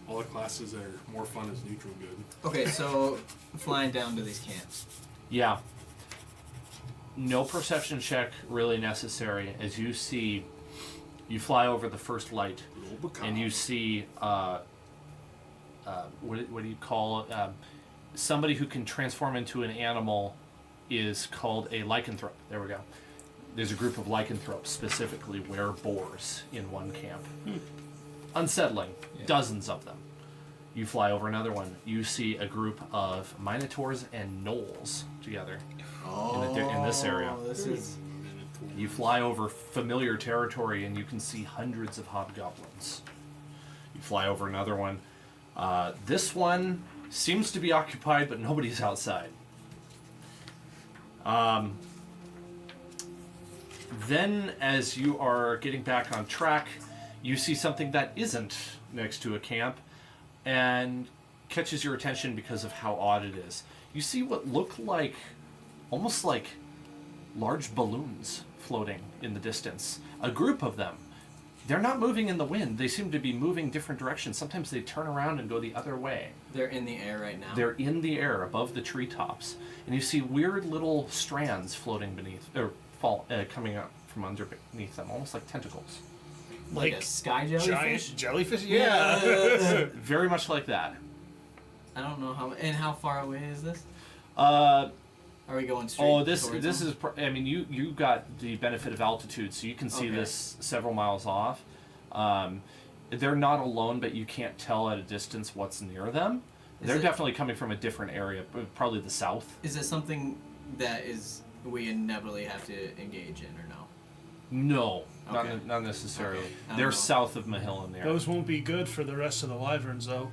All the classes that are more fun is neutral good. Okay, so flying down to these camps. Yeah. No perception check really necessary as you see, you fly over the first light and you see, what do you call it? Somebody who can transform into an animal is called a lycanthrope. There we go. There's a group of lycanthropes specifically were boars in one camp. Unsettling. Yeah. Dozens of them. You fly over another one. You see a group of minotaurs and gnolls together. In this area. This is You fly over familiar territory and you can see hundreds of hobgoblins. You fly over another one. This one seems to be occupied, but nobody's outside. Then, as you are getting back on track, you see something that isn't next to a camp and catches your attention because of how odd it is. You see what look like, almost like large balloons floating in the distance. A group of them. They're not moving in the wind. They seem to be moving different directions. Sometimes they turn around and go the other way. they're in the air right now. They're in the air above the treetops. And you see weird little strands floating beneath, or coming up from underneath them, almost like tentacles. like a sky jellyfish. Giant jellyfish? Yeah. Very much like that. I don't know how far away is this? Uh, Are we going straight? oh, this towards is. them? I mean, you got the benefit of altitude, so you can see Okay. this several miles off. They're not alone, but you can't tell at a distance what's near them. Is They're it- definitely coming from a different area, probably the south. Is it something that we inevitably have to engage in, or no? No, Okay. not necessarily. Okay. I don't They're know. south of Mahilin there. Those won't be good for the rest of the wyverns, though.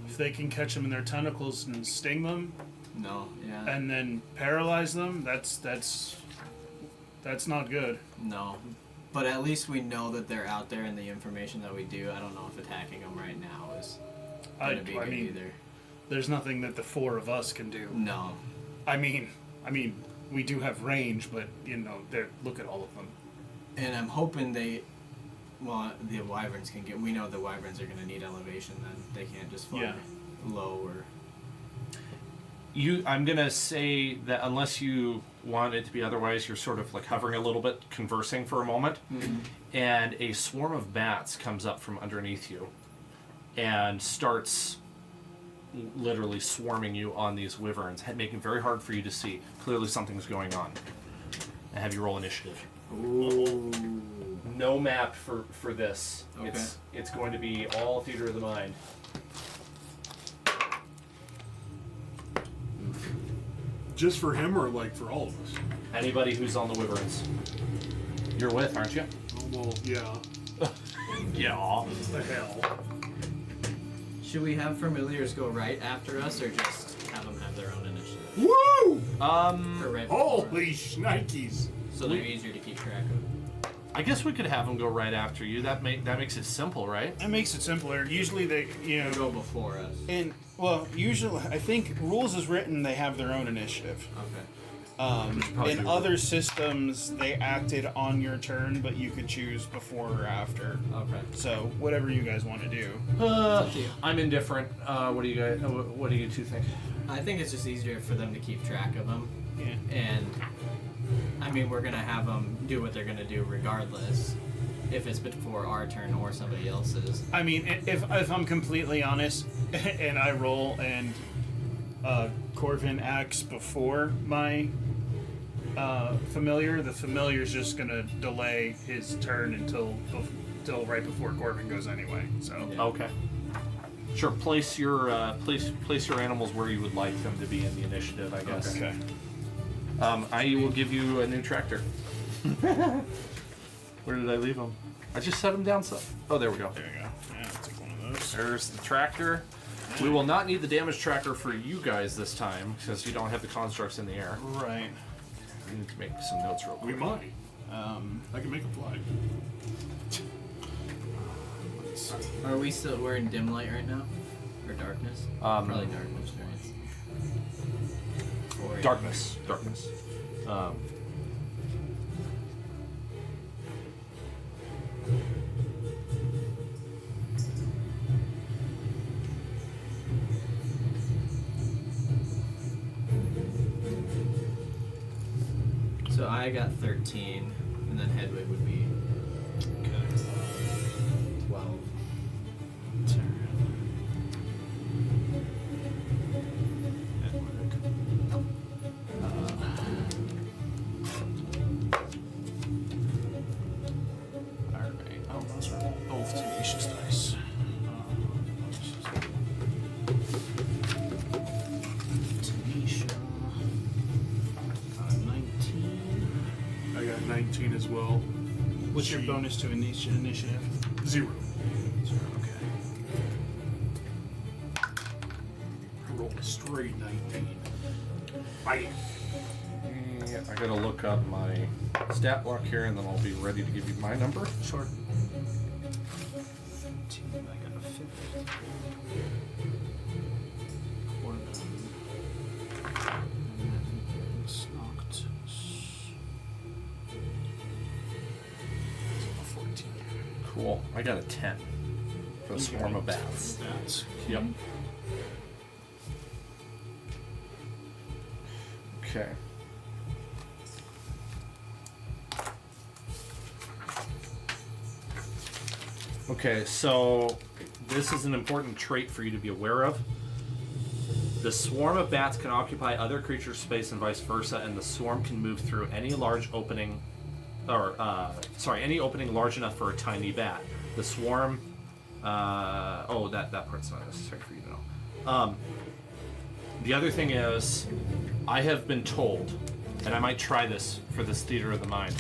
If they can catch them in their tentacles and sting them, No. Yeah. and then paralyze them, that's not good. No. But at least we know that they're out there, and the information that we do, I don't know if attacking them right now is gonna be I good mean, either. there's nothing that the four of us can do. No. I mean, we do have range, but look at all of them. And I'm hoping the wyverns can get. We know the wyverns are going to need elevation. Then they can't just fly Yeah. low or. I'm gonna say that unless you want it to be otherwise, you're sort of like hovering a little bit, conversing for a moment, and a swarm of bats comes up from underneath you and starts literally swarming you on these wyverns, making it very hard for you to see. Clearly something's going on. And have you roll initiative. Ooh. No map for this. Okay. It's going to be all theater of the mind. Just for him or like for all of us? Anybody who's on the wyverns. You're with, aren't you? Oh, well, yeah. Yeah. What the hell? Should we have familiars go right after us, or just have them have their own initiative? Woo! Or right before us? Holy shnikes. So they're easier to keep track of. I guess we could have them go right after you. That makes it simple, right? That makes it simpler. Usually they, Or go before us. usually I think rules is written they have their own initiative. Okay. probably In do. other systems, they acted on your turn, but you could choose before or after. Okay. So whatever you guys want to do. up to you. I'm indifferent. What do you guys? What do you two think? I think it's just easier for them to keep track of them, Yeah. and I mean we're gonna have them do what they're gonna do regardless, if it's before our turn or somebody else's. I mean, if I'm completely honest, and I roll and Corvin acts before my familiar, the familiar's just gonna delay his turn until right before Corvin goes anyway. So Yeah. Okay. Sure. Place your animals where you would like them to be in the initiative, I guess. okay. I will give you a new tractor. Where did I leave them? I just set them down. So. Oh, there we go. There you go. Yeah, I'll take one of those. There's the tractor. We will not need the damage tracker for you guys this time, because you don't have the constructs in the air. Right. We need to make some notes real We quick. might. I can make them fly. Are we still? We're in dim light right now, or darkness? Probably darkness, right? Or- Darkness. So I got 13, and then Hedwig would be 12. Alright. Oh, those are both tenacious dice. Tanisha. Got a 19. I got 19 as well. What's your She- bonus to initiative? 0. Okay. I rolled a straight 19. Bam. Yeah, I gotta look up my stat block here, and then I'll be ready to give you my number. Sure. 15, I got a 50. It's knocked. 14. Cool. I got a 10 for the swarm of bats. That's Yep. Okay. Okay, so this is an important trait for you to be aware of. The swarm of bats can occupy other creatures' space and vice versa, and the swarm can move through any large opening, or any opening large enough for a tiny bat. The swarm. That part's not necessary for you to know. The other thing is, I have been told, and I might try this for this theater of the mind,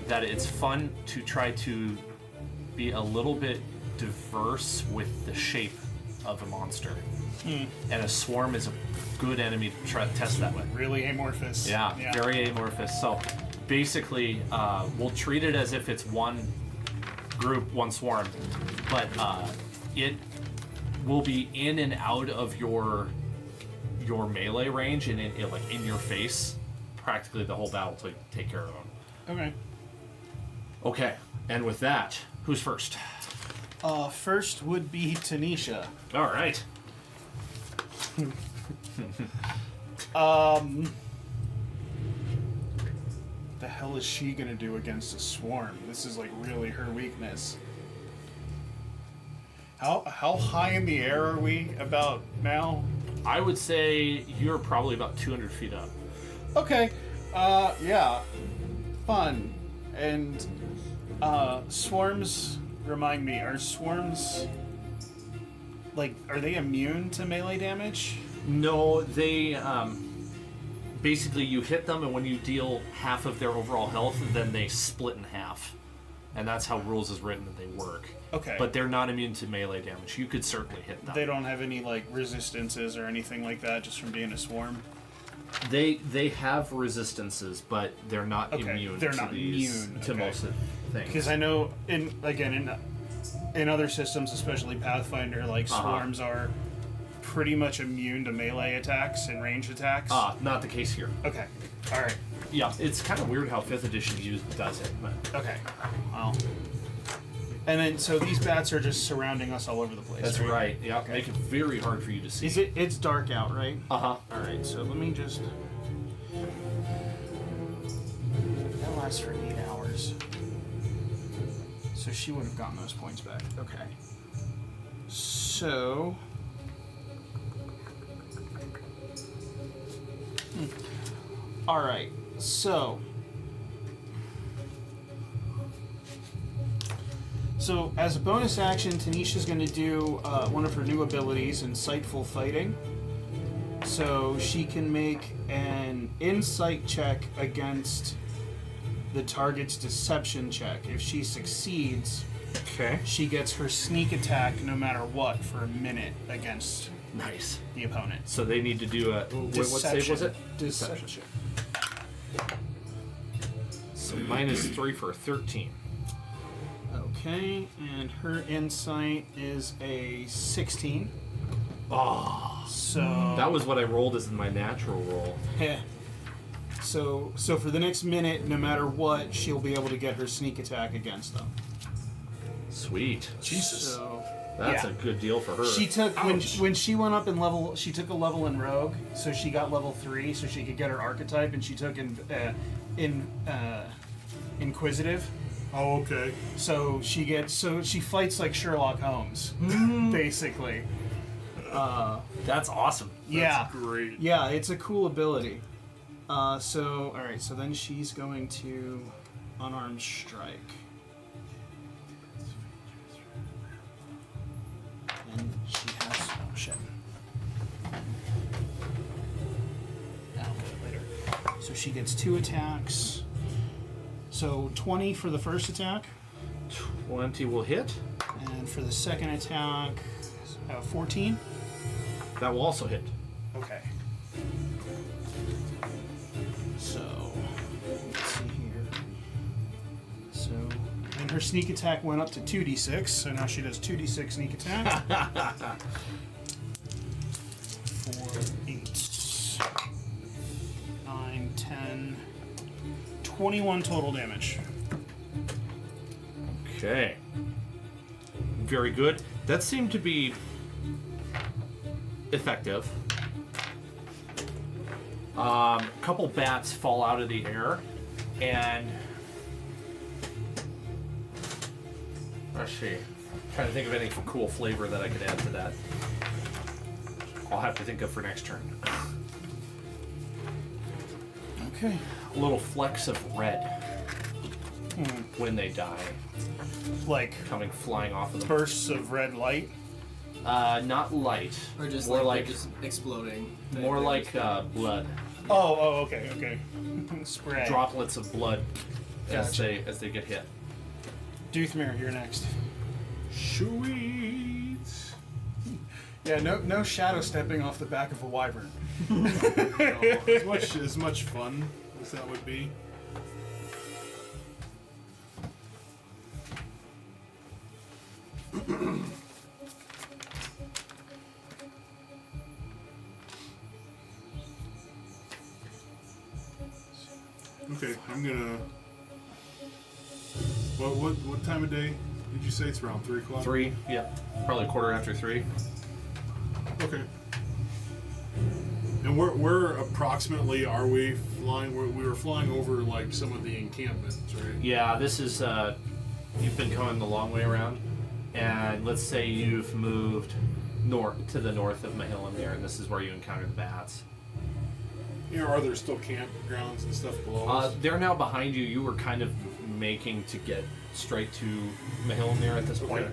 that it's fun to try to be a little bit diverse with the shape of a monster. And a swarm is a good enemy to try to test that with. really amorphous. Yeah, very amorphous. So basically, we'll treat it as if it's one group, one swarm, but it will be in and out of your melee range and in your face practically the whole battle to take care of them. Okay. Okay, and with that, who's first? First would be Tanisha. All right. The hell is she gonna do against a swarm? This is like really her weakness. How high in the air are we about now? I would say you're probably about 200 feet up. Okay. Yeah. Fun. And swarms, remind me, are swarms like, are they immune to melee damage? No, they basically you hit them, and when you deal half of their overall health, then they split in half, and that's how rules is written that they work. Okay. But they're not immune to melee damage. You could certainly hit them. They don't have any like resistances or anything like that just from being a swarm. They have resistances, but they're not Okay, immune. they're to not these, immune, to okay. most of things. Because I know in other systems, especially Pathfinder, like swarms are pretty much immune to melee attacks and range attacks. Not the case here. Okay. All right. Yeah, it's kind of weird how 5th edition does it, but Okay. Well. And then, so these bats are just surrounding us all over the place. that's right. Yeah, make it very hard for you to see. Is it? It's dark out, right? Uh-huh. All right. So let me just. That lasts for 8 hours. So she would have gotten those points back. Okay. So. All right. So. So, as a bonus action, Tanisha's going to do one of her new abilities, Insightful Fighting. So, she can make an insight check against the target's deception check. If she succeeds, Okay. She gets her sneak attack no matter what for a minute against Nice. the opponent. So they need to do a. What save was it? Deception. So -3 for 13. Okay, and her insight is a 16. Oh, So that was what I rolled as my natural roll. Heh. So for the next minute, no matter what, she'll be able to get her sneak attack against them. Sweet. Jesus. So That's yeah. a good deal for her. She took when she went up in level. She took a level in Rogue, so she got level 3, so she could get her archetype, and she took Inquisitive. Oh, okay. So she fights like Sherlock Holmes, basically. That's awesome. Yeah, Great. yeah, it's a cool ability. All right, so then she's going to unarmed strike. And she has shit. I'll do it later. So she gets 2 attacks. So 20 for the first attack, 20 will hit. and for the second attack, 14. That will also hit. Okay. So, let's see here. So, and her sneak attack went up to 2d6, so now she does 2d6 sneak attack. 4, 8, 9, 10, 21 total damage. Okay. Very good. That seemed to be effective. A couple bats fall out of the air, and let's see. Trying to think of any cool flavor that I could add to that. I'll have to think of for next turn. Okay. A little flecks of red when they die, Like coming flying off of them. bursts of red light. Not light. Or just more like, like they're just exploding. more like blood. Oh, okay. Spray. Droplets of blood as Gotcha. they get hit. Doothmere, you're next. Sweet. Yeah, no shadow stepping off the back of a wyvern. As much fun as that would be. Okay, I'm gonna. What time of day did you say? It's around 3 o'clock. 3, yeah, probably 3:15. Okay. And where approximately are we flying? We were flying over like some of the encampments, right? Yeah, this is you've been going the long way around, and let's say you've moved to the north of Mahillim there, and this is where you encounter the bats. You know, are there still campgrounds and stuff below us? They're now behind you. You were kind of making to get straight to Mahillim there at this point,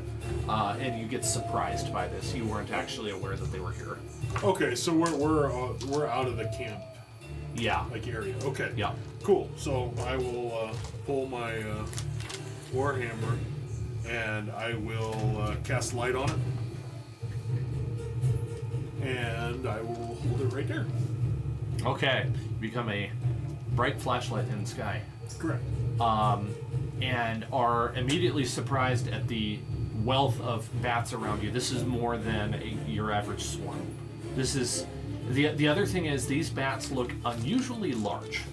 and you get surprised by this. You weren't actually aware that they were here. Okay, so we're out of the camp Yeah. like area. Okay. Yeah. Cool. So I will pull my warhammer and I will cast light on it, and I will hold it right there. Okay. You become a bright flashlight in the sky. Correct. And are immediately surprised at the wealth of bats around you. This is more than your average swarm. This is the other thing is these bats look unusually large.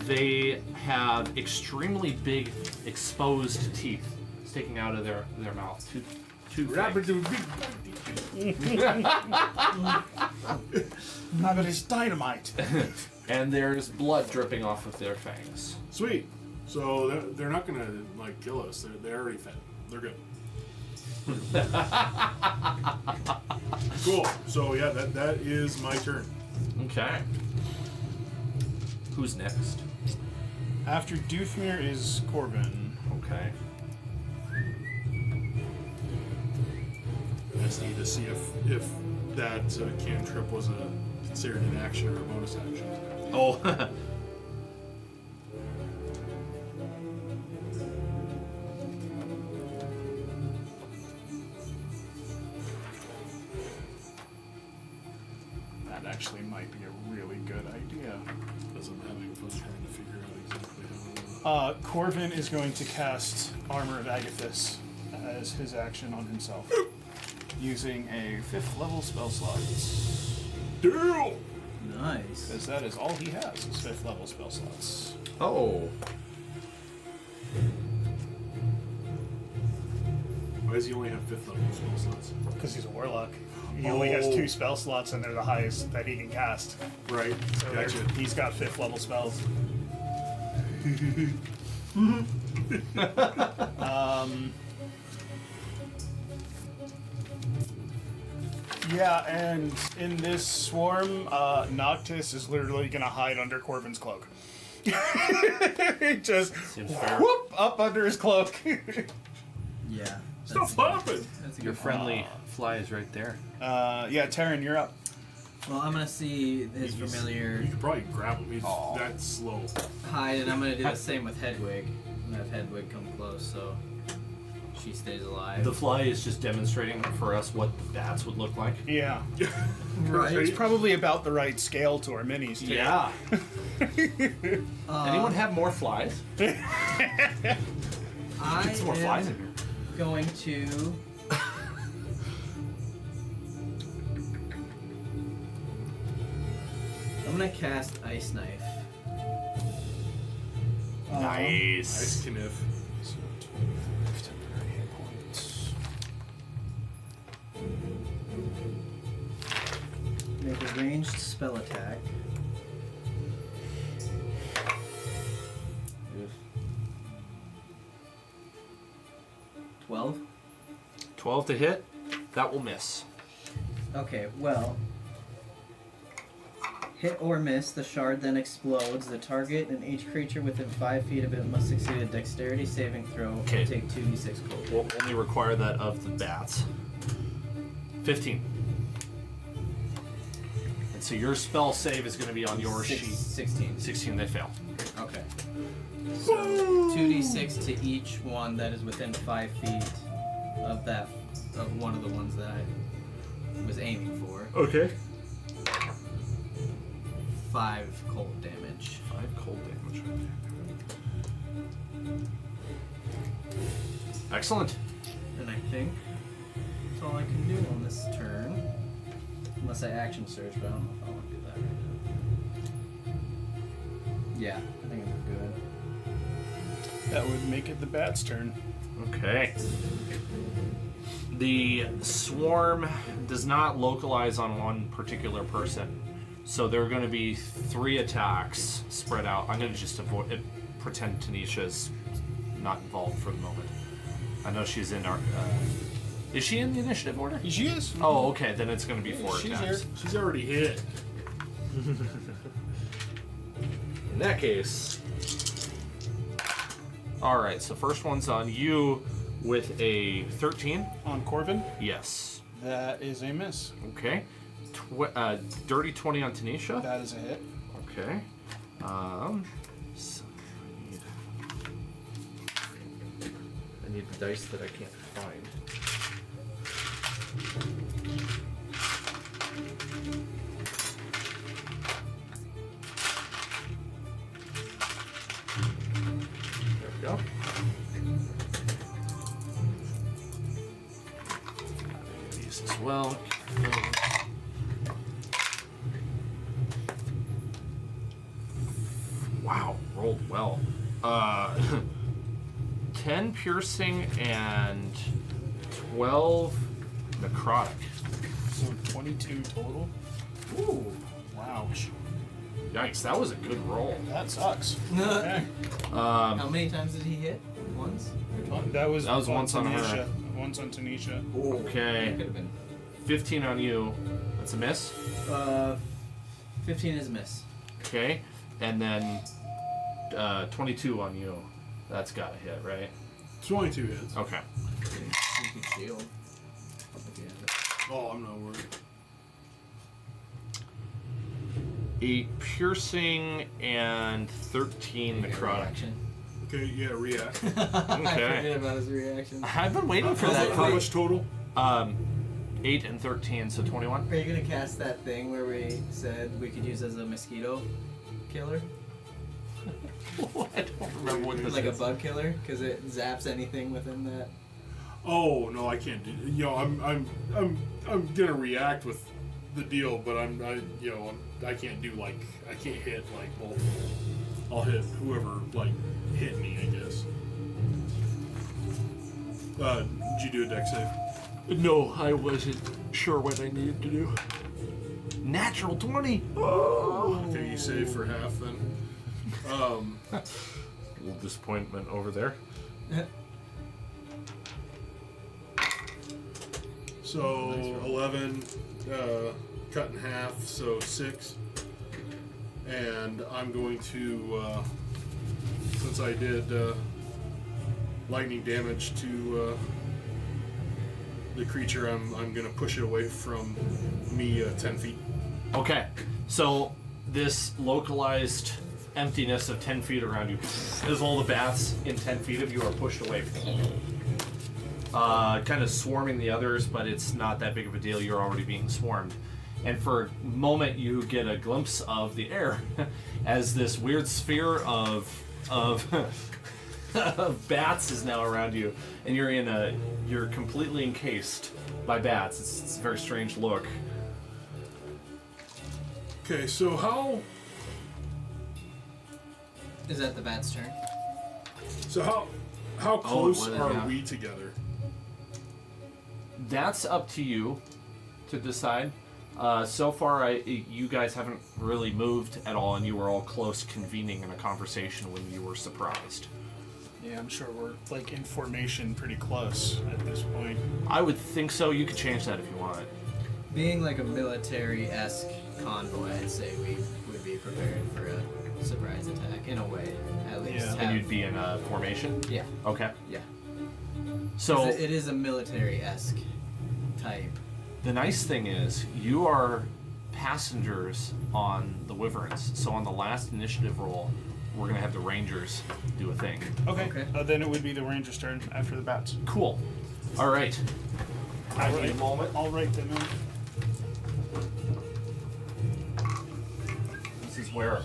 They have extremely big exposed teeth sticking out of their mouth. Two fangs. Now that it's dynamite. And there's blood dripping off of their fangs. Sweet. So they're not gonna like kill us. They're already fed. They're good. Cool. So yeah, that is my turn. Okay. Who's next? After Doothmere is Corbin. Okay. I just need to see if that cantrip was considered an action or a bonus action. Oh. actually might be a really good idea. As I'm having fun trying to figure out exactly how. Corvin is going to cast Armor of Agathis as his action on himself, using a 5th level spell slot. Deal! Nice. Because that is all he has, is 5th level spell slots. Oh. Why does he only have 5th level spell slots? Because he's a warlock. He only has Oh. 2 spell slots, and they're the highest that he can cast. Right. So Gotcha. he's got 5th level spells. Yeah, and in this swarm, Noctis is literally gonna hide under Corvin's cloak. Just Seems fair. whoop up under his cloak. Yeah. Stop popping! That's a Your good friendly fly is right there. Yeah, Taryn, you're up. Well, I'm gonna see his familiar You could probably grab him. He's that slow. hide, and I'm gonna do the same with Hedwig. I'm gonna have Hedwig come close so she stays alive. The fly is just demonstrating for us what the bats would look like. Yeah. right. It's probably about the right scale to our minis, too. Yeah. Anyone have more flies? I Get some more flies in here. going to. I'm gonna cast Ice Knife. Nice. Nice Kniff. So 25 temporary hit points. Make a ranged spell attack. 12. 12 to hit. That will miss. Okay, well. Hit or miss, the shard then explodes. The target and each creature within 5 feet of it must succeed a dexterity saving throw Okay. and take 2d6 cold. We'll only require that of the bats. 15. And so your spell save is going to be on your sheet. 16. 16, they fail. Okay. So 2d6 to each one that is within 5 feet of that of one of the ones that I was aiming for. Okay. 5 cold damage. 5 cold damage. Excellent. And I think that's all I can do on this turn. Unless I action surge, but I don't know if I want to do that right now. Yeah, I think I'm good. That would make it the bat's turn. Okay. The swarm does not localize on one particular person. So there are going to be 3 attacks spread out. I'm going to just pretend Tanisha's not involved for the moment. I know she's in our... is she in the initiative order? She is. Oh, okay. Then it's going to be 4 She's attacks. here. She's already hit. In that case... Alright, so first one's on you with a 13. On Corvin, Yes. that is a miss. Okay. Dirty 20 on Tanisha. That is a hit. Okay. So I need the dice that I can't find. There we go. These as well. Wow, rolled well. 10 piercing and 12 necrotic. So 22 total. Ooh. Wow. Yikes, that was a good roll. That sucks. Okay. How many times did he hit? Once? That was once on her. Tanisha. Once on Tanisha. Okay. Could have been. 15 on you. That's a miss. 15 is a miss. Okay. And then 22 on you. That's got to hit, right? 22 hits. Okay. You can shield. Oh, I'm not worried. 8 piercing and 13 necrotic. Reaction. Okay, yeah, react. I Okay. forget about his reaction. I've been waiting for that. How much total? 8 and 13, so 21. Are you gonna cast that thing where we said we could use as a mosquito killer? I don't remember what this Like a is. bug killer? Because it zaps anything within that. Oh no, I can't do. I'm gonna react with the deal, but I can't do like I can't hit like multiple. I'll hit whoever like hit me, I guess. Did you do a dex save? No, I wasn't sure what I needed to do. Natural 20! Okay, you save for half then. A little disappointment over there. So 11, cut in half, so 6. And I'm going to, since I did lightning damage to the creature, I'm going to push it away from me 10 feet. Okay, so this localized emptiness of 10 feet around you, as all the bats in 10 feet of you are pushed away. Kind of swarming the others, but it's not that big of a deal. You're already being swarmed. And for a moment, you get a glimpse of the air as this weird sphere of of bats is now around you, and you're completely encased by bats. It's a very strange look. Okay, so how Is that the bat's turn? how close was, are yeah. we together? That's up to you to decide. So far, you guys haven't really moved at all, and you were all close convening in a conversation when you were surprised. Yeah, I'm sure we're like in formation pretty close at this point. I would think so. You could change that if you want. Being like a military-esque convoy, I'd say we would be prepared for a surprise attack, in a way, at least. Yeah. And you'd be in a formation? Yeah, Okay. yeah. So 'Cause it is a military-esque type. the nice thing is you are passengers on the Wyverns. So on the last initiative roll, we're going to have the Rangers do a thing. Okay. Okay. Then it would be the Ranger's turn after the bats. Cool. All right. I need a moment. All right then. This is where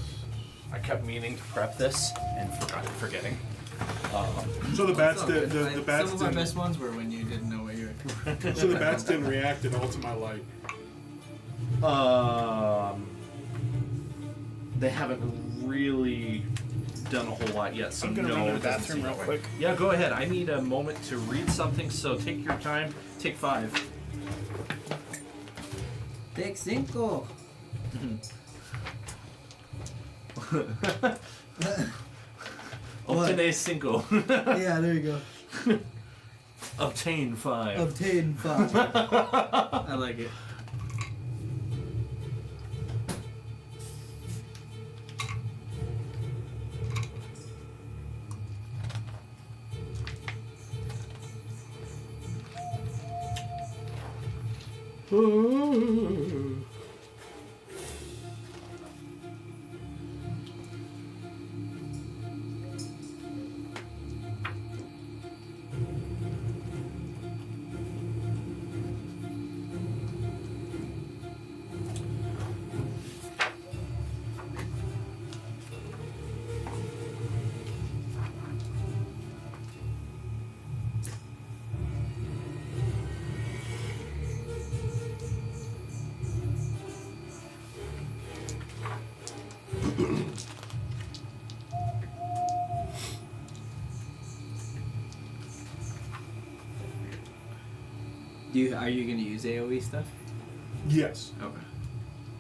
I kept meaning to prep this and forgetting. So the bats It's all did, good. the bats Some of our didn't. best ones were when you didn't know what you were. So the bats didn't react at all to my light. They haven't really done a whole lot yet, so I'm gonna no, run to the it doesn't bathroom seem real that way. quick. Yeah, go ahead. I need a moment to read something, so take your time. Take 5. Take 5. Obtener 5. Yeah, there you go. Obtain 5. Obtain 5. I like it. Are you gonna use AoE stuff? Yes, Okay.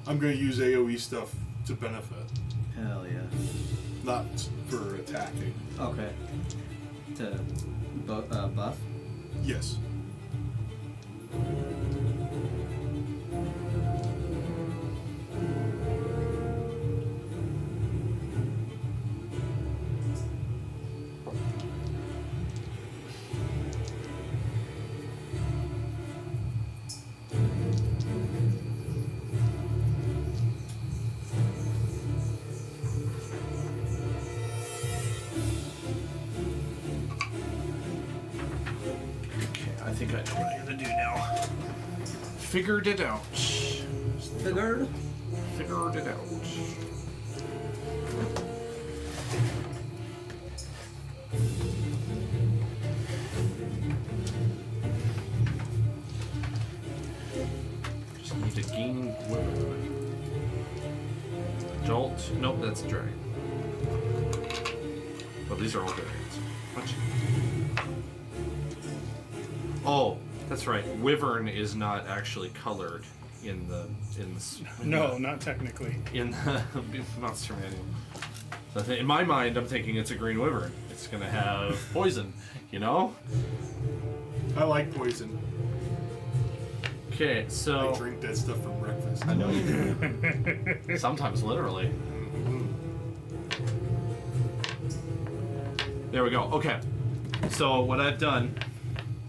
I'm going to use AOE stuff to benefit, Hell yeah. not for attacking. Okay. To buff? Yes. Okay, I think I know what I'm gonna do now. Figured it out. Figured. Figured it out. Just need to gain Wyvern. Jolt. Nope, that's a dragon. Well, these are all dragons. What? Oh, that's right. Wyvern is not actually colored in the No, not technically. in the monster manual. So in my mind, I'm thinking it's a green wyvern. It's gonna have poison, you know? I like poison. Okay, I so drink that stuff for breakfast. I know you do. Sometimes literally. There we go. Okay. So what I've done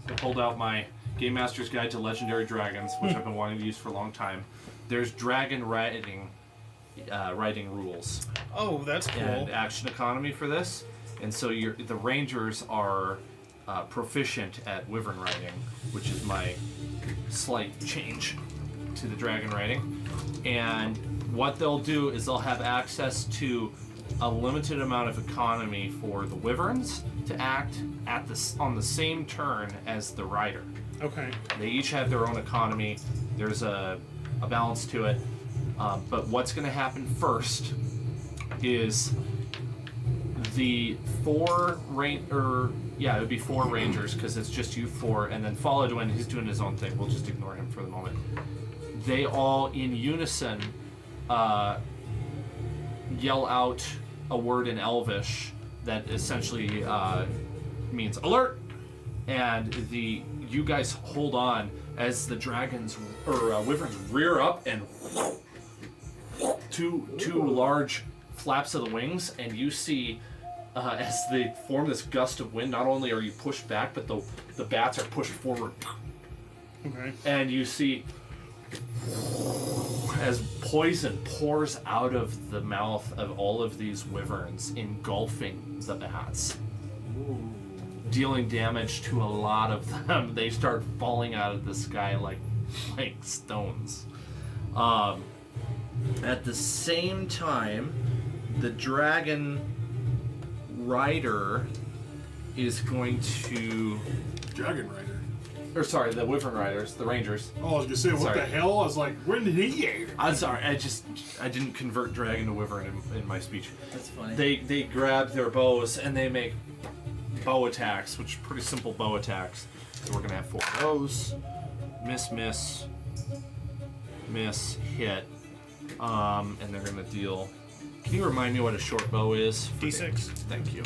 is I pulled out my Game Master's Guide to Legendary Dragons, which I've been wanting to use for a long time. There's dragon riding rules Oh, that's cool. and action economy for this, and so the rangers are proficient at wyvern riding, which is my slight change to the dragon riding. And what they'll do is they'll have access to a limited amount of economy for the wyverns to act on the same turn as the rider. Okay. They each have their own economy. There's a balance to it. But what's going to happen first is the it would be 4 rangers because it's just you 4, and then Folladwin, he's doing his own thing. We'll just ignore him for the moment. They all in unison yell out a word in Elvish that essentially means alert, and you guys hold on as the dragons or wyverns rear up and two large flaps of the wings, and you see as they form this gust of wind, not only are you pushed back, but the bats are pushed forward, Okay. and you see as poison pours out of the mouth of all of these wyverns, engulfing the bats, dealing damage to a lot of them. They start falling out of the sky like stones. At the same time, the dragon rider is going to, Dragon Rider. or sorry, the wyvern riders, the rangers. Oh, I was gonna say, what Sorry. the hell? I was like, when did he get here? I'm sorry, I didn't convert dragon to wyvern in my speech. That's funny. They grab their bows and they make bow attacks, which are pretty simple bow attacks. So we're gonna have 4 bows. Miss, hit. And they're gonna deal. Can you remind me what a short bow is? D6. Thank you.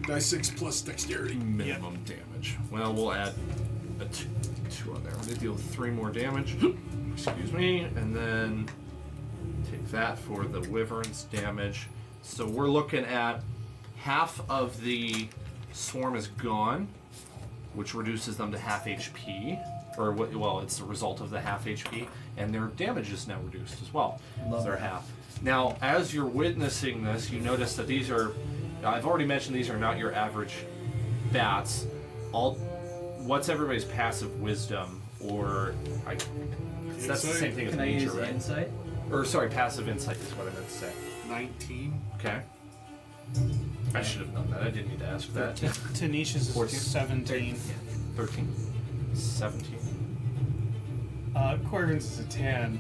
Die 6 plus dexterity. Minimum damage. Well, we'll add a 2 on there. I'm gonna deal 3 more damage. Excuse me, and then take that for the wyvern's damage. So we're looking at half of the swarm is gone, which reduces them to half HP. Or well, it's the result of the half HP, and their damage is now reduced as well. Love They're that. half. Now, as you're witnessing this, you notice that these are. I've already mentioned these are not your average bats. What's everybody's passive wisdom, or that's the same thing as Can I nature, use right? insight? Or sorry, passive insight is what I meant to say. 19. Okay. I should have known that. I didn't need to ask that. Tanisha's is 14? 17. 13. 17. Quirvin's is a 10.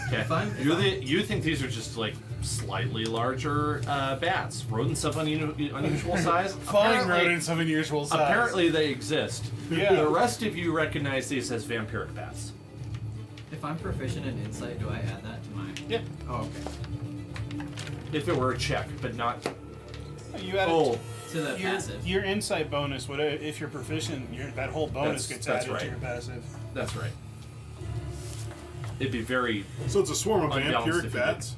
Okay. Fine. You think these are just like slightly larger bats, rodents of unusual size? Fine Apparently- rodents of unusual size. Apparently they exist. Yeah. The rest of you recognize these as vampiric bats. If I'm proficient in insight, do I add that to my? Yeah. Oh, okay. If it were a check, but not. You add Oh, To the passive. your insight bonus, if you're proficient, that whole bonus That's- gets that's added right. to your passive. that's right. It'd be very. So it's a swarm of Unbalanced if vampiric you bats.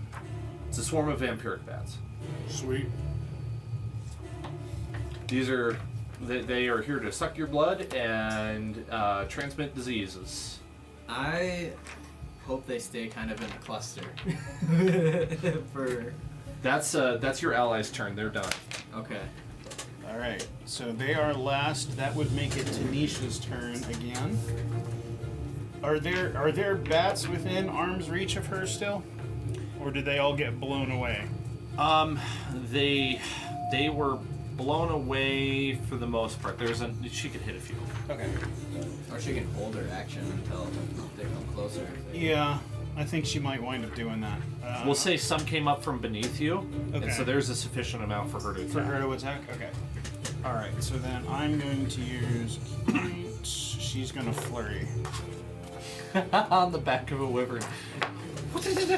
It's a swarm of vampiric bats. Sweet. These are. They are here to suck your blood and transmit diseases. I hope they stay kind of in a cluster. For That's your ally's turn. They're done. okay. Alright, so they are last. That would make it Tanisha's turn again. Are there bats within arm's reach of her still, or did they all get blown away? They were blown away for the most part. She could hit a few. Okay. Or she can hold her action until they come closer. Yeah, I think she might wind up doing that. We'll say some came up from beneath you, Okay. and so there's a sufficient amount for her to attack. For her to attack? Okay. Alright, so then I'm going to use she's gonna flurry. On the back of a wyvern. You seen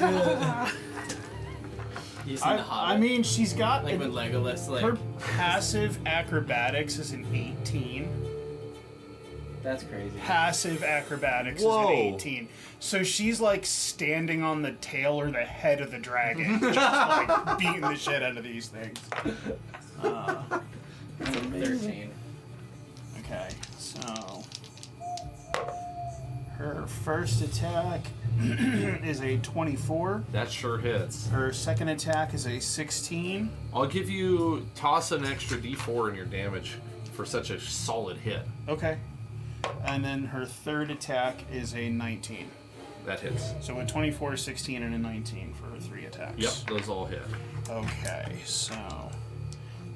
the Hobbit? I mean, she's got like when Legolas, like her passive acrobatics is an 18. that's crazy. Passive acrobatics Whoa. is an 18. So she's like standing on the tail or the head of the dragon, just like beating the shit out of these things. That's a 13. Okay, so her first attack is a 24. That sure hits. Her second attack is a 16. I'll give you toss an extra d4 in your damage for such a solid hit. Okay. And then her third attack is a 19. That hits. So a 24, 16, and a 19 for her 3 attacks. Yep, those all hit. Okay, so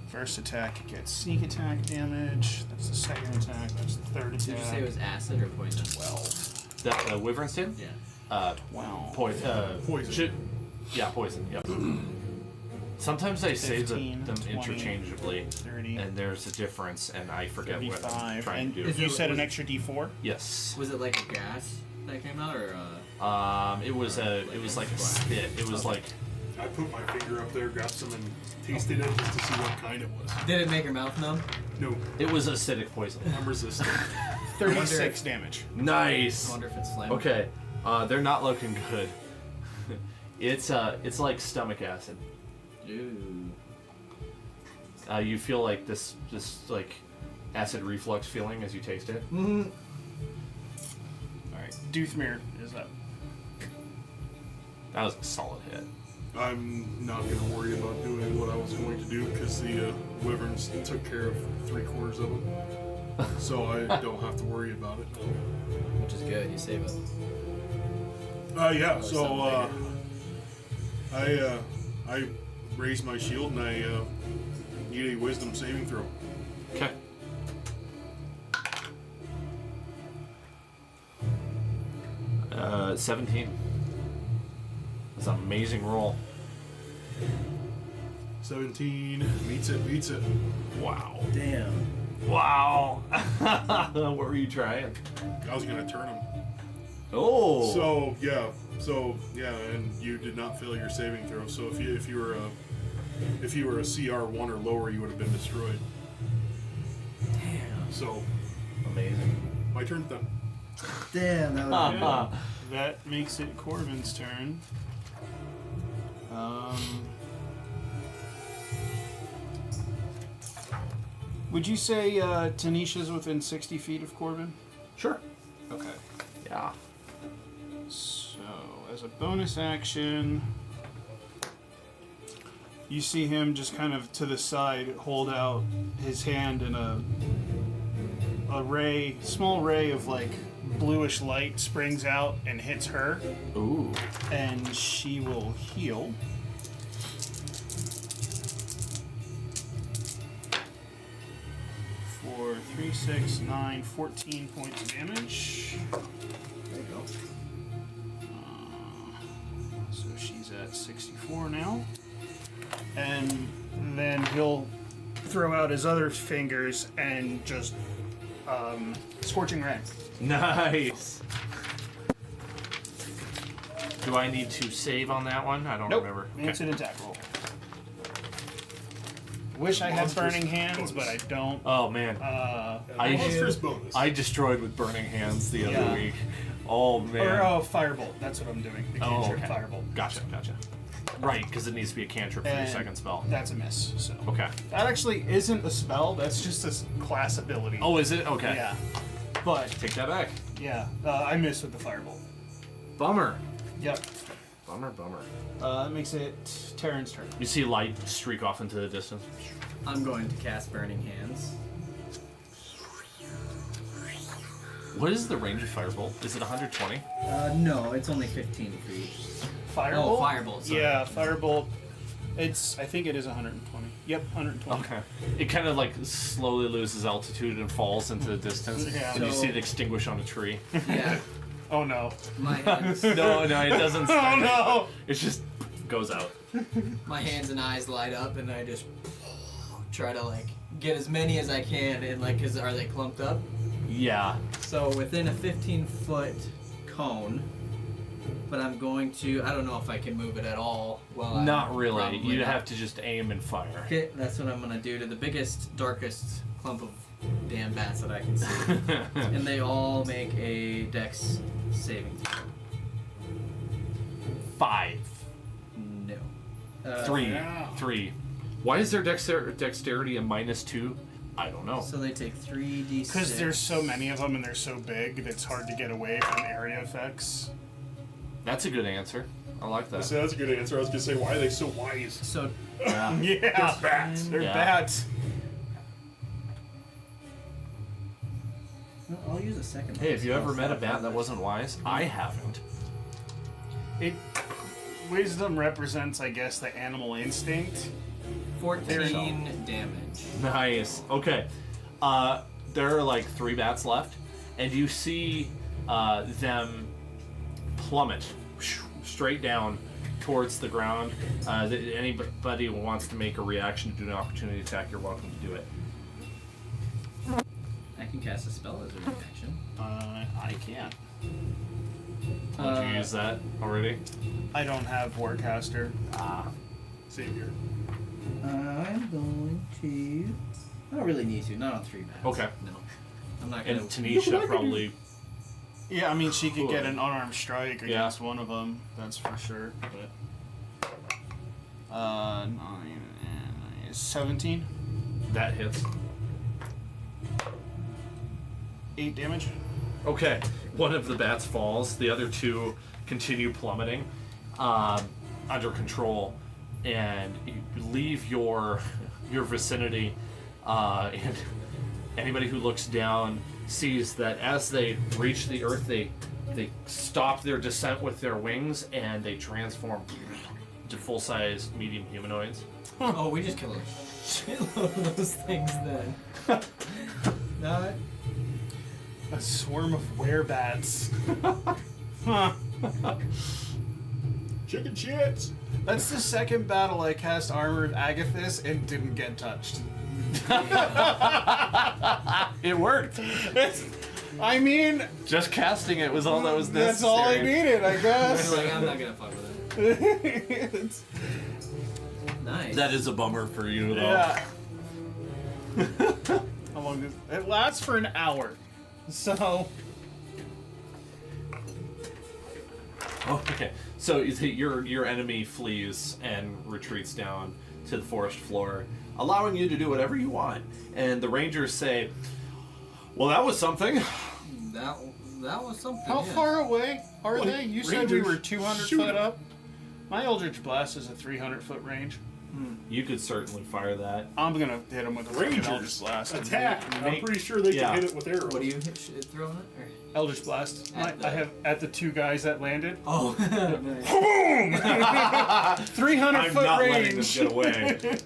first attack it gets sneak attack damage. That's the second attack. That's the third attack. Did you say it was acid or poison? 12. That wyvern's did? Yeah. Wow. Poison. Yeah, poison. Yep. Sometimes I say 15, them 20, interchangeably, 30, and there's a difference, and I forget what I'm 35. trying And to if do. you said an extra d4? Yes. Was it like a gas that came out, or It was like a spit. It was like I put my finger up there, grabbed some, and tasted it just to see what kind it was. did it make your mouth numb? No, it was acidic poison. I'm resistant. 36 damage. I Nice. wonder if it's flammable. Okay, they're not looking good. It's like stomach acid. Ooh. You feel like this like acid reflux feeling as you taste it. Alright, Doothmere is up. That was a solid hit. I'm not going to worry about doing what I was going to do because the wyverns took care of 3/4 of them. So I don't have to worry about it. Which is good. You save it. Yeah, Or so something I raise my shield and I need a wisdom saving throw. Okay. Uh, 17. That's an amazing roll. 17 meets it. Wow. Damn. Wow. What were you trying? I was gonna turn him. Oh. So yeah, and you did not fail your saving throw. So if you were a CR 1 or lower, you would have been destroyed. Damn. So Amazing. my turn's done. Damn. That was Okay. That makes it Corbin's turn. Would you say Tanisha's within 60 feet of Corbin? Sure. Okay. Yeah. So, as a bonus action, you see him just kind of to the side hold out his hand, and a small ray of like bluish light springs out and hits her, Ooh. and she will heal. For 3, 6, 9, 14 points of damage. There you go. So she's at 64 now. And then he'll throw out his other fingers and just Scorching Ray. Nice. Do I need to save on that one? I don't Nope. remember. It's an attack roll. Wish I had Monstrous Burning Hands, bonus. but I don't. Oh man, I Monstrous bonus. I destroyed with burning hands the other Yeah. week. Oh man. Or Firebolt. That's what I'm doing. The Oh, cantrip okay. Firebolt. Gotcha. Right, because it needs to be a cantrip for your And second spell. That's a miss. So Okay. that actually isn't a spell. That's just a class ability. Oh, is it? Okay. Yeah. But Take that back. yeah, I missed with the Firebolt. Bummer. Yep. Bummer. That makes it Terran's turn. You see light streak off into the distance. I'm going to cast Burning Hands. What is the range of firebolt? Is it 120? No, it's only 15 feet. Firebolt? Oh, firebolt. Sorry. Yeah, firebolt. I think it is 120. Yep, 120. Okay. It kind of like slowly loses altitude and falls into the distance, Yeah. and you So- see it extinguish on a tree. Yeah. Oh no. My hands, No, it doesn't. Oh no! It just goes out. my hands and eyes light up, and I just try to like get as many as I can, and like, cause are they clumped up? Yeah. So within a 15-foot cone, but I'm going to. I don't know if I can move it at all. Well, Not really. probably You'd not. have to just aim and fire. Okay, that's what I'm gonna do to the biggest, darkest clump of damn bats that I can see, and they all make a Dex saving throw. 5. No. 3. yeah. 3. Why is their dexterity a -2? I don't know. So they take 3d6. Because there's so many of them and they're so big that it's hard to get away from area effects. That's a good answer. I like that. So that's a good answer. I was gonna say, why are they so wise? So Yeah. Yeah, bats. They're Yeah. bats. I'll use a second. Hey, have you ever spell met a slot bat for that this. wasn't wise? I haven't. Wisdom represents, I guess, the animal instinct. 14 damage. Nice. Okay. There are like 3 bats left, and you see them plummet straight down towards the ground. Anybody who wants to make a reaction to do an opportunity attack, you're welcome to do it. I can cast a spell as a reaction. I can't. Did you use that already? I don't have Warcaster. Same here. I'm going to. I don't really need to. Not on 3 bats. Okay. No. I'm not gonna. And Tanisha probably. Yeah, I mean, she could get an unarmed strike Yeah. against one of them. That's for sure. But 17. That hits. 8 damage. Okay, one of the bats falls. The other 2 continue plummeting under control, and you leave your vicinity. And anybody who looks down sees that as they reach the earth, they stop their descent with their wings, and they transform to full-size medium humanoids. Oh, we just killed a shitload of those things then. No. A swarm of werebats. Huh. Chicken shits. That's the second battle I cast Armor of Agathis and didn't get touched. It worked. I mean, Just casting it was all that was necessary. that's all I needed, I They're guess. like, I'm not gonna fuck with it. It's- Nice. That is a bummer for you, though. yeah. How long does it lasts? For an hour. So Okay, so your enemy flees and retreats down to the forest floor, allowing you to do whatever you want. And the rangers say, "Well, that was something." That was something. how yeah. far away are Well, they? You said we Rangers, were 200 shoot foot 'em. up. My Eldritch Blast is a 300-foot range. You could certainly fire that. I'm gonna hit him with a freaking Eldritch Rangers Blast. and attack. make- I'm pretty sure they Yeah. can hit it with arrows. What do you throwing it? Or? Eldritch Blast. At the- I have at the 2 guys that landed. Oh. Nice. 300 I'm foot not range. letting them get away.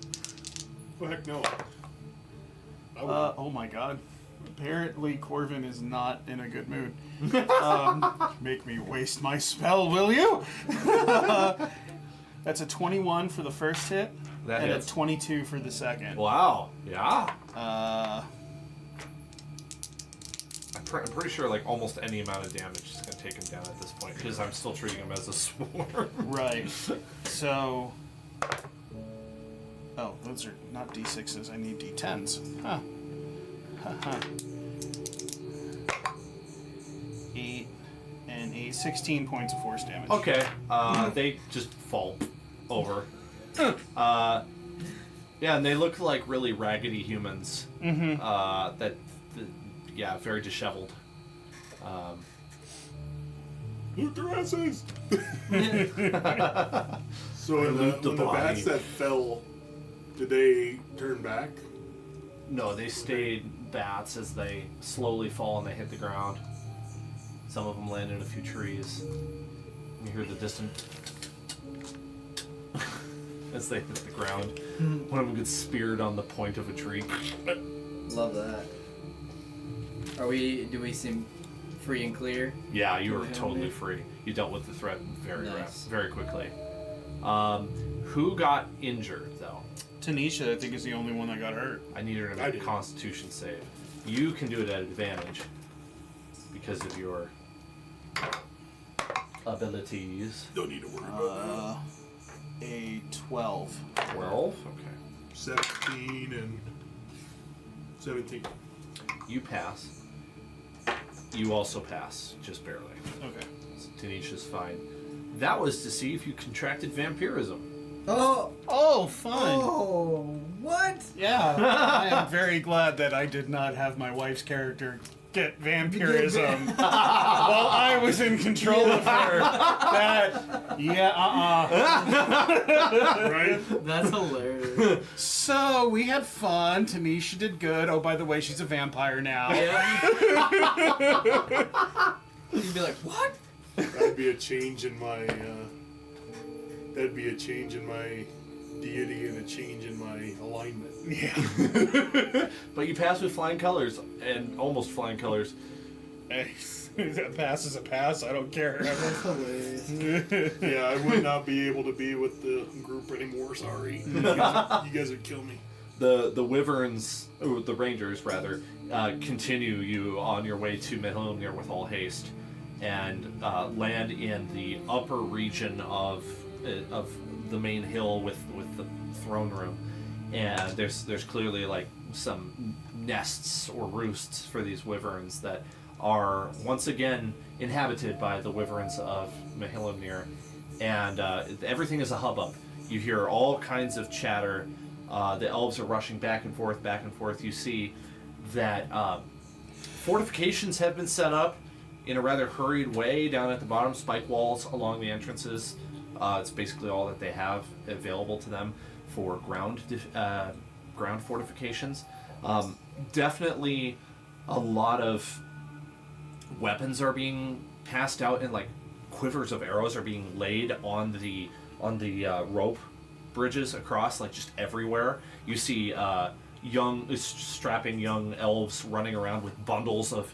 Oh, heck no. I would- Oh my god. Apparently Corvin is not in a good mood. Make me waste my spell, will you? That's a 21 for the first hit, That and hits. a 22 for the second. Wow. Yeah. I'm pretty sure like almost any amount of damage is gonna take him down at this point because I'm still treating him as a swarm. Right. So. Oh, those are not d6s. I need d10s. Huh. Haha. 8 and 8. 16 points of force damage. Okay, they just fall over. Yeah, and they look like really raggedy humans. Mm-hmm. Yeah, very disheveled. Loot their asses! So when Loot the when the bats body. that fell, did they turn back? No, they stayed bats as they slowly fall and they hit the ground. Some of them land in a few trees. You hear the distant as they hit the ground. One of them gets speared on the point of a tree. Love that. Do we seem free and clear? Yeah, you are Yeah, totally maybe. free. You dealt with the threat Nice. very quickly. Who got injured though? Tanisha, I think, is the only one that got hurt. I need her to I make a did. Constitution save. You can do it at advantage because of your abilities. Don't need to worry about A 12. 12. Okay. that. 17 and 17. You pass. You also pass, just barely. Okay. So Tanisha's fine. That was to see if you contracted vampirism. Oh! Oh, fun. Oh! What? Yeah, I am very glad that I did not have my wife's character get vampirism while I was in control of her. Right? That's hilarious. So we had fun. Tanisha did good. Oh, by the way, she's a vampire now. You'd be like, what? That'd be a change in my. That'd be a change in my deity and a change in my alignment. Yeah. But you pass with flying colors, and almost flying colors. Hey, a pass is a pass. I don't care. That's hilarious. Yeah, I would not be able to be with the group anymore. Sorry, you guys would kill me. The wyverns, or the rangers rather, continue you on your way to Mihilnir with all haste, and land in the upper region of the main hill with the throne room, and there's clearly like some nests or roosts for these wyverns that are once again inhabited by the wyverns of Mihilnir, and everything is a hubbub. You hear all kinds of chatter. The elves are rushing back and forth, back and forth. You see that fortifications have been set up in a rather hurried way down at the bottom, spike walls along the entrances. It's basically all that they have available to them for ground fortifications. Definitely a lot of weapons are being passed out, and like quivers of arrows are being laid on the rope bridges across, like just everywhere. You see strapping young elves running around with bundles of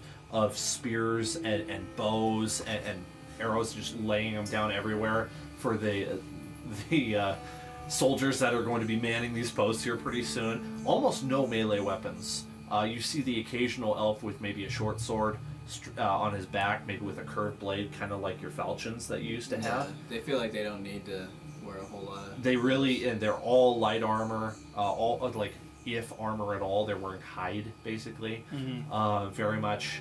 spears and bows and arrows, just laying them down everywhere for the soldiers that are going to be manning these posts here pretty soon. Almost no melee weapons. You see the occasional elf with maybe a short sword on his back, maybe with a curved blade, kind of like your falchions that you used to have. They feel like they don't need to wear a whole lot of... They really, and they're all light armor, all like if armor at all. They're wearing hide basically, very much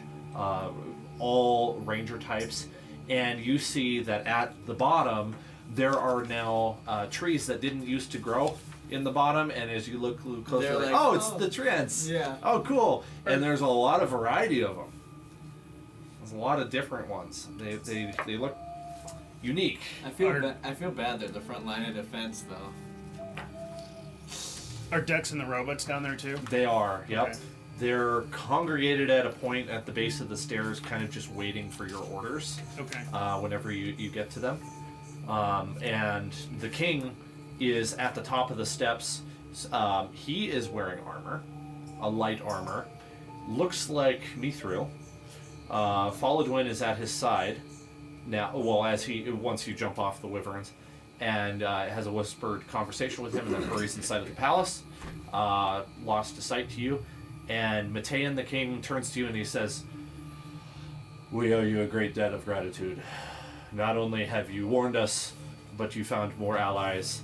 all ranger types. And you see that at the bottom there are now trees that didn't used to grow in the bottom, and as you look closer, They're like, like, oh, it's oh, the treants. yeah. Oh, cool. And there's a lot of variety of them. There's a lot of different ones. They look unique. I feel bad they're the front line of defense, though. Are Dex and the robots down there too? They are, yep. Okay. They're congregated at a point at the base of the stairs, kind of just waiting for your orders Okay. whenever you get to them. And the king is at the top of the steps. He is wearing armor, a light armor. Looks like Mithril. Falodwin is at his side now. Well, once you jump off the wyverns, and has a whispered conversation with him, and then hurries inside of the palace. Lost to sight to you, and Matean the king turns to you and he says, "We owe you a great debt of gratitude. Not only have you warned us, but you found more allies,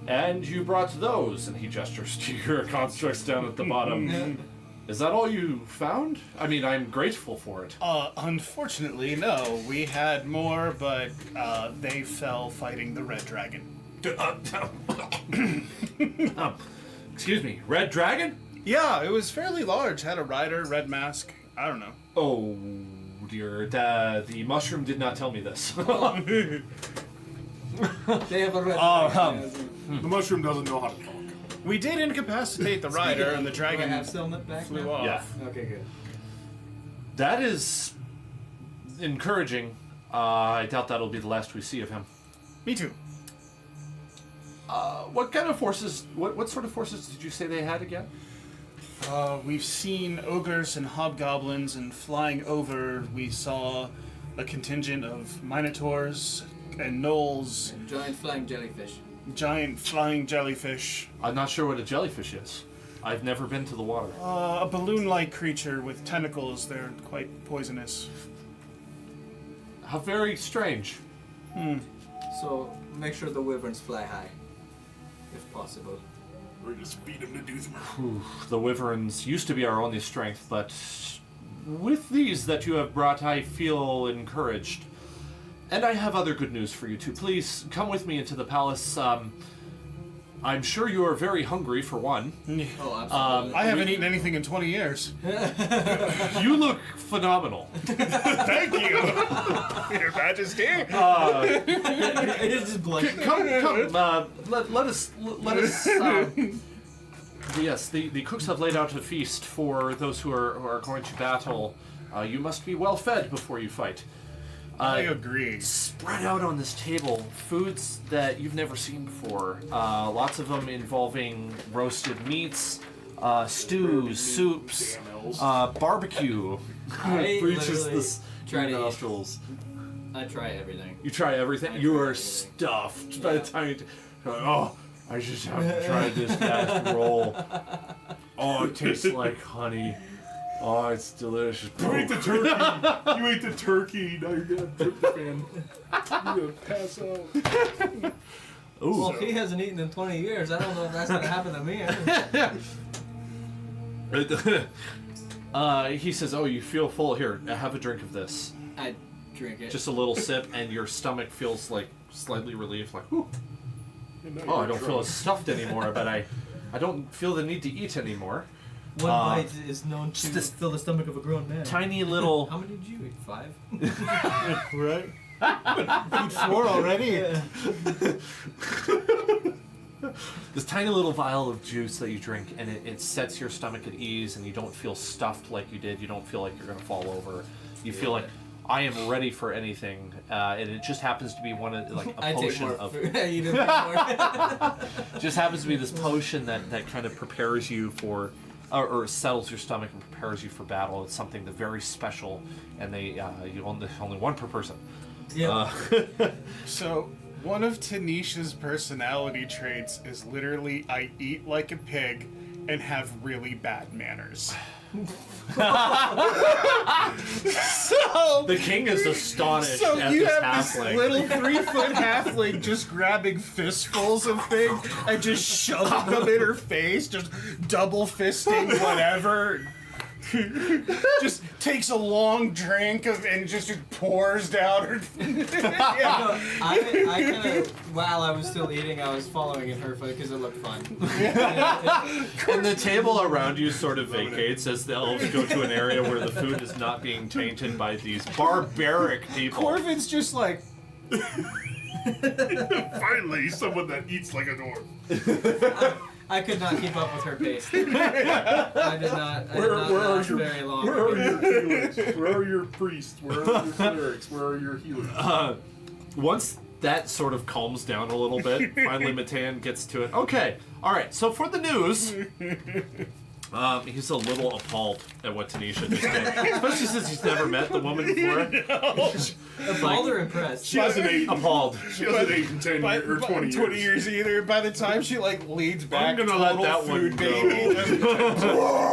and you brought those." And he gestures to your constructs down at the bottom. Is that all you found? I mean, I'm grateful for it. Unfortunately, no. We had more, but they fell fighting the Red Dragon. Excuse me, Red Dragon? Yeah, it was fairly large. Had a rider, red mask. I don't know. Oh dear, the mushroom did not tell me this. They have a red... The mushroom doesn't know how to talk. We did incapacitate the rider, and the dragon Do I have Stilnet back flew now? off. Yeah. Okay, good. That is encouraging. I doubt that'll be the last we see of him. Me too. What kind of forces? What sort of forces did you say they had again? We've seen ogres and hobgoblins, and flying over, we saw a contingent of minotaurs and gnolls, Giant flying jellyfish. giant flying jellyfish, I'm not sure what a jellyfish is. I've never been to the water. a balloon-like creature with tentacles. They're quite poisonous. How very strange. So make sure the wyverns fly high, if possible. Or just feed him to Doothmer. The wyverns used to be our only strength, but with these that you have brought, I feel encouraged. And I have other good news for you too. Please come with me into the palace. I'm sure you are very hungry for one. Oh, absolutely. I haven't eaten anything in 20 years. You look phenomenal. Thank you, Your Majesty. It's just blushing. Come. Let us. Yes, the cooks have laid out a feast for those who are going to battle. You must be well fed before you fight. I agree. Spread out on this table, foods that you've never seen before. Lots of them involving roasted meats, stews, soups, barbecue. I Reaches literally this try to eat. nostrils. I try everything. You try everything. I You try are everything. stuffed by the Yeah. time oh, I just have to try this last roll. Oh, it tastes like honey. Oh, it's delicious. You ate the turkey. You ate the turkey. Now you're gonna tryptophan. You're gonna pass out. Ooh. Well, if he hasn't eaten in 20 years, I don't know if that's gonna happen to me. He says, "Oh, you feel full. Here, have a drink of this. I drink it. Just a little sip, and your stomach feels like slightly relieved. Like, whew. And now Oh, I you're don't feel drunk. as stuffed anymore, but I don't feel the need to eat anymore." one uh, bite is known to fill the stomach of a grown man. Tiny little, How many did you eat? 5? Right? Eat 4 already. Yeah. this tiny little vial of juice that you drink, and it sets your stomach at ease, and you don't feel stuffed like you did. You don't feel like you're gonna fall over. You feel like I am ready for anything, and it just happens to be one of like a I take potion more of. food. I eat a bit more. Just happens to be this potion that kind of prepares you for, or settles your stomach and prepares you for battle. It's something that's very special, and they you only one per person. Yeah. So, one of Tanisha's personality traits is literally I eat like a pig and have really bad manners. So, The king is astonished so at you this have this halfling. little 3-foot halfling just grabbing fistfuls of things and just shoving them in her face, just double fisting whatever. Just takes a long drink of and just pours down her. Yeah. I kind of, while I was still eating, I was following in her foot because it looked fun. And the table around you sort of vacates as the elves go to an area where the food is not being tainted by these barbaric people. Corvin's just like, Finally, someone that eats like a dwarf. I could not keep up with her pace. I did not. I did not last very long. Where are your healers? Where are your priests? Where are your clerics? Where are your healers? Once that sort of calms down a little bit, finally Matan gets to it. Okay, all right. So for the news, he's a little appalled at what Tanisha just did, especially since he's never met the woman before. Appalled or impressed? She hasn't eaten. Appalled. She hasn't eaten 10 by, years or 20 years. 20 years either. By the time she like leans back, gonna let total that one food go. baby.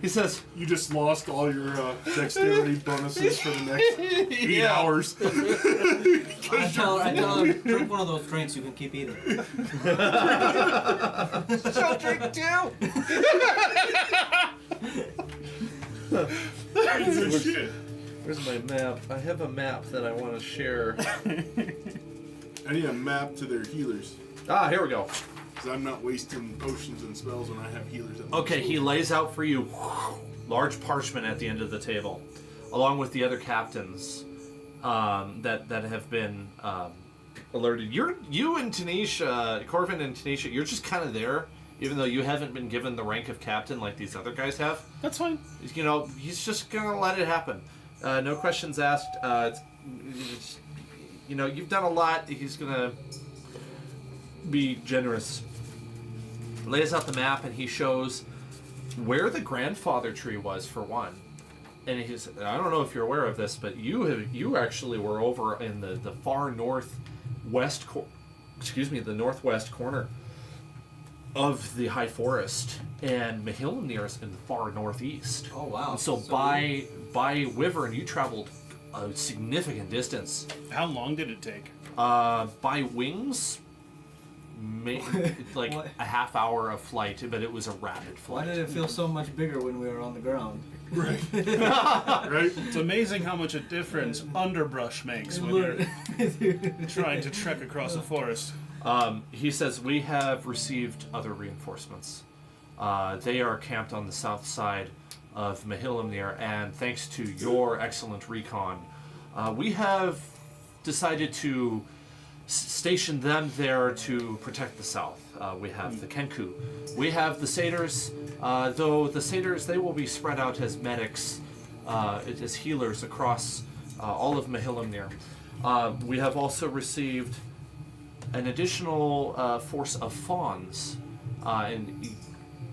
He says, You just lost all your dexterity bonuses for the next 8 hours. I tell her, drink one of those drinks you can keep eating. She'll drink too. Shit. "Where's my map? I have a map that I want to share." I need a map to their healers. Ah, here we go. Because I'm not wasting potions and spells when I have healers at my Okay, he lays out for you large parchment at the end of the table, along with the other captains that have been alerted. You and Tanisha, Corvin and Tanisha, you're just kind of there even though you haven't been given the rank of captain like these other guys have. That's fine. You know, he's just gonna let it happen. No questions asked. You know, you've done a lot. He's gonna be generous. Lays out the map and he shows where the grandfather tree was for one. And he's, I don't know if you're aware of this, but you actually were over in the far northwest, the northwest corner of the High Forest, and Mahilnir is in the far northeast. Oh wow! And so by Wyvern, you traveled a significant distance. How long did it take? By wings, like What? a half hour of flight, but it was a rapid Why flight. did it feel so much bigger when we were on the ground? Right. Right. It's amazing how much a difference underbrush makes when you're trying to trek across a forest. He says, we have received other reinforcements. They are camped on the south side of Mahilnir, and thanks to your excellent recon, we have decided to station them there to protect the south. We have the Kenku. We have the Satyrs, though the Satyrs, they will be spread out as medics, as healers across all of Mahilnir. We have also received an additional force of fawns, and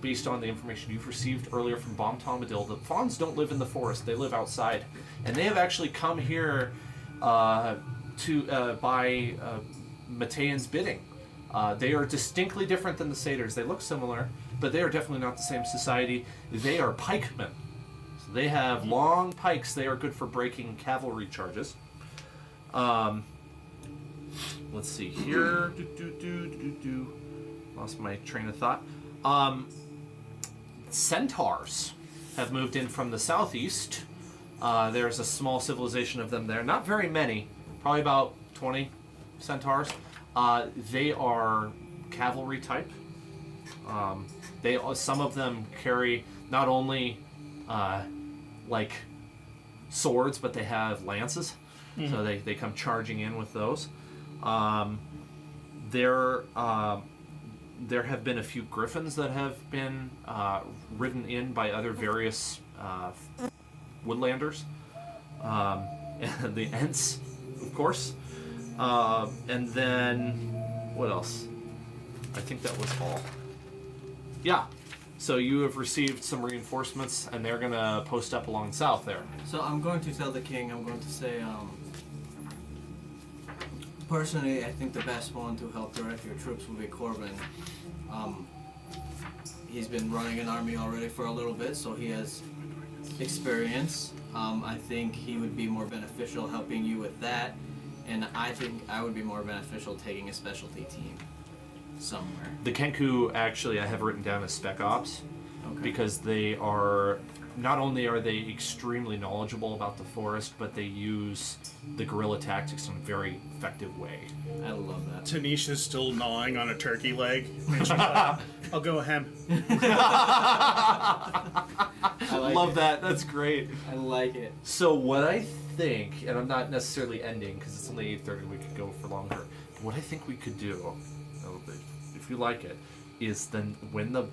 based on the information you've received earlier from Bom Tomadil, the fawns don't live in the forest, they live outside. And they have actually come here by Matean's bidding. They are distinctly different than the Satyrs. They look similar, but they are definitely not the same society. They are pikemen. So they have long pikes. They are good for breaking cavalry charges. Let's see here. Lost my train of thought. Centaurs have moved in from the southeast. There's a small civilization of them there. Not very many. Probably about 20 centaurs. They are cavalry type. Some of them carry not only like swords, but they have lances. So they come charging in with those. There have been a few griffins that have been ridden in by other various woodlanders. And the Ents, of course. And then, what else? I think that was all. Yeah. So you have received some reinforcements, and they're gonna post up along south there. So I'm going to tell the king. I'm going to say, personally, I think the best one to help direct your troops will be Corbin. He's been running an army already for a little bit, so he has experience. I think he would be more beneficial helping you with that, and I think I would be more beneficial taking a specialty team somewhere. The Kenku, actually, I have written down as Spec Ops, Okay. because they are, not only are they extremely knowledgeable about the forest, but they use the guerrilla tactics in a very effective way. I love that. Tanisha's still gnawing on a turkey leg. And she's like, I'll go ham. I like Love it. that. That's great. I like it. So what I think, and I'm not necessarily ending because it's only 8:30, we could go for longer. What I think we could do, if you like it, is then when the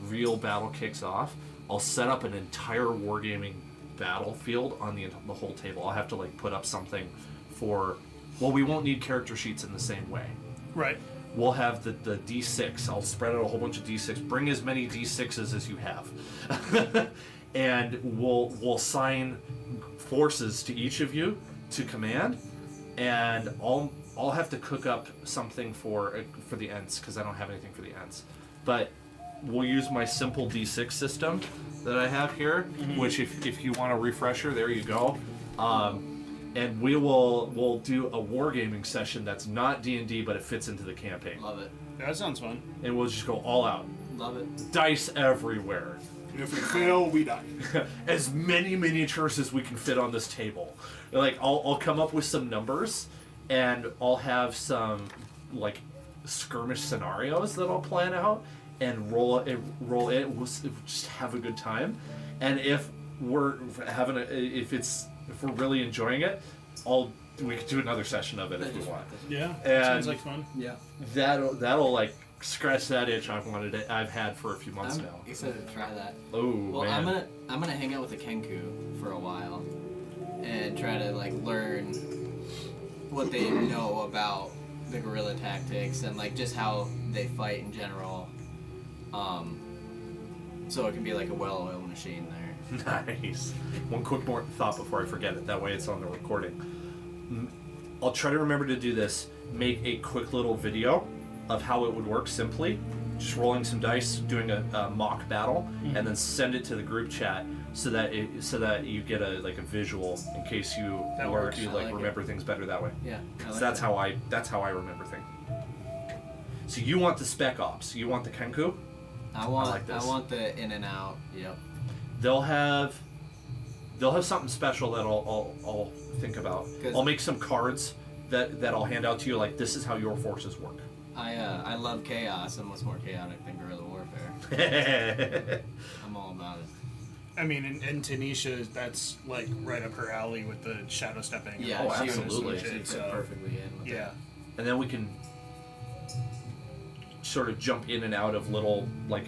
real battle kicks off, I'll set up an entire wargaming battlefield on the whole table. I'll have to like put up something for. Well, we won't need character sheets in the same way. Right. We'll have the D6. I'll spread out a whole bunch of D6. Bring as many D6s as you have. And we'll assign forces to each of you to command, and I'll have to cook up something for the Ents because I don't have anything for the Ents. But we'll use my simple D6 system that I have here, which if you want a refresher, there you go. And we'll do a wargaming session that's not D&D, but it fits into the campaign. Love it. That sounds fun. And we'll just go all out. Love it. Dice everywhere. And if we fail, we die. As many miniatures as we can fit on this table. Like I'll come up with some numbers, and I'll have some like skirmish scenarios that I'll plan out and roll it. We'll just have a good time. And if we're if we're really enjoying it, we could do another session of it if we want. Yeah. And sounds like fun. Yeah. That'll like scratch that itch I've had for a few months I'm now. excited to try that. Oh Well, man. I'm gonna hang out with the Kenku for a while and try to like learn what they know about the guerrilla tactics and like just how they fight in general. So it can be like a well-oiled machine there. Nice. One quick more thought before I forget it. That way it's on the recording. I'll try to remember to do this. Make a quick little video of how it would work simply. Just rolling some dice, doing a mock battle, and then send it to the group chat so that you get a visual in case you That works. you I like like it. remember things better that way. Yeah. I So that's how I remember things. So you want the Spec Ops? You want the Kenku? I want. like this. I want the in and out. Yep. They'll have something special that I'll think about. 'Cause- I'll make some cards that I'll hand out to you. Like, this is how your forces work. I love chaos, and what's more chaotic than guerrilla warfare? I'm all about it. I mean, and Tanisha, that's like right up her alley with the shadow stepping. Yeah, Oh, she was- absolutely. She fit So, perfectly in. With yeah. And then we can sort of jump in and out of little like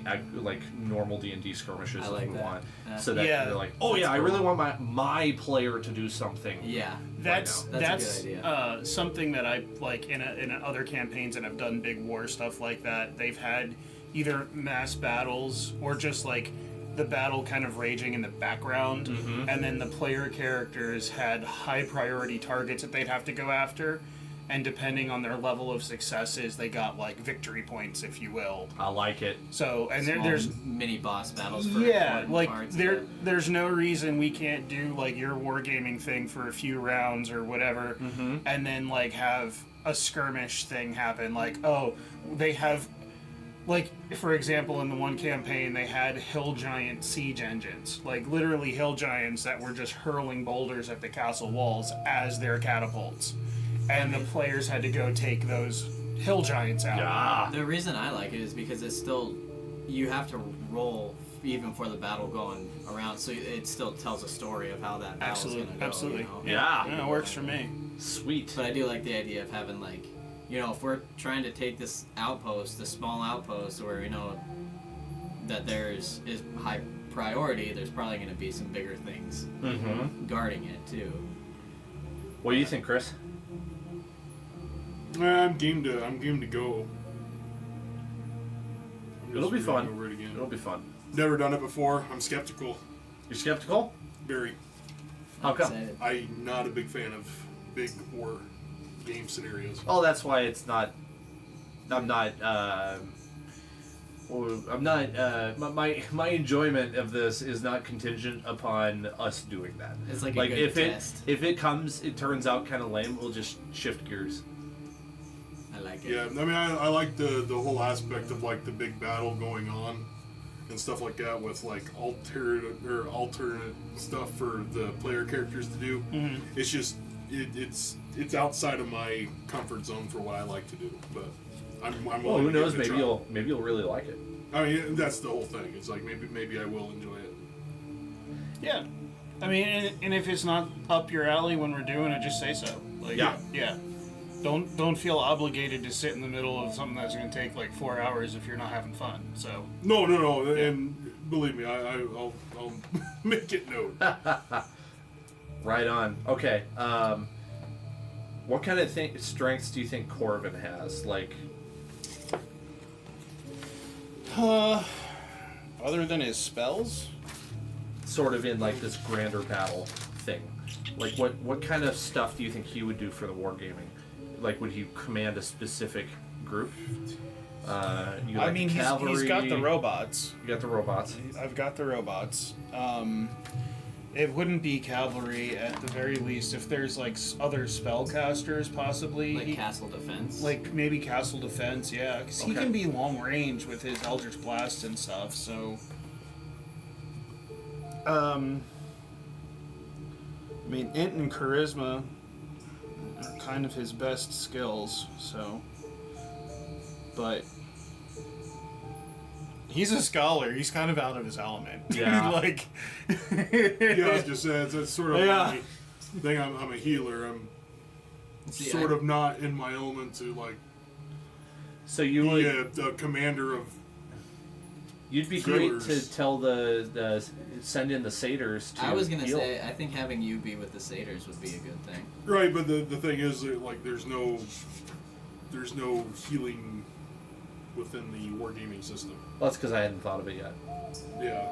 normal D&D skirmishes I if like we that. want, Yeah. so that Yeah. they're like, oh yeah, I really want my player to do something. it. Yeah. That's now. That's a good idea. Something that I like in other campaigns, and I've done big war stuff like that. They've had either mass battles or just like the battle kind of raging in the background, and then the player characters had high priority targets that they'd have to go after, and depending on their level of successes, they got like victory points, if you will. I like it. So, and Small there's mini boss battles for yeah, important like parts. there's no reason we can't do like your wargaming thing for a few rounds or whatever, and then like have a skirmish thing happen. Like, oh, they have, like for example, in the one campaign they had hill giant siege engines, like literally hill giants that were just hurling boulders at the castle walls as their catapults, and the players had to go take those hill giants out. Yeah. The reason I like it is because it's still, you have to roll even for the battle going around, so it still tells a story of how that battle's Absolutely, gonna go. absolutely. You know? Yeah. It works for me. Sweet. But I do like the idea of having like, you know, if we're trying to take this outpost, this small outpost, where we know that is high priority, there's probably going to be some bigger things guarding it too. What do you think, Chris? I'm game to go. I'm It'll just be reading fun. Over it again. It'll be fun. Never done it before. I'm skeptical. You're skeptical? Very. How come? Excited. I'm not a big fan of big war game scenarios. Oh, that's why it's not. I'm not. My enjoyment of this is not contingent upon us doing that. It's like a good if test. it turns out kind of lame, we'll just shift gears. I like it. Yeah, I mean, I like the whole aspect of like the big battle going on and stuff like that with like alternate stuff for the player characters to do. It's just it's outside of my comfort zone for what I like to do. But I'm Well, willing who to give knows? it a try. Maybe you'll really like it. I mean, that's the whole thing. It's like maybe I will enjoy it. Yeah, I mean, and if it's not up your alley when we're doing it, just say so. Like, Yeah. Don't feel obligated to sit in the middle of something that's going to take like 4 hours if you're not having fun. So No, and believe me, I'll make it known. Right on. Okay. What kind of strengths do you think Corvin has? Like, other than his spells, sort of in like this grander battle thing. Like, what kind of stuff do you think he would do for the wargaming? Like, would he command a specific group? Cavalry. he's got the robots. You got the robots. I've got the robots. It wouldn't be cavalry at the very least. If there's like other spellcasters, possibly. Like castle defense. Like maybe castle defense, yeah, because he Okay. can be long range with his Eldritch Blast and stuff. So, I mean, int and charisma are kind of his best skills. So, but he's a scholar. He's kind of out of his element. Yeah. like. Yeah, I was just saying that's sort of Yeah. my thing. I'm a healer. I'm See, sort of not in my element to like So you would the commander of. you'd be great to Healers. tell the send in the satyrs to I was gonna heal. say, I think having you be with the satyrs would be a good thing. Right, but the thing is, that, like, there's no healing within the wargaming system. Well, that's because I hadn't thought of it yet. Yeah.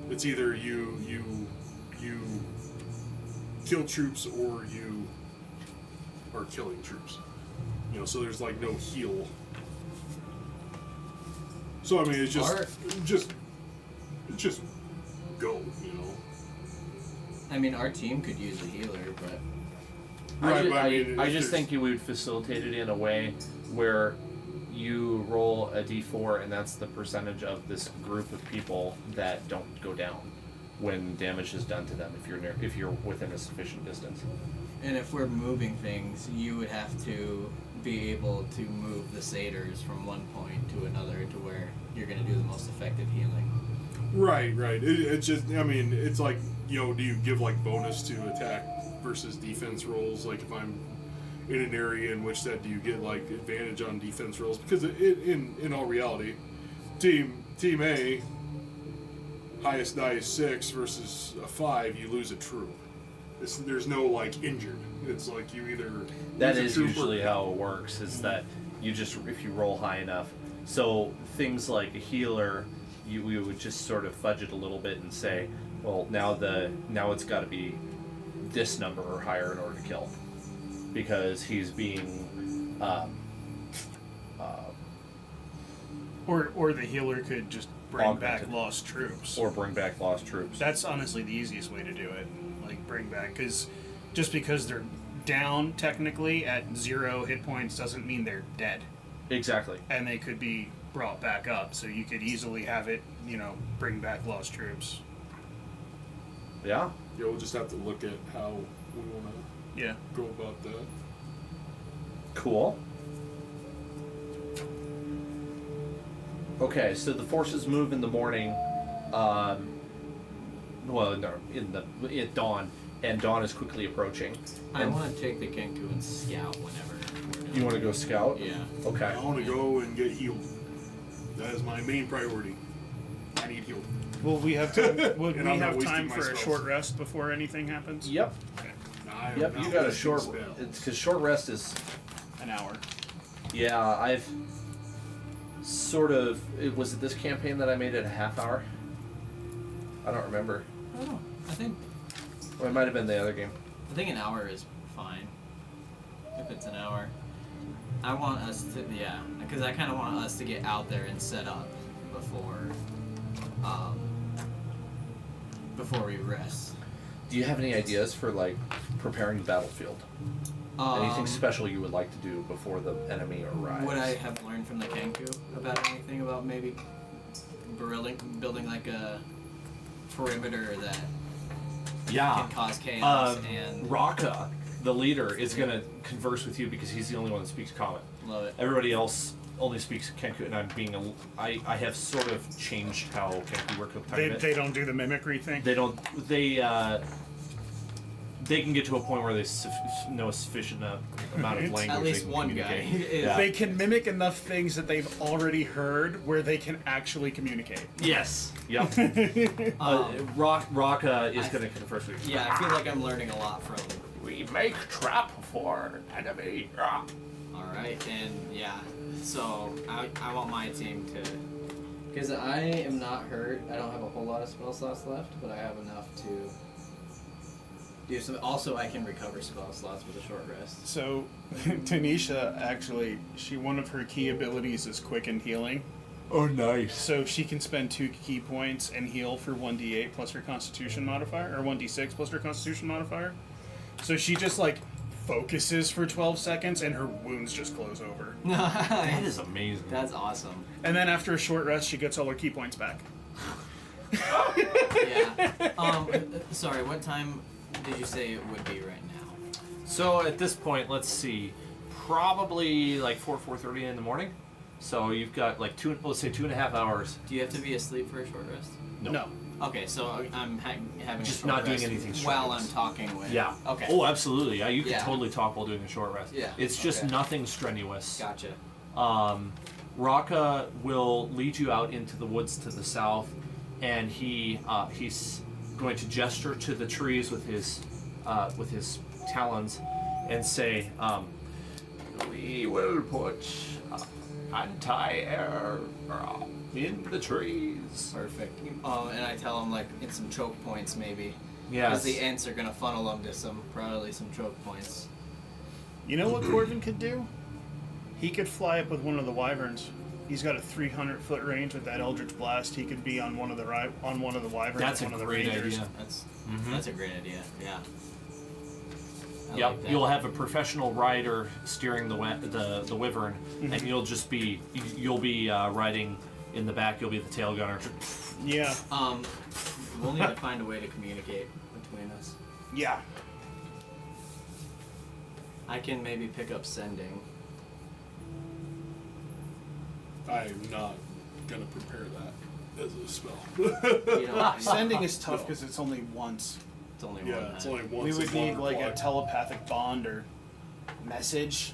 It's either you kill troops or you are killing troops. You know, so there's like no heal. So I mean, it's just go. You know. I mean, our team could use a healer, but Right, but I mean, I if just there's- think you would facilitate it in a way where you roll a d4 and that's the percentage of this group of people that don't go down when damage is done to them if you're within a sufficient distance. and if we're moving things, you would have to be able to move the satyrs from one point to another to where you're gonna do the most effective healing. Right. It's just, I mean, it's like, you know, do you give like bonus to attack versus defense rolls? Like if I'm in an area in which that, do you get like advantage on defense rolls? Because in all reality, team A, highest die is 6 versus a 5, you lose a troop. There's no like injured. It's like you either That lose a is troop or- usually how it works, is that you just, if you roll high enough. So things like a healer, we would just sort of fudge it a little bit and say, well, now it's got to be this number or higher in order to kill, because he's being Or the healer could just bring back Augmented. lost troops. or bring back lost troops. That's honestly the easiest way to do it. Like bring back, because just because they're down technically at 0 hit points doesn't mean they're dead, Exactly. and they could be brought back up. So you could easily have it, bring back lost troops. Yeah. Yeah, we'll just have to look at how we want to Yeah. go about that. Cool. Okay, so the forces move in the morning. Well, no, at dawn, and dawn is quickly approaching. I And want to take the Kenku and scout whenever we're doing you want to go scout? Yeah. Okay. I want to go and get healed. That is my main priority. I need healed. Will we have time? Will we And I'm not have wasting time my for a spells. short rest before anything happens? Yep. Okay. I am Yep. not You got a wasting short. spells. It's because short rest is. An hour. Yeah, I've sort of. Was it this campaign that I made it a half hour? I don't remember. I don't know. I think Or it might have been the other game. an hour is fine. If it's an hour, I want us to because I kind of want us to get out there and set up before we rest. Do you have any ideas for like preparing the battlefield? Anything Um, special you would like to do before the enemy arrives? Would I have learned from the Kenku about anything about maybe building like a perimeter that Yeah. can cause chaos Um, and Raka, the leader, is going to converse with you because he's the only one that speaks Common. love it? Everybody else only speaks Kenku, and I have sort of changed how Kenku work a tiny bit. They don't do the mimicry thing. They can get to a point where they know a sufficient amount of language. At least they can one guy. communicate. is- Yeah. They can mimic enough things that they've already heard where they can actually communicate. Yes. Yep. Raka is going to converse with you. Yeah, I feel like I'm learning a lot from. We make trap for enemy. All right, and yeah, so I want my team to. Because I am not hurt. I don't have a whole lot of spell slots left, but I have enough to do some. Also, I can recover spell slots with a short rest. So, Tanisha actually, one of her key abilities is quickened healing. Oh, nice. So she can spend 2 key points and heal for 1d8 plus her Constitution modifier, or 1d6 plus her Constitution modifier. So she just like focuses for 12 seconds and her wounds just close over. That is amazing. That's awesome. And then after a short rest, she gets all her key points back. Yeah. Sorry, what time did you say it would be right now? So at this point, let's see, probably like 4:30 in the morning. So you've got like let's say 2.5 hours. Do you have to be asleep for a short rest? No. Okay, so I'm having Just a short not doing rest anything while strenuous. I'm talking with. Yeah. Okay. Oh, absolutely. Yeah, you can Yeah. totally talk while doing a short rest. Yeah, It's just okay. nothing strenuous. Gotcha. Raka will lead you out into the woods to the south, and he's going to gesture to the trees with his talons, and say, "We will put anti-air in the trees." Perfect. And I tell him like in some choke points maybe. Yes. Because the ants are gonna funnel them to probably some choke points. You know what Corvin could do? He could fly up with one of the wyverns. He's got a 300-foot range with that Eldritch Blast. He could be on one of the wyverns. That's with a one of the great rangers. idea. That's a great idea. Yeah. I Yep, like that. you'll have a professional rider steering the wyvern, and you'll be riding in the back. You'll be the tail gunner. Yeah. We'll need to find a way to communicate between us. Yeah. I can maybe pick up sending. I'm not gonna prepare that as a spell. You know, Sending is tough because it's only once. it's only Yeah, one. it's time. only once. We would it's long need like a reply. telepathic bond or message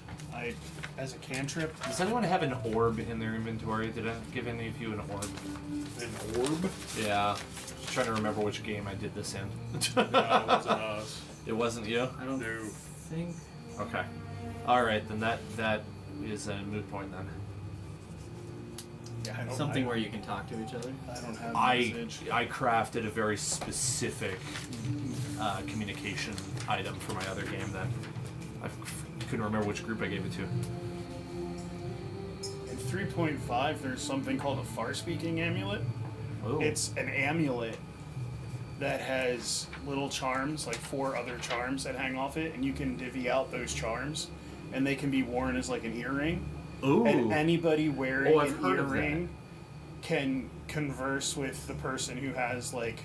as a cantrip. Does anyone have an orb in their inventory? Did I give any of you an orb? An orb? Yeah. Just trying to remember which game I did this in. No, it wasn't us. It wasn't you? I don't No. think. Okay. Alright, then that is a moot point then. Yeah, I don't, Something where you can talk to each other. I don't have I message. crafted a very specific communication item for my other game that I couldn't remember which group I gave it to. In 3.5, there's something called a far-speaking amulet. Oh. It's an amulet that has little charms, like 4 other charms that hang off it, and you can divvy out those charms, and they can be worn as like an earring. Ooh. And anybody wearing Oh, I've an heard of earring can converse with the person who has like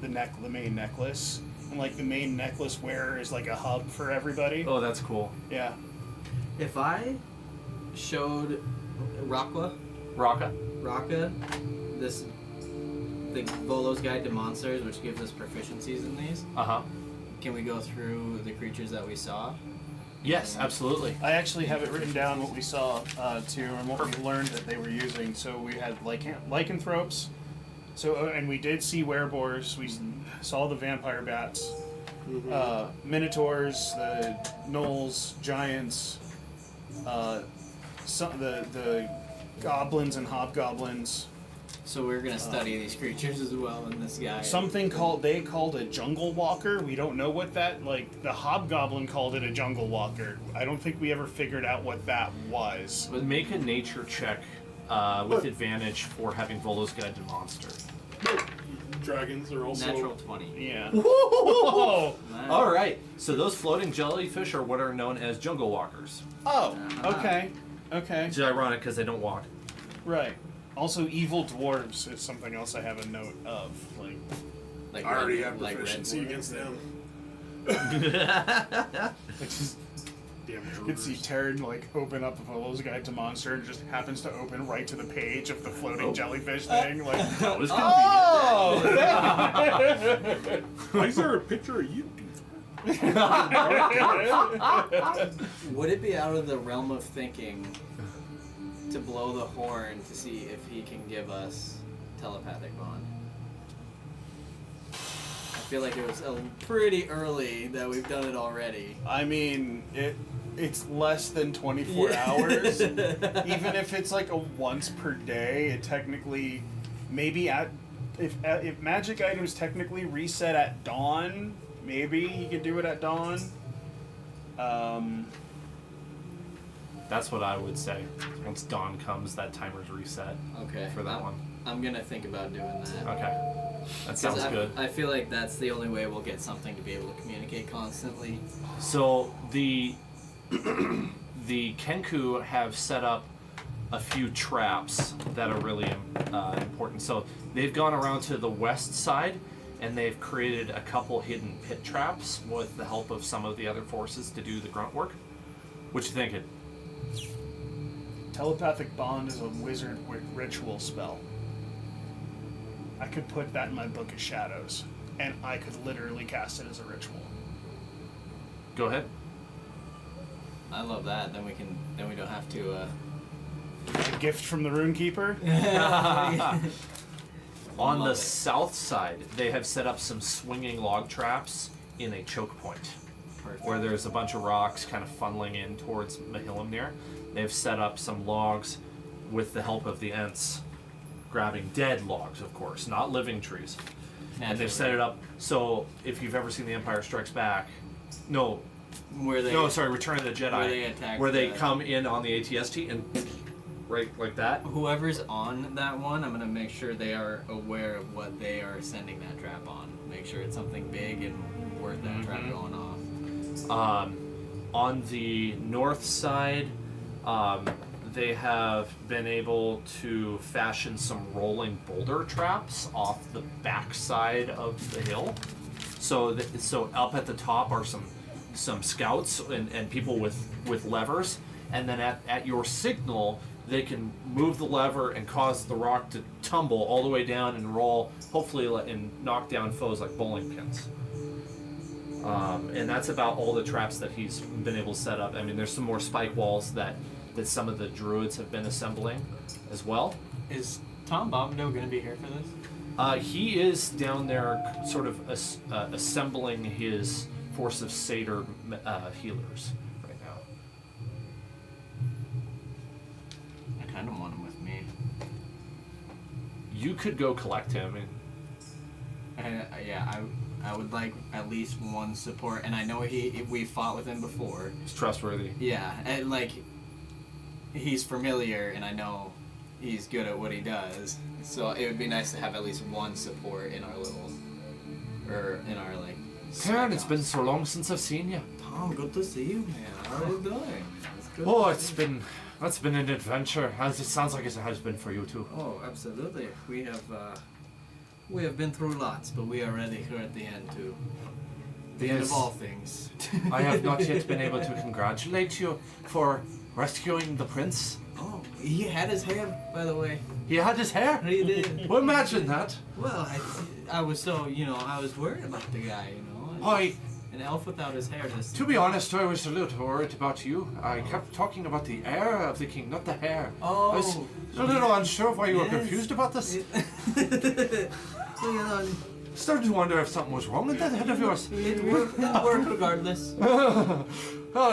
the main necklace, and like the main necklace wearer is like a hub for everybody. Oh, that's cool. Yeah. If I showed Raka this the Volo's Guide to Monsters, which gives us proficiencies in these, Uh-huh. can we go through the creatures that we saw? Yes, absolutely. I actually have it written down what we saw too, and what we learned that they were using. So we had lycanthropes. So and we did see wereboars. We saw the vampire bats, minotaurs, the gnolls, giants, the goblins and hobgoblins. So we're gonna study these creatures as well in this guide. Something they called a jungle walker. We don't know what that, like, the hobgoblin called it a jungle walker. I don't think we ever figured out what that was. But make a nature check with advantage for having Volo's Guide to Monster. Dragons are also. Natural 20. Yeah. Whoa! Nice. All right. So those floating jellyfish are what are known as jungle walkers. Oh, okay. Okay. Which is ironic because they don't walk. Right. Also, evil dwarves is something else I have a note of. Like, I already red- have like proficiency red against them. just Damn you can see Druiders. Taryn like open up Volo's Guide to Monster and just happens to open right to the page of the floating jellyfish thing. Like, That was oh! Why is there a picture of you? Would it be out of the realm of thinking to blow the horn to see if he can give us telepathic bond? I feel like it was pretty early that we've done it already. I mean, it's less than 24 hours. Even if it's like a once per day, it technically maybe if magic items technically reset at dawn, maybe you could do it at dawn. That's what I would say. Once dawn comes, that timer's reset Okay. for that one. I'm gonna think about doing that. Okay. That sounds good. I feel like that's the only way we'll get something to be able to communicate constantly. So the Kenku have set up a few traps that are really important. So they've gone around to the west side and they've created a couple hidden pit traps with the help of some of the other forces to do the grunt work. What you thinking? Telepathic bond is a wizard ritual spell. I could put that in my Book of Shadows, and I could literally cast it as a ritual. Go ahead. I love that. Then we don't have to. A gift from the Runekeeper. On Love the it. south side, they have set up some swinging log traps in a choke point, where there's a bunch of rocks kind of funneling in towards Mahillimnir. They've set up some logs with the help of the Ents, grabbing dead logs, of course, not living trees. And they've set it up so if you've ever seen The Empire Strikes Back, Return of the Jedi, where they attack where they the- come in on the ATST and right like that. Whoever's on that one, I'm gonna make sure they are aware of what they are sending that trap on. Make sure it's something big and worth that trap going off. On the north side, they have been able to fashion some rolling boulder traps off the backside of the hill. So up at the top are some scouts and people with levers, and then at your signal, they can move the lever and cause the rock to tumble all the way down and roll, hopefully, and knock down foes like bowling pins. And that's about all the traps that he's been able to set up. I mean, there's some more spike walls that some of the druids have been assembling as well. Is Tom Bombadil gonna be here for this? He is down there sort of assembling his force of satyr healers right now. I kind of want him with me. You could go collect him. I would like at least one support, and I know we fought with him before. He's trustworthy. Yeah, and like he's familiar, and I know he's good at what he does. So it would be nice to have at least one support in our like. Karen, it's been so long since I've seen you. Tom, good to see you, man. How are you doing? It's good Oh, to see you. it's been an adventure. As it sounds like it has been for you too. Oh, absolutely. We have been through lots, but we are ready here at the end too. The end of Yes. all things. I have not yet been able to congratulate you for rescuing the prince. Oh, he had his hair, by the way. He had his hair. He did. Well, imagine that. Well, I was so, I was worried about the guy, Why, An elf without his hair just... to be honest, I was a little worried about you. I kept talking about the heir of the king, not the hair. Oh. I was a little unsure why you were Yes. confused about this. Well, Started to wonder if something was wrong with that head of yours. it worked regardless. Oh,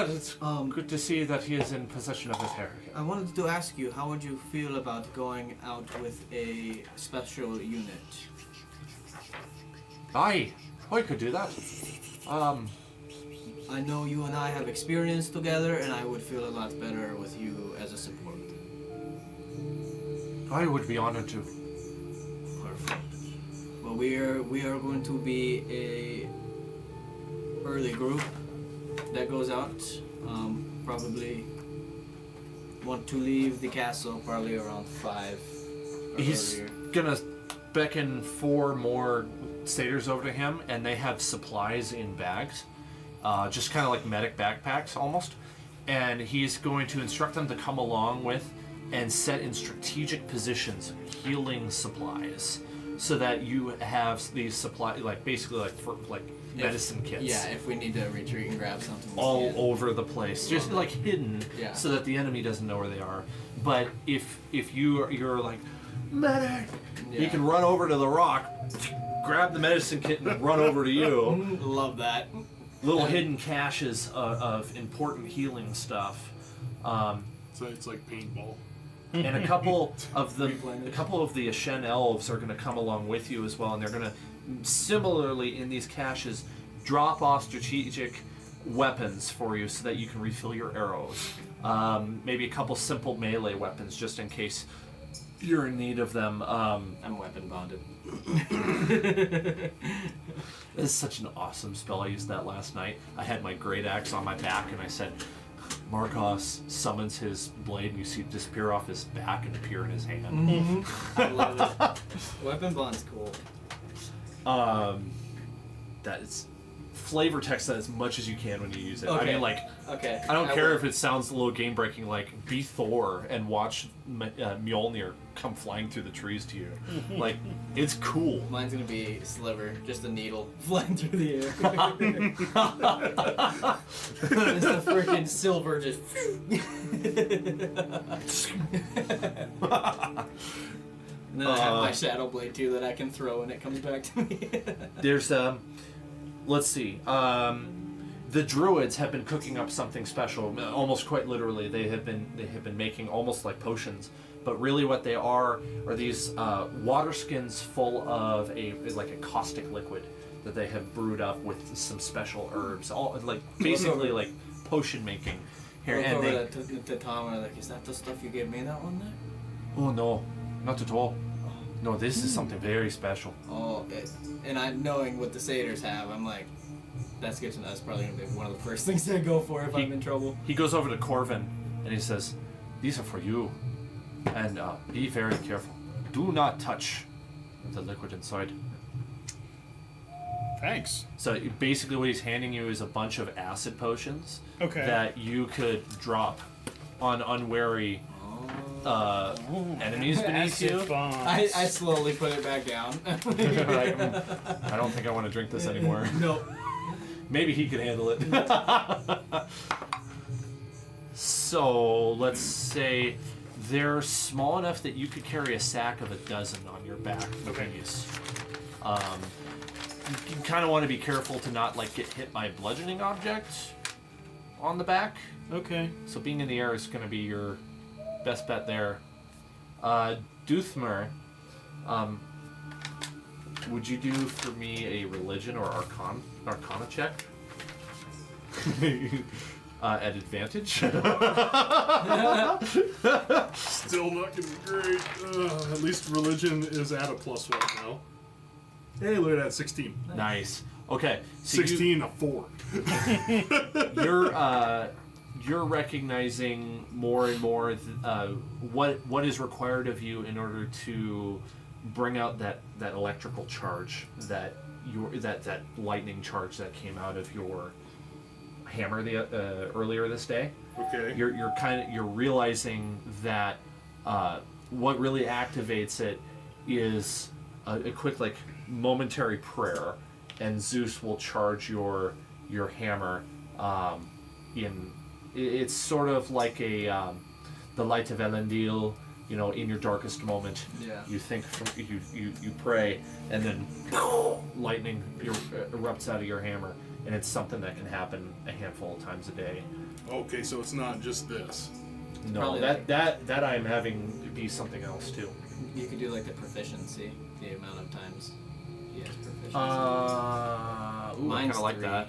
it's Um, good to see that he is in possession of his hair again. I wanted to ask you, how would you feel about going out with a special unit? Aye, I could do that. I know you and I have experience together, and I would feel a lot better with you as a support. I would be honored to. Perfect. Well, we are going to be a early group that goes out. Probably want to leave the castle probably around 5. Or He's earlier. gonna beckon 4 more satyrs over to him, and they have supplies in bags, just kind of like medic backpacks almost. And he's going to instruct them to come along with and set in strategic positions healing supplies, so that you have these supply, like basically like for like medicine kits. Yeah, if we need to retreat and grab something. we All can. over the place, just like hidden, Yeah. so that the enemy doesn't know where they are. But if you're like medic, he Yeah. can run over to the rock, grab the medicine kit, and run over to you. Love that. Little hidden caches of important healing stuff, So it's like paintball. and a couple of the Ashen elves are going to come along with you as well, and they're going to similarly in these caches drop off strategic weapons for you so that you can refill your arrows. Maybe a couple simple melee weapons just in case you're in need of them. I'm weapon bonded. This is such an awesome spell. I used that last night. I had my great axe on my back and I said, Marcos summons his blade and you see it disappear off his back and appear in his hand. I love it. Weapon bond's cool. That is flavor text that as much as you can when you use it. I Okay. mean, like, Okay. I don't care will. if it sounds a little game breaking. Like, be Thor and watch Mjolnir come flying through the trees to you. Like, it's cool. Mine's gonna be Sliver, just a needle flying through the air. Just a freaking silver just. And then I have my Shadow Blade too that I can throw and it comes back to me. There's let's see. The druids have been cooking up something special. Almost quite literally, they have been making almost like potions. But really, what they are these water skins full of a caustic liquid that they have brewed up with some special herbs. All like basically like potion making. Here Look and over they. to Tom and I'm like, is that the stuff you gave me that one day? Oh no, not at all. No, this is something very special. Oh, and I knowing what the satyrs have, I'm like, that's good to know. That's probably gonna be one of the first things I go for if I'm in trouble. He goes over to Corvin and he says, "These are for you, and be very careful. Do not touch the liquid inside." Thanks. So basically, what he's handing you is a bunch of acid potions Okay. that you could drop on unwary enemies beneath you. Acid bombs. I slowly put it back down. Right? I don't think I want to drink this anymore. Nope. Maybe he could handle it. So let's say they're small enough that you could carry a sack of a dozen on your back with Okay. ease. You kind of want to be careful to not like get hit by a bludgeoning object on the back. Okay. So being in the air is going to be your best bet there. Duthmer, would you do for me a religion or arcana check? At advantage. Still not gonna be great. At least religion is at a +1 now. Hey, look at that, 16. Nice. Okay. So 16 a 4. you're recognizing more and more what is required of you in order to bring out that electrical charge, that lightning charge that came out of your hammer earlier this day. Okay. You're realizing that what really activates it is a quick like momentary prayer, and Zeus will charge your hammer it's sort of like a the light of Elendil, in your darkest moment. Yeah. You think you pray, and then lightning erupts out of your hammer, and it's something that can happen a handful of times a day. Okay, so it's not just this. No, Probably that I'm having be something else too. You could do like the proficiency, the amount of times he has proficiency. I Mine's kind of like 3. that.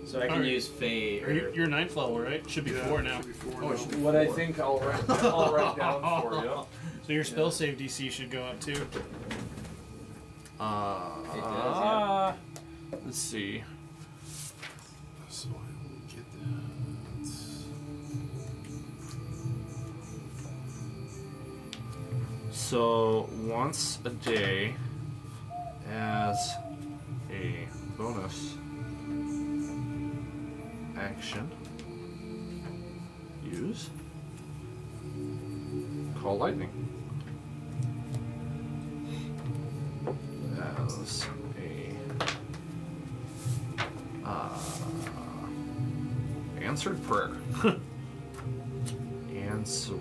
So I can Alright. use Fate. You're 9th level, right? Should be 4 now. Should be 4 Oh, now. it should be What I 4. think I'll write down for you. So your spell save DC should go up too. It does, yeah. Let's see. So I will get that. So once a day, as a bonus action, use Call Lightning. As a answered prayer. And so,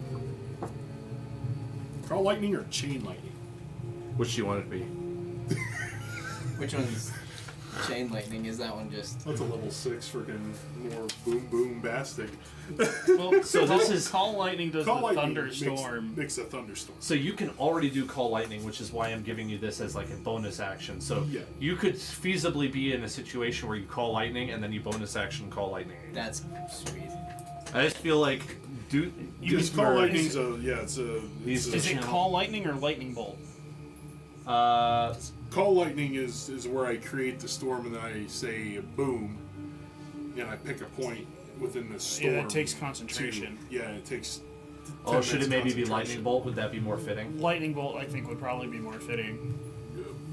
Call lightning or chain lightning? which do you want it to be? Which one's chain lightning? Is that one just? That's a level 6 freaking more boom boom bastic. Well, So this is- Call Lightning does Call the lightning thunderstorm. makes a thunderstorm. So you can already do Call Lightning, which is why I'm giving you this as like a bonus action. So Yeah. you could feasibly be in a situation where you Call Lightning and then you bonus action Call Lightning. That's sweet. I just feel like Because call lightning's it's These- a Is it Call Lightning or Lightning Bolt? call lightning is where I create the storm and then I say boom, and I pick a point within the storm. Yeah, that takes concentration. It takes. Oh, 10 should it minutes maybe be concentration. Lightning Bolt? Would that be more fitting? Lightning Bolt, I think, would probably be more fitting.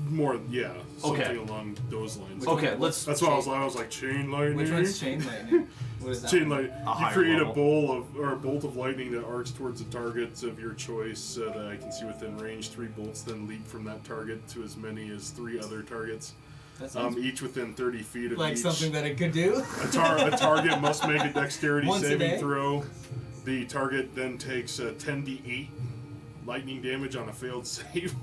More, yeah, something Okay. along those lines. Okay, let's. That's why I was like chain lightning. Which one's chain lightning? What is that? Chain lightning. You higher create level. a bolt of lightning that arcs towards the target of your choice that I can see within range. 3 bolts then leap from that target to as many as 3 other targets, That sounds each within 30 feet of like each. something that it could do. A target must make a dexterity Once a saving day? throw. The target then takes 10d8 lightning damage on a failed save,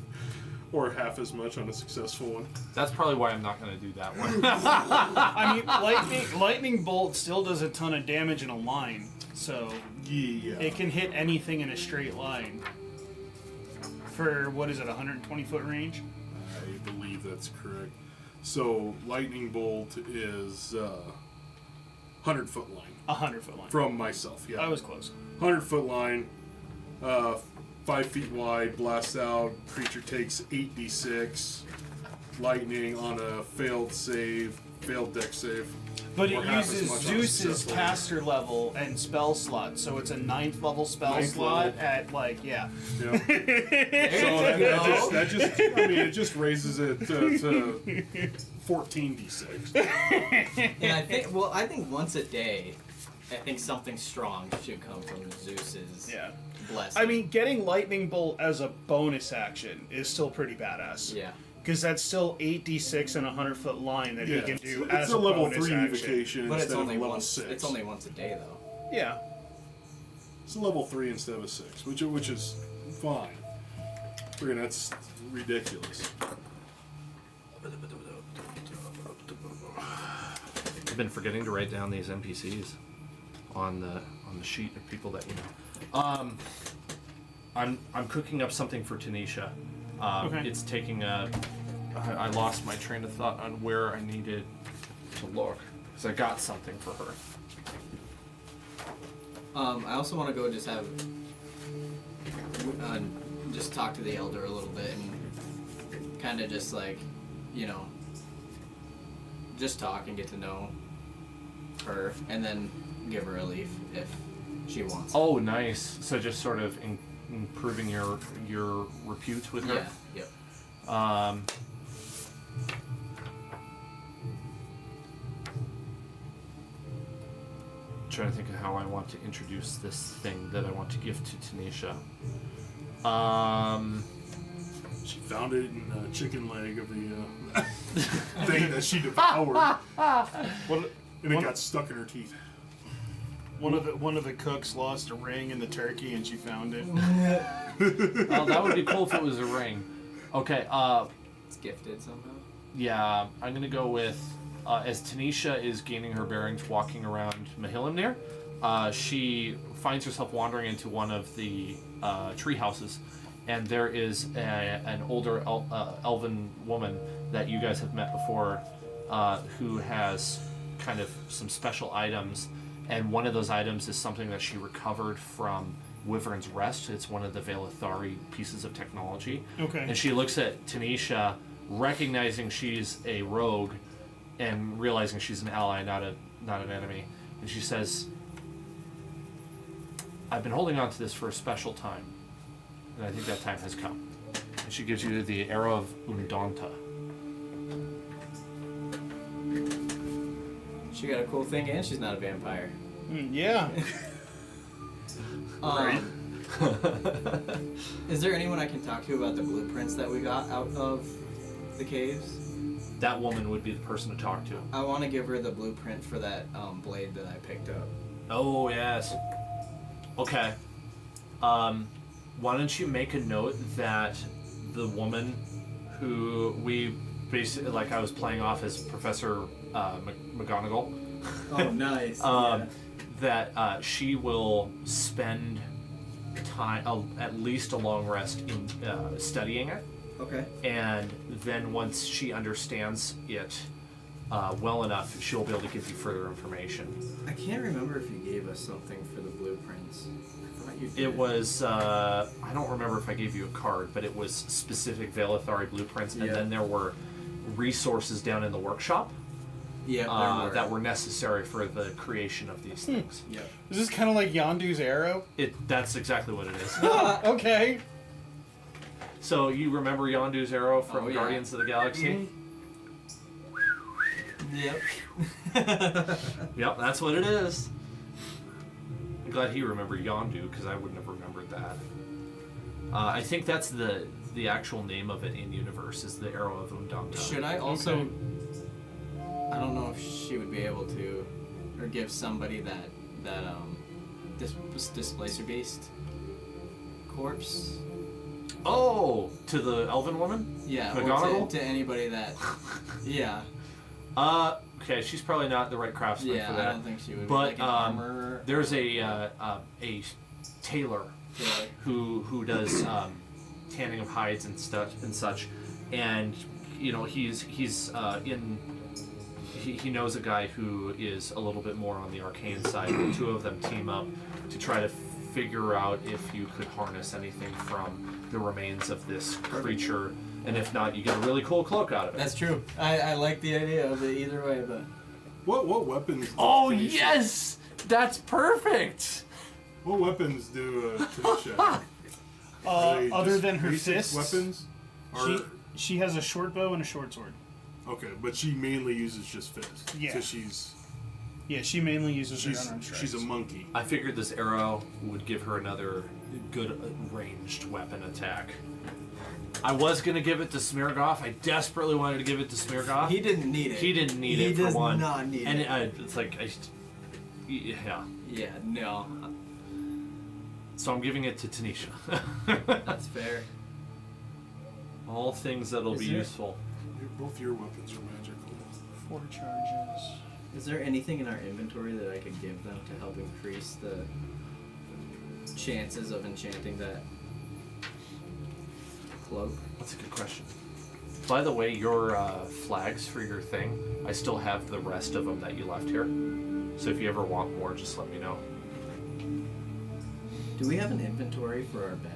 or half as much on a successful one. That's probably why I'm not going to do that one. I mean, lightning bolt still does a ton of damage in a line, so Yeah. it can hit anything in a straight line. For what is it, 120-foot range? I believe that's correct. So lightning bolt is 100-foot line 100-foot line. from myself. Yeah. I was close. 100-foot line, 5 feet wide, blasts out. Creature takes 8d6 lightning on a failed dex save. But Or it half as uses much on a Zeus's successful one. caster level and spell slot, so it's a 9th level spell Ninth slot level. at like yeah. Yeah. So that just I mean it just raises it to 14d6. And I think once a day, I think something strong should come from Zeus's Yeah. blessing. I mean, getting lightning bolt as a bonus action is still pretty badass. yeah. Because that's still 8d6 and a 100-foot line that he can do as it's a a level bonus 3 action. evocation But it's instead of only level once. 6. It's only once a day though. Yeah. It's a level 3 instead of a 6, which is fine. Freaking that's ridiculous. I've been forgetting to write down these NPCs on the sheet of people that you know. I'm cooking up something for Tanisha. Okay. It's taking a. I lost my train of thought on where I needed to look because I got something for her. I also want to go just have just talk to the elder a little bit and kind of just like, you know, just talk and get to know her, and then give her a leaf if she wants. Oh, nice. So just sort of improving your repute with her. Yeah. Yep. Trying to think of how I want to introduce this thing that I want to give to Tanisha. She found it in a chicken leg of the thing that she devoured, and it got stuck in her teeth. One of the cooks lost a ring in the turkey and she found it. Oh, that would be cool if it was a ring. Okay, It's gifted somehow. yeah, I'm gonna go with as Tanisha is gaining her bearings, walking around Mahilimnir, she finds herself wandering into one of the tree houses, and there is an older elven woman that you guys have met before, who has kind of some special items, and one of those items is something that she recovered from Wyvern's Rest. It's one of the Velithari pieces of technology. Okay. And she looks at Tanisha, recognizing she's a rogue, and realizing she's an ally, not an enemy. And she says, "I've been holding on to this for a special time, and I think that time has come." And she gives you the arrow of Undanta. She got a cool thing, and she's not a vampire. Yeah. Is there anyone I can talk to about the blueprints that we got out of the caves? That woman would be the person to talk to. I want to give her the blueprint for that blade that I picked up. Oh, yes. Okay. Why don't you make a note that the woman who we basically, like I was playing off as Professor McGonagall, Oh, nice. that she will spend time, at least a long rest in studying it. Okay. And then once she understands it well enough, she'll be able to give you further information. I can't remember if you gave us something for the blueprints. I thought you did. It was, I don't remember if I gave you a card, but it was specific Velithari blueprints, and Yeah. then there were resources down in the workshop that were necessary for the creation of these things. Yep. Is this kind of like Yondu's arrow? That's exactly what it is. Okay. So you remember Yondu's arrow from Oh, yeah. Guardians of the Galaxy? Yep. Yep, that's what it is. I'm glad he remembered Yondu because I wouldn't have remembered that. I think that's the actual name of it in universe is the Arrow of Undamta. Should I also? Okay. I don't know if she would be able to, or give somebody that displacer beast corpse. Oh, to the Elven woman? Yeah, McGonagall? or to anybody that. Yeah. Okay, she's probably not the right craftsman Yeah, for I that. don't think she would. But be like an armor. there's a tailor Yeah. who does tanning of hides and such, and you know he knows a guy who is a little bit more on the arcane side. The two of them team up to try to figure out if you could harness anything from the remains of this creature, and if not, you get a really cool cloak out of it. That's true. I like the idea of it either way, but What weapons? Oh does Tanisha- yes, that's perfect. What weapons do Tanisha have? Are they Other just than her basic fists, weapons? Or, she has a short bow and a short sword. okay, but she mainly uses just fists. Yeah. So She mainly uses her she's unarmed strikes. she's a monkey. I figured this arrow would give her another good ranged weapon attack. I was gonna give it to Smirgoff. I desperately wanted to give it to Smirgoff. he didn't need it. He didn't need He it for does one. not need and it. It's like, yeah. Yeah, no, So I'm giving it to Tanisha. that's fair. All things that'll Is be there- useful. Both your weapons are magical. 4 charges. Is there anything in our inventory that I could give them to help increase the chances of enchanting that cloak? That's a good question. By the way, your flags for your thing, I still have the rest of them that you left here. So if you ever want more, just let me know. Do we have an inventory for our bag?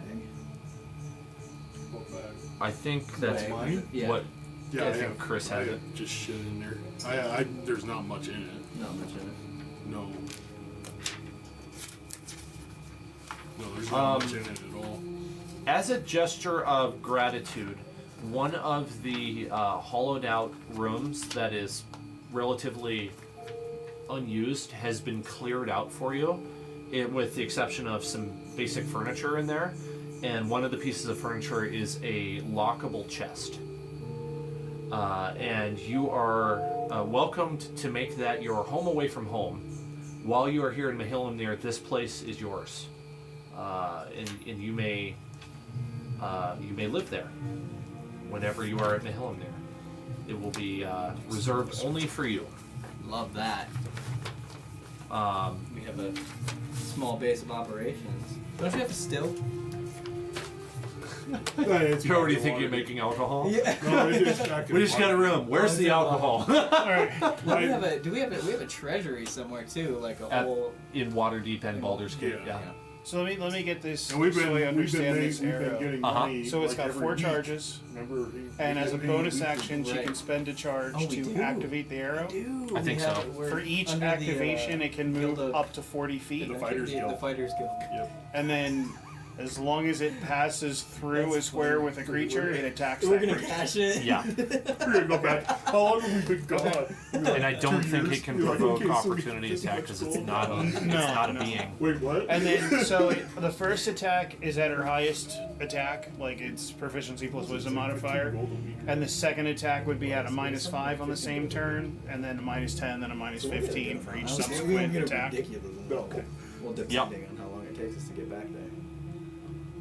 What bag? I think that's Right. Mine? Yeah. what. Yeah, I think Chris has I it. have just shit in there. There's not much in it. Not much in it. No. No, there's not much Um, in it at all. As a gesture of gratitude, one of the hollowed out rooms that is relatively unused has been cleared out for you, with the exception of some basic furniture in there. And one of the pieces of furniture is a lockable chest. And you are welcomed to make that your home away from home. While you are here in Mahilumnir, this place is yours. And you may live there whenever you are at Mahilumnir. It will be reserved only for you. Love that. We have a small base of operations. Don't you have a still? You already think you're making alcohol? Yeah. No, it is back in We just got a the room. Where's the alcohol? Alright. We have a treasury somewhere too, like a At- whole. In Waterdeep and Baldur's Gate. Yeah. Yeah. So let me get this And we've been, so I understand this we've been arrow. getting Uh-huh. money. So it's like got every 4 week. charges, Remember? and as a Every bonus week. action, she Right. can spend a charge Oh, we to do. activate the arrow. Dude, I think we have so. it. We're For each under the, activation, it can move Guild of- up to 40 feet, The Fighters Guild. The Fighters Guild. Yep. and then as long as it passes through That's a square funny. with a creature, it attacks We're that gonna creature. cash it. Yeah. We're gonna go back. How long have we been gone? And I don't 2 think years? it can You're like, provoke okay, so we opportunity can attack take because much it's gold. not a, it's No, not a no. being. Wait, what? And then, so the first attack is at her highest attack, like its proficiency plus wisdom modifier. And the second attack would be at a -5 on the same turn, and then a -10, then a -15 for each subsequent attack. No, okay. Well, depending on how long it takes us to get back there.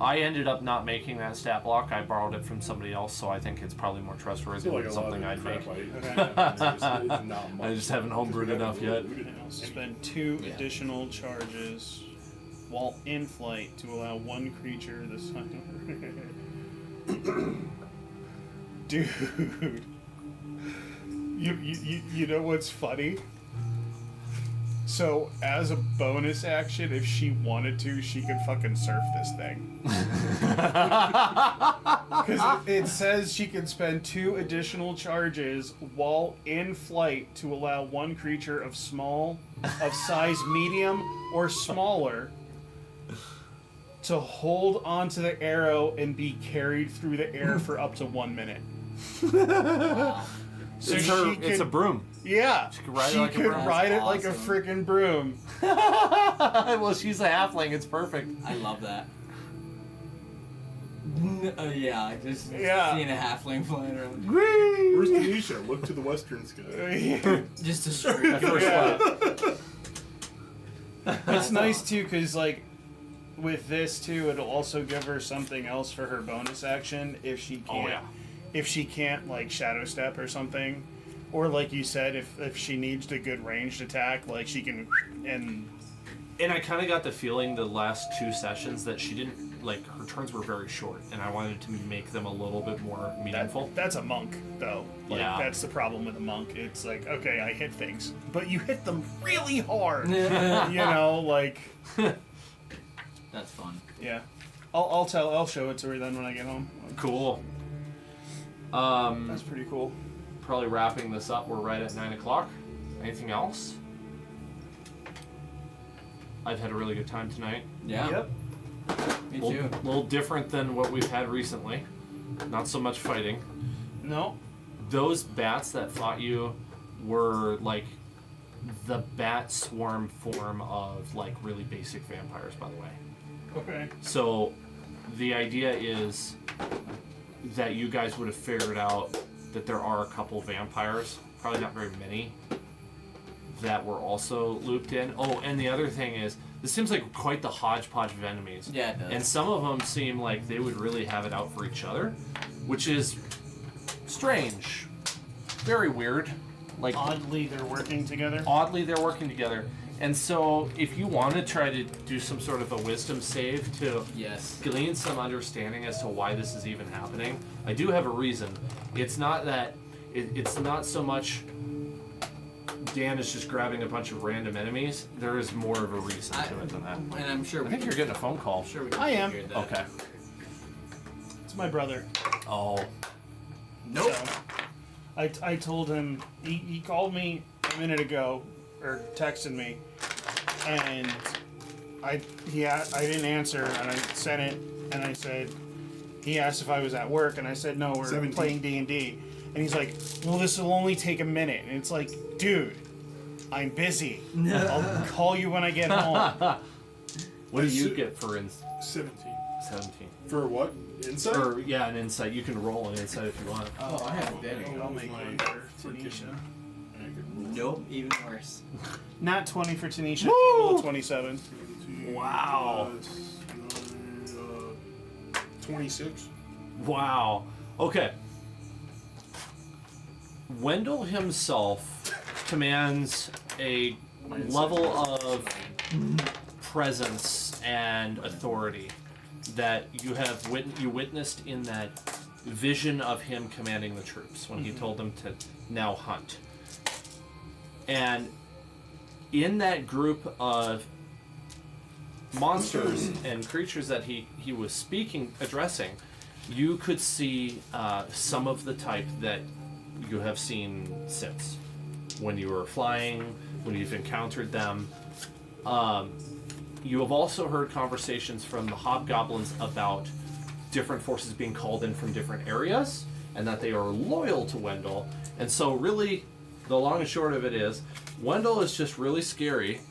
I ended up not making that stat block. I borrowed it from somebody else, so I think it's probably more I trustworthy feel like than a lot of something the I'd make. crap I it's not much. I just haven't homebrewed enough yet. And also spend 2 Yeah. additional charges while in flight to allow 1 creature the size Dude. You know what's funny? So, as a bonus action, if she wanted to, she could fucking surf this thing. Because it says she can spend 2 additional charges while in flight to allow 1 creature of size medium or smaller. So, So, as a bonus action, if she wanted to, she could fucking surf this thing. Because it says she can spend 2 additional charges while in flight to allow 1 creature of size medium or smaller. 2 additional charges while in flight to allow 1 creature of size medium or smaller to hold onto the arrow and be carried through the air for up to 1 minute. Wow. So It's a broom. Yeah, She could ride it she like a could broom. ride it That's like a awesome. freaking broom. Well, she's a halfling. It's perfect. I love that. Yeah, just Yeah. seeing a halfling flying around. Where's Tanisha? Look to the western sky. Just a streak. Yeah. It's nice too, cause like with this too, it'll also give her something else for her bonus action if she can't. Oh, yeah. If she can't like shadow step or something, or like you said, if she needs a good ranged attack, like she can and. And I kind of got the feeling the last 2 sessions that she didn't, like, her turns were very short, and I wanted to make them a little bit more meaningful. That's a monk, though. Like, Yeah. That's the problem with a monk. It's like, okay, I hit things, but you hit them really hard. you know, like, That's fun. yeah. I'll show it to her then when I get home. Cool. That's pretty cool. Probably wrapping this up. We're right at 9 o'clock. Anything else? I've had a really good time tonight. Yeah. Yep. Me A too. little different than what we've had recently. Not so much fighting. No. Those bats that fought you were like the bat swarm form of like really basic vampires, by the way. Okay. So the idea is that you guys would have figured out that there are a couple vampires, probably not very many, that were also looped in. Oh, and the other thing is, this seems like quite the hodgepodge of enemies. Yeah, it does. And some of them seem like they would really have it out for each other, which is strange. Very weird. Like, Oddly, they're working together. oddly, they're working together. And so, if you want to try to do some sort of a wisdom save to Yes. glean some understanding as to why this is even happening, I do have a reason. It's not that it's not so much Dan is just grabbing a bunch of random enemies. There is more of a reason to it than that. And I'm sure I think you're getting a phone call. I'm sure we can I am. figure that. Okay. It's my brother. Oh. Nope. So, I told him he called me a minute ago or texted me, and I didn't answer, and I sent it, and I said he asked if I was at work, and I said no, we're 17. playing D&D, and he's like, well, this will only take a minute, and it's like, dude, I'm busy. I'll call you when I get home. What do you get for 17. 17? For what? Insight? Or, yeah, an insight. You can roll an insight if you want. Oh, I have a bit. I'll make one for freaking- Tanisha. Nope, even worse. Not 20 for Tanisha. Woo! Total 27. Wow. 26. Wow. Okay. Wendell himself commands a level of presence and authority that you have witnessed in that vision of him commanding the troops when he told them to now hunt. And in that group of monsters and creatures that he was addressing, you could see some of the type that you have seen since when you were flying, when you've encountered them. You have also heard conversations from the hobgoblins about different forces being called in from different areas and that they are loyal to Wendell. And so really, the long and short of it is, Wendell is just really scary,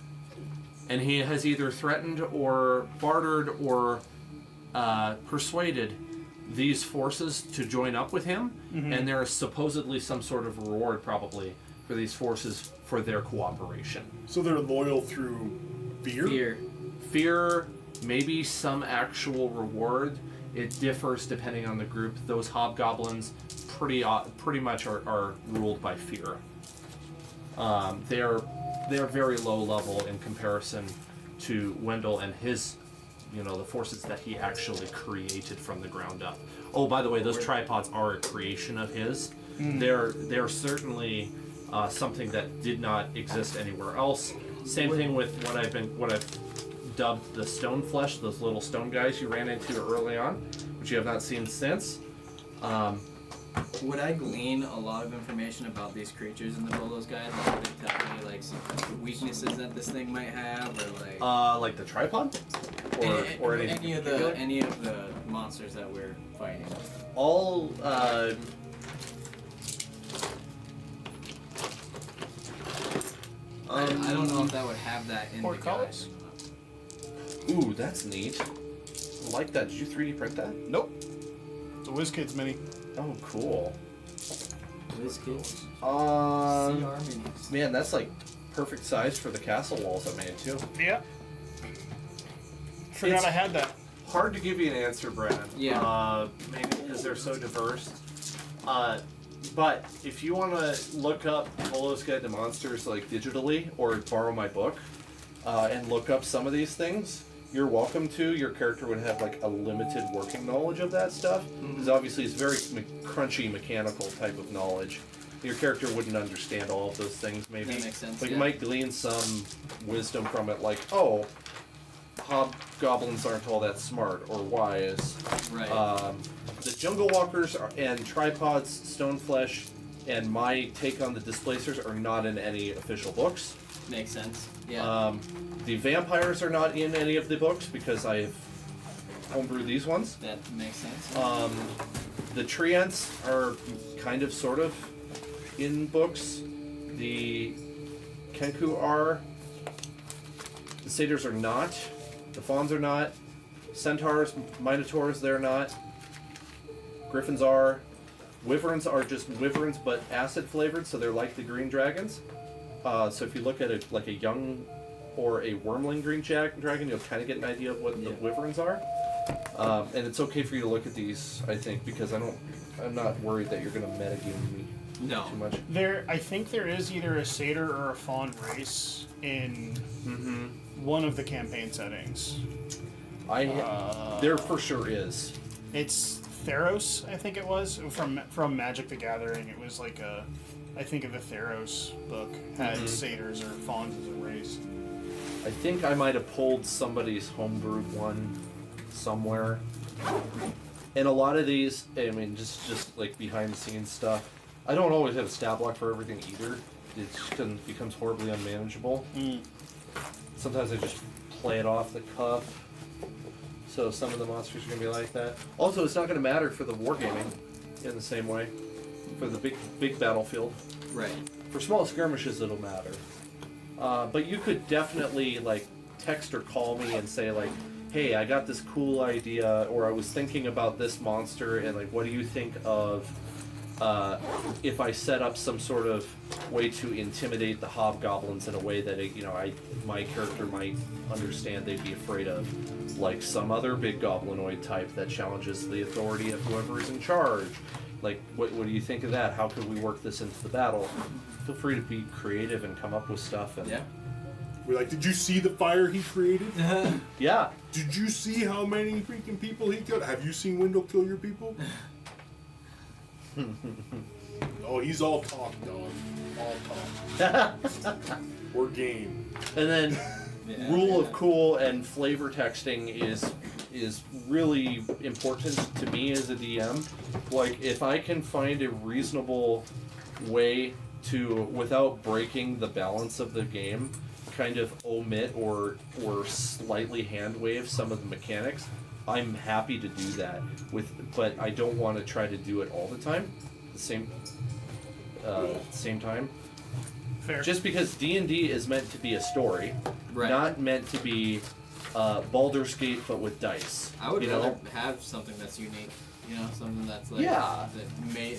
and he has either threatened or bartered or persuaded these forces to join up with him, and there is supposedly some sort of reward probably for these forces for their cooperation. So they're loyal through fear? Fear, maybe some actual reward. It differs depending on the group. Those hobgoblins pretty much are ruled by fear. They're very low level in comparison to Wendell and his, the forces that he actually created from the ground up. Oh, by the way, those tripods are a creation of his. They're certainly something that did not exist anywhere else. Same thing with what I've dubbed the stone flesh, those little stone guys you ran into early on, which you have not seen since. Would I glean a lot of information about these creatures in the Bolo's guide? Like, would it tell me like some weaknesses that this thing might have, or Like the tripod, or anything any particular? any of the monsters that we're fighting? All I don't know if that would have that in the guide. Portcullis? Ooh, that's neat. I like that. Did you 3D print that? Nope. It's a WizKids mini. Oh, cool. WizKids. Um, CR minis. man, that's like perfect size for the castle walls I made too. Yeah. Forgot It's- I had that. Hard to give you an answer, Brad. Yeah. Maybe because they're so diverse. But if you want to look up Bolo's Guide to Monsters like digitally, or borrow my book, and look up some of these things, you're welcome to. Your character would have like a limited working knowledge of that stuff, because obviously it's very crunchy mechanical type of knowledge. Your character wouldn't understand all of those things, maybe. That makes sense, But you yeah. might glean some wisdom from it, like, oh, hobgoblins aren't all that smart or wise. Right. The Jungle Walkers and Tripods, Stoneflesh, and my take on the Displacers are not in any official books. Makes sense. Yeah. The Vampires are not in any of the books because I've homebrewed these ones. that makes sense. The Treants are kind of, sort of, in books. The Kenku are. The Satyrs are not. The Fawns are not. Centaurs, Minotaurs, they're not. Griffins are. Wyverns are just wyverns, but acid flavored, so they're like the green dragons. So if you look at it like a young or a wormling green dragon, you'll kind of get an idea of what the wyverns are. And it's okay for you to look at these, I think, because I'm not worried that you're going to metagame me No. too much. I think there is either a satyr or a fawn race in Mm-hmm. one of the campaign settings. There for sure is. It's Theros, I think it was from Magic the Gathering. It was like I think of the Theros book had satyrs or fawns as a race. I think I might have pulled somebody's homebrewed one somewhere. And a lot of these, I mean, just like behind the scenes stuff. I don't always have a stat block for everything either. It just becomes horribly unmanageable. Sometimes I just play it off the cuff. So some of the monsters are gonna be like that. Also, it's not gonna matter for the wargaming in the same way. For the big battlefield. Right. For small skirmishes, it'll matter. But you could definitely like text or call me and say like, "Hey, I got this cool idea," or "I was thinking about this monster, and like, what do you think of if I set up some sort of way to intimidate the hobgoblins in a way that my character might understand they'd be afraid of, like some other big goblinoid type that challenges the authority of whoever is in charge." Like, what do you think of that? How could we work this into the battle? Feel free to be creative and come up with stuff. And Yeah. We're like, did you see the fire he created? yeah, Did you see how many freaking people he killed? Have you seen Wendell kill your people? Oh, he's all talk, dog. All talk. We're game. and then Yeah, rule of yeah. cool and flavor texting is really important to me as a DM. Like, if I can find a reasonable way to, without breaking the balance of the game, kind of omit or slightly hand wave some of the mechanics, I'm happy to do that. But I don't want to try to do it all the time. Same time. Fair. Just because D&D is meant to be a story, Right. not meant to be Baldur's Gate but with dice. I would you rather know? have something that's unique. You know, something that's like Yeah. that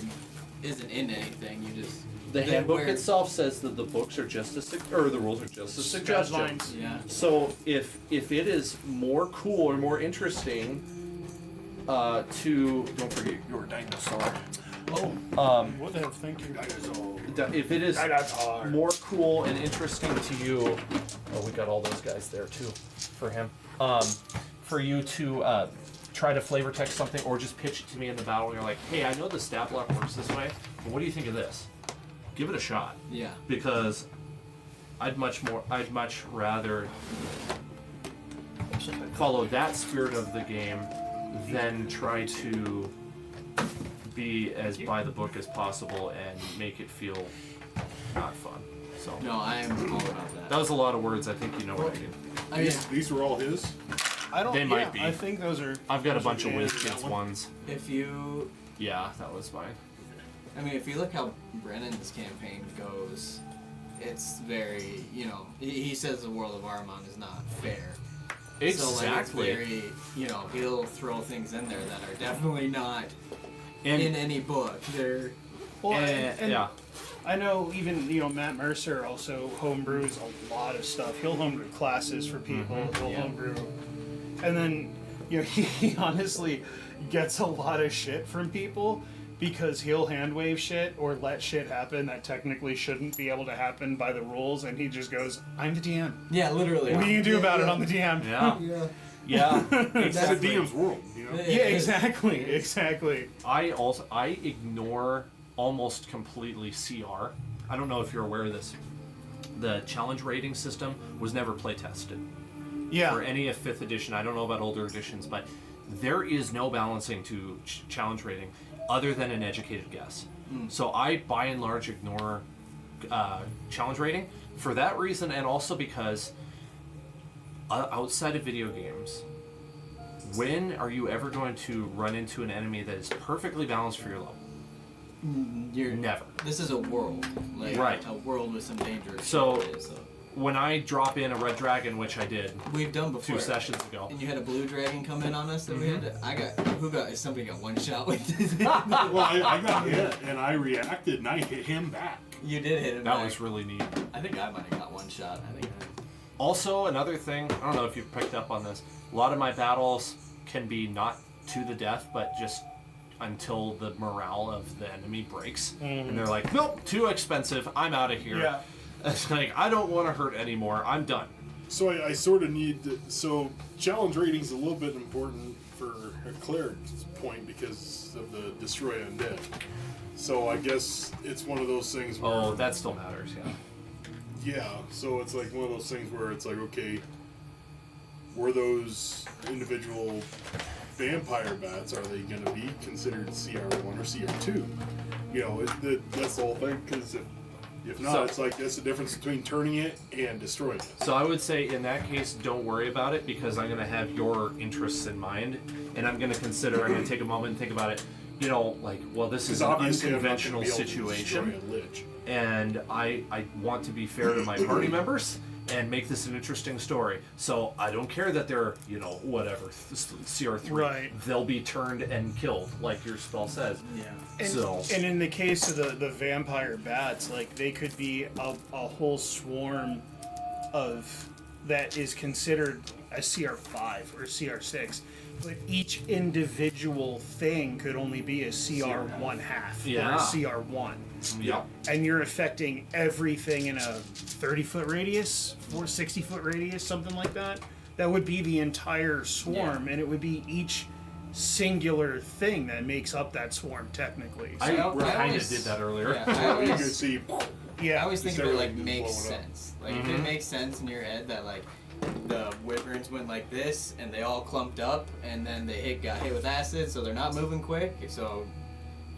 isn't in anything. You just The that handbook where- itself says that the books are just or the rules are just a suggestion. Guidelines. Yeah. So if it is more cool or more interesting to don't forget your dinosaur. Oh. What the hell? Thank you. If it is Dinosaur. more cool and interesting to you, oh, we got all those guys there too for him. For you to try to flavor text something or just pitch it to me in the battle, and you're like, "Hey, I know the stat block works this way, but what do you think of this?" Give it a shot, Yeah. because I'd much rather follow that spirit of the game than try to be as by the book as possible and make it feel not fun. So No, I am all about that. that was a lot of words. I think you know what I mean. I mean, These were all his. I don't. They might yeah, be. I think those are. I've got a those bunch are of Dan's. WizKids ones. if you, Yeah, that was mine. I mean, if you look how Brennan's campaign goes, it's very, he says the world of Armon is not fair. So, like, it's Exactly. very, he'll throw things in there that are definitely not And, in any book. They're, Well, and yeah. I know even Matt Mercer also homebrews a lot of stuff. He'll homebrew classes for people. He'll Yeah. homebrew, and then he honestly gets a lot of shit from people because he'll hand wave shit or let shit happen that technically shouldn't be able to happen by the rules, and he just goes, "I'm the DM. yeah, literally. What do you do about it? I'm the DM." Yeah. Yeah. Yeah. It's the Exactly. DM's world, you know. Yeah, exactly. I ignore almost completely CR. I don't know if you're aware of this. The challenge rating system was never play tested Yeah. for any of 5th edition. I don't know about older editions, but there is no balancing to challenge rating other than an educated guess. So I, by and large, ignore challenge rating for that reason, and also because outside of video games, when are you ever going to run into an enemy that is perfectly balanced for your level? You're Never. This is a world, like Right. a world with some dangerous. So- shit, so When I drop in a red dragon, which I did we've done before. 2 sessions ago, And you had a blue dragon come in on us that we had to, somebody got one shot with this. Well, I got hit and I reacted and I hit him back. You did hit him that back. was really neat. I think I might have got one shot. I think Also, another thing, I don't know if you've picked up on this, a lot of my battles can be not to the death, but just until the morale of the enemy breaks. And they're like, nope, too expensive, I'm out of here. Yeah. It's like, I don't want to hurt anymore, I'm done. So I sort of need to, so challenge rating's a little bit important for a cleric's point because of the destroy undead. So I guess it's one of those things where Oh, that still matters, yeah. yeah, so it's like one of those things where it's like, okay, were those individual vampire bats, are they going to be considered CR1 or CR2? That's the whole thing, because if not, So- it's like that's the difference between turning it and destroying it. So I would say in that case, don't worry about it because I'm going to have your interests in mind, and I'm going to consider, I'm going to take a moment and think about it. This is Because an obviously I'm not gonna unconventional be able to situation, destroy a lich. and I want to be fair to my party members and make this an interesting story. So I don't care that they're, CR3. Right. They'll be turned and killed, like your spell says. yeah. And, So- and in the case of the vampire bats, like they could be a whole swarm of that is considered a CR5 or CR6, but each individual thing could only be a CR1 half or Yeah. a CR1. Yeah. And you're affecting everything in a 30-foot radius or 60-foot radius, something like that. That would be the entire swarm, and it would be each singular thing that makes up that swarm, technically. So, I kind of always- did that earlier. Yeah, I You always, can see, I yeah, always think Instead of it of, like like, makes just blow it up. sense. Like if it makes sense in your head that like the wyverns went like this and they all clumped up and then they got hit with acid, so they're not moving quick. So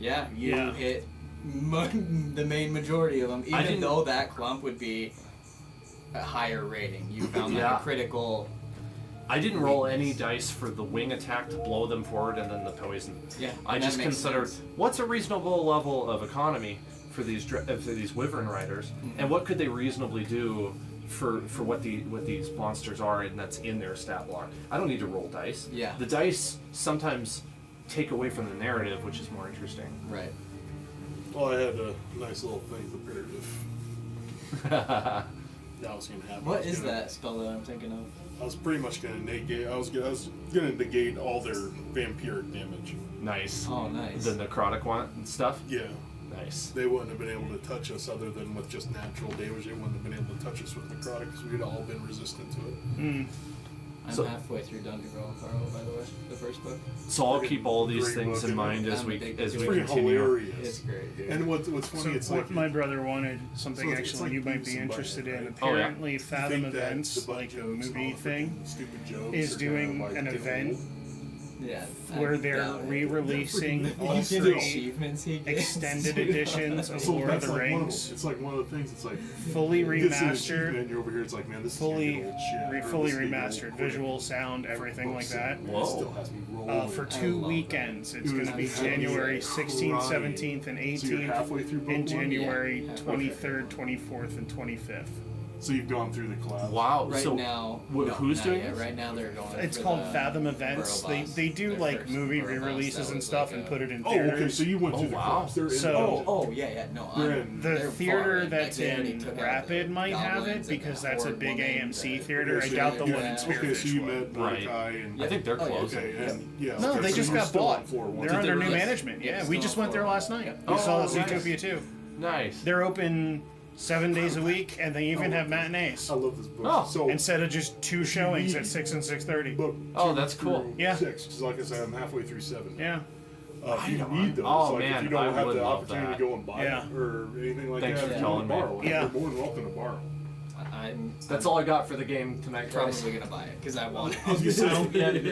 yeah, you Yeah. hit the main majority of them, even didn't- though that clump would be a higher rating. You found like Yeah. a critical. I didn't roll any dice for the wing attack to blow them forward and then the poison. Yeah, I and that just makes considered sense. what's a reasonable level of economy for these wyvern riders, and what could they reasonably do for what these monsters are, and that's in their stat block. I don't need to roll dice. Yeah. The dice sometimes take away from the narrative, which is more interesting. Right. well, I had a nice little thing prepared if that was going to happen. What I was is gonna- that spell that I'm thinking of? I was pretty much going to negate. I was going to negate all their vampiric damage. Nice. Oh, nice. The necrotic one and stuff. Yeah, Nice. they wouldn't have been able to touch us other than with just natural damage. They wouldn't have been able to touch us with necrotic because we'd all been resistant to it. I'm So- halfway through Dungeon Crawl, Carl, by the way, the first book. So I'll keep all these Great things book, in mind and as we It's We freaking continue. hilarious. It's great. And what's So funny, it's what like my brother wanted, something So it's actually like you might be somebody, interested in. right? Oh, yeah. Apparently, you Fathom think that Events, the butt like a jokes and all movie the thing, freaking stupid jokes is are doing kinda like an the event whole- Yeah. where I they're doubt it. re-releasing all Easy. three achievements he gets. extended editions of So Lord of that's the like one of Rings, them. It's like one of the things. It's like fully gets an remastered, achievement, and you're over here. It's like, man, this fully, is old shit. or fully this thing old remastered, quick. visual, sound, everything like that. It Whoa. still has me rolling. For I 2 love weekends. It's It going was to be heavy January as 16th, crying. 17th, and So you're 18th, halfway through book and one? January Yeah. 23rd, 24th, and 25th. So you've gone through the collab. Wow. Right so now, wh- no, who's not doing yet. this? Right now, they're going. It's for called the Fathom Events. Burrow Boss, They do their like first movie Burrow Boss re-releases that and was stuff like and a- put it in Oh, theaters. okay. So you went Oh, through the wow. collabs. They're in So- Oh, yeah. No, They're I'm, in- The they're far theater in. that's Like, they already in took out Rapid the might have it goblins and because the that's a horde big woman, AMC the- theater. I so doubt the yeah. one in Okay, so Spearfish you would. met Right. Mordecai and I think they're Oh, yeah. closing. okay, and yeah. No, okay, they so just you're got still on bought. floor one. They're Did under they new really? management. Yeah, Yeah, we still just on went there floor last one. night. Oh, We saw nice. Zootopia 2. Nice. They're open 7 days a week, and they even have matinees I love this book. Oh. So instead of just 2 showings at 6 and 6:30. book Oh, 2 that's cool. through Yeah. 6. Because like I said, I'm halfway through 7. Yeah. If you need those, Oh, like man, if you don't I have would the love opportunity that. to go and buy Yeah. it or anything like Thanks that, for if you telling want to me. borrow it, Yeah. you're more than welcome to borrow. I'm That's all I got for the game tonight, guys. probably gonna buy it because I want it. I was gonna say,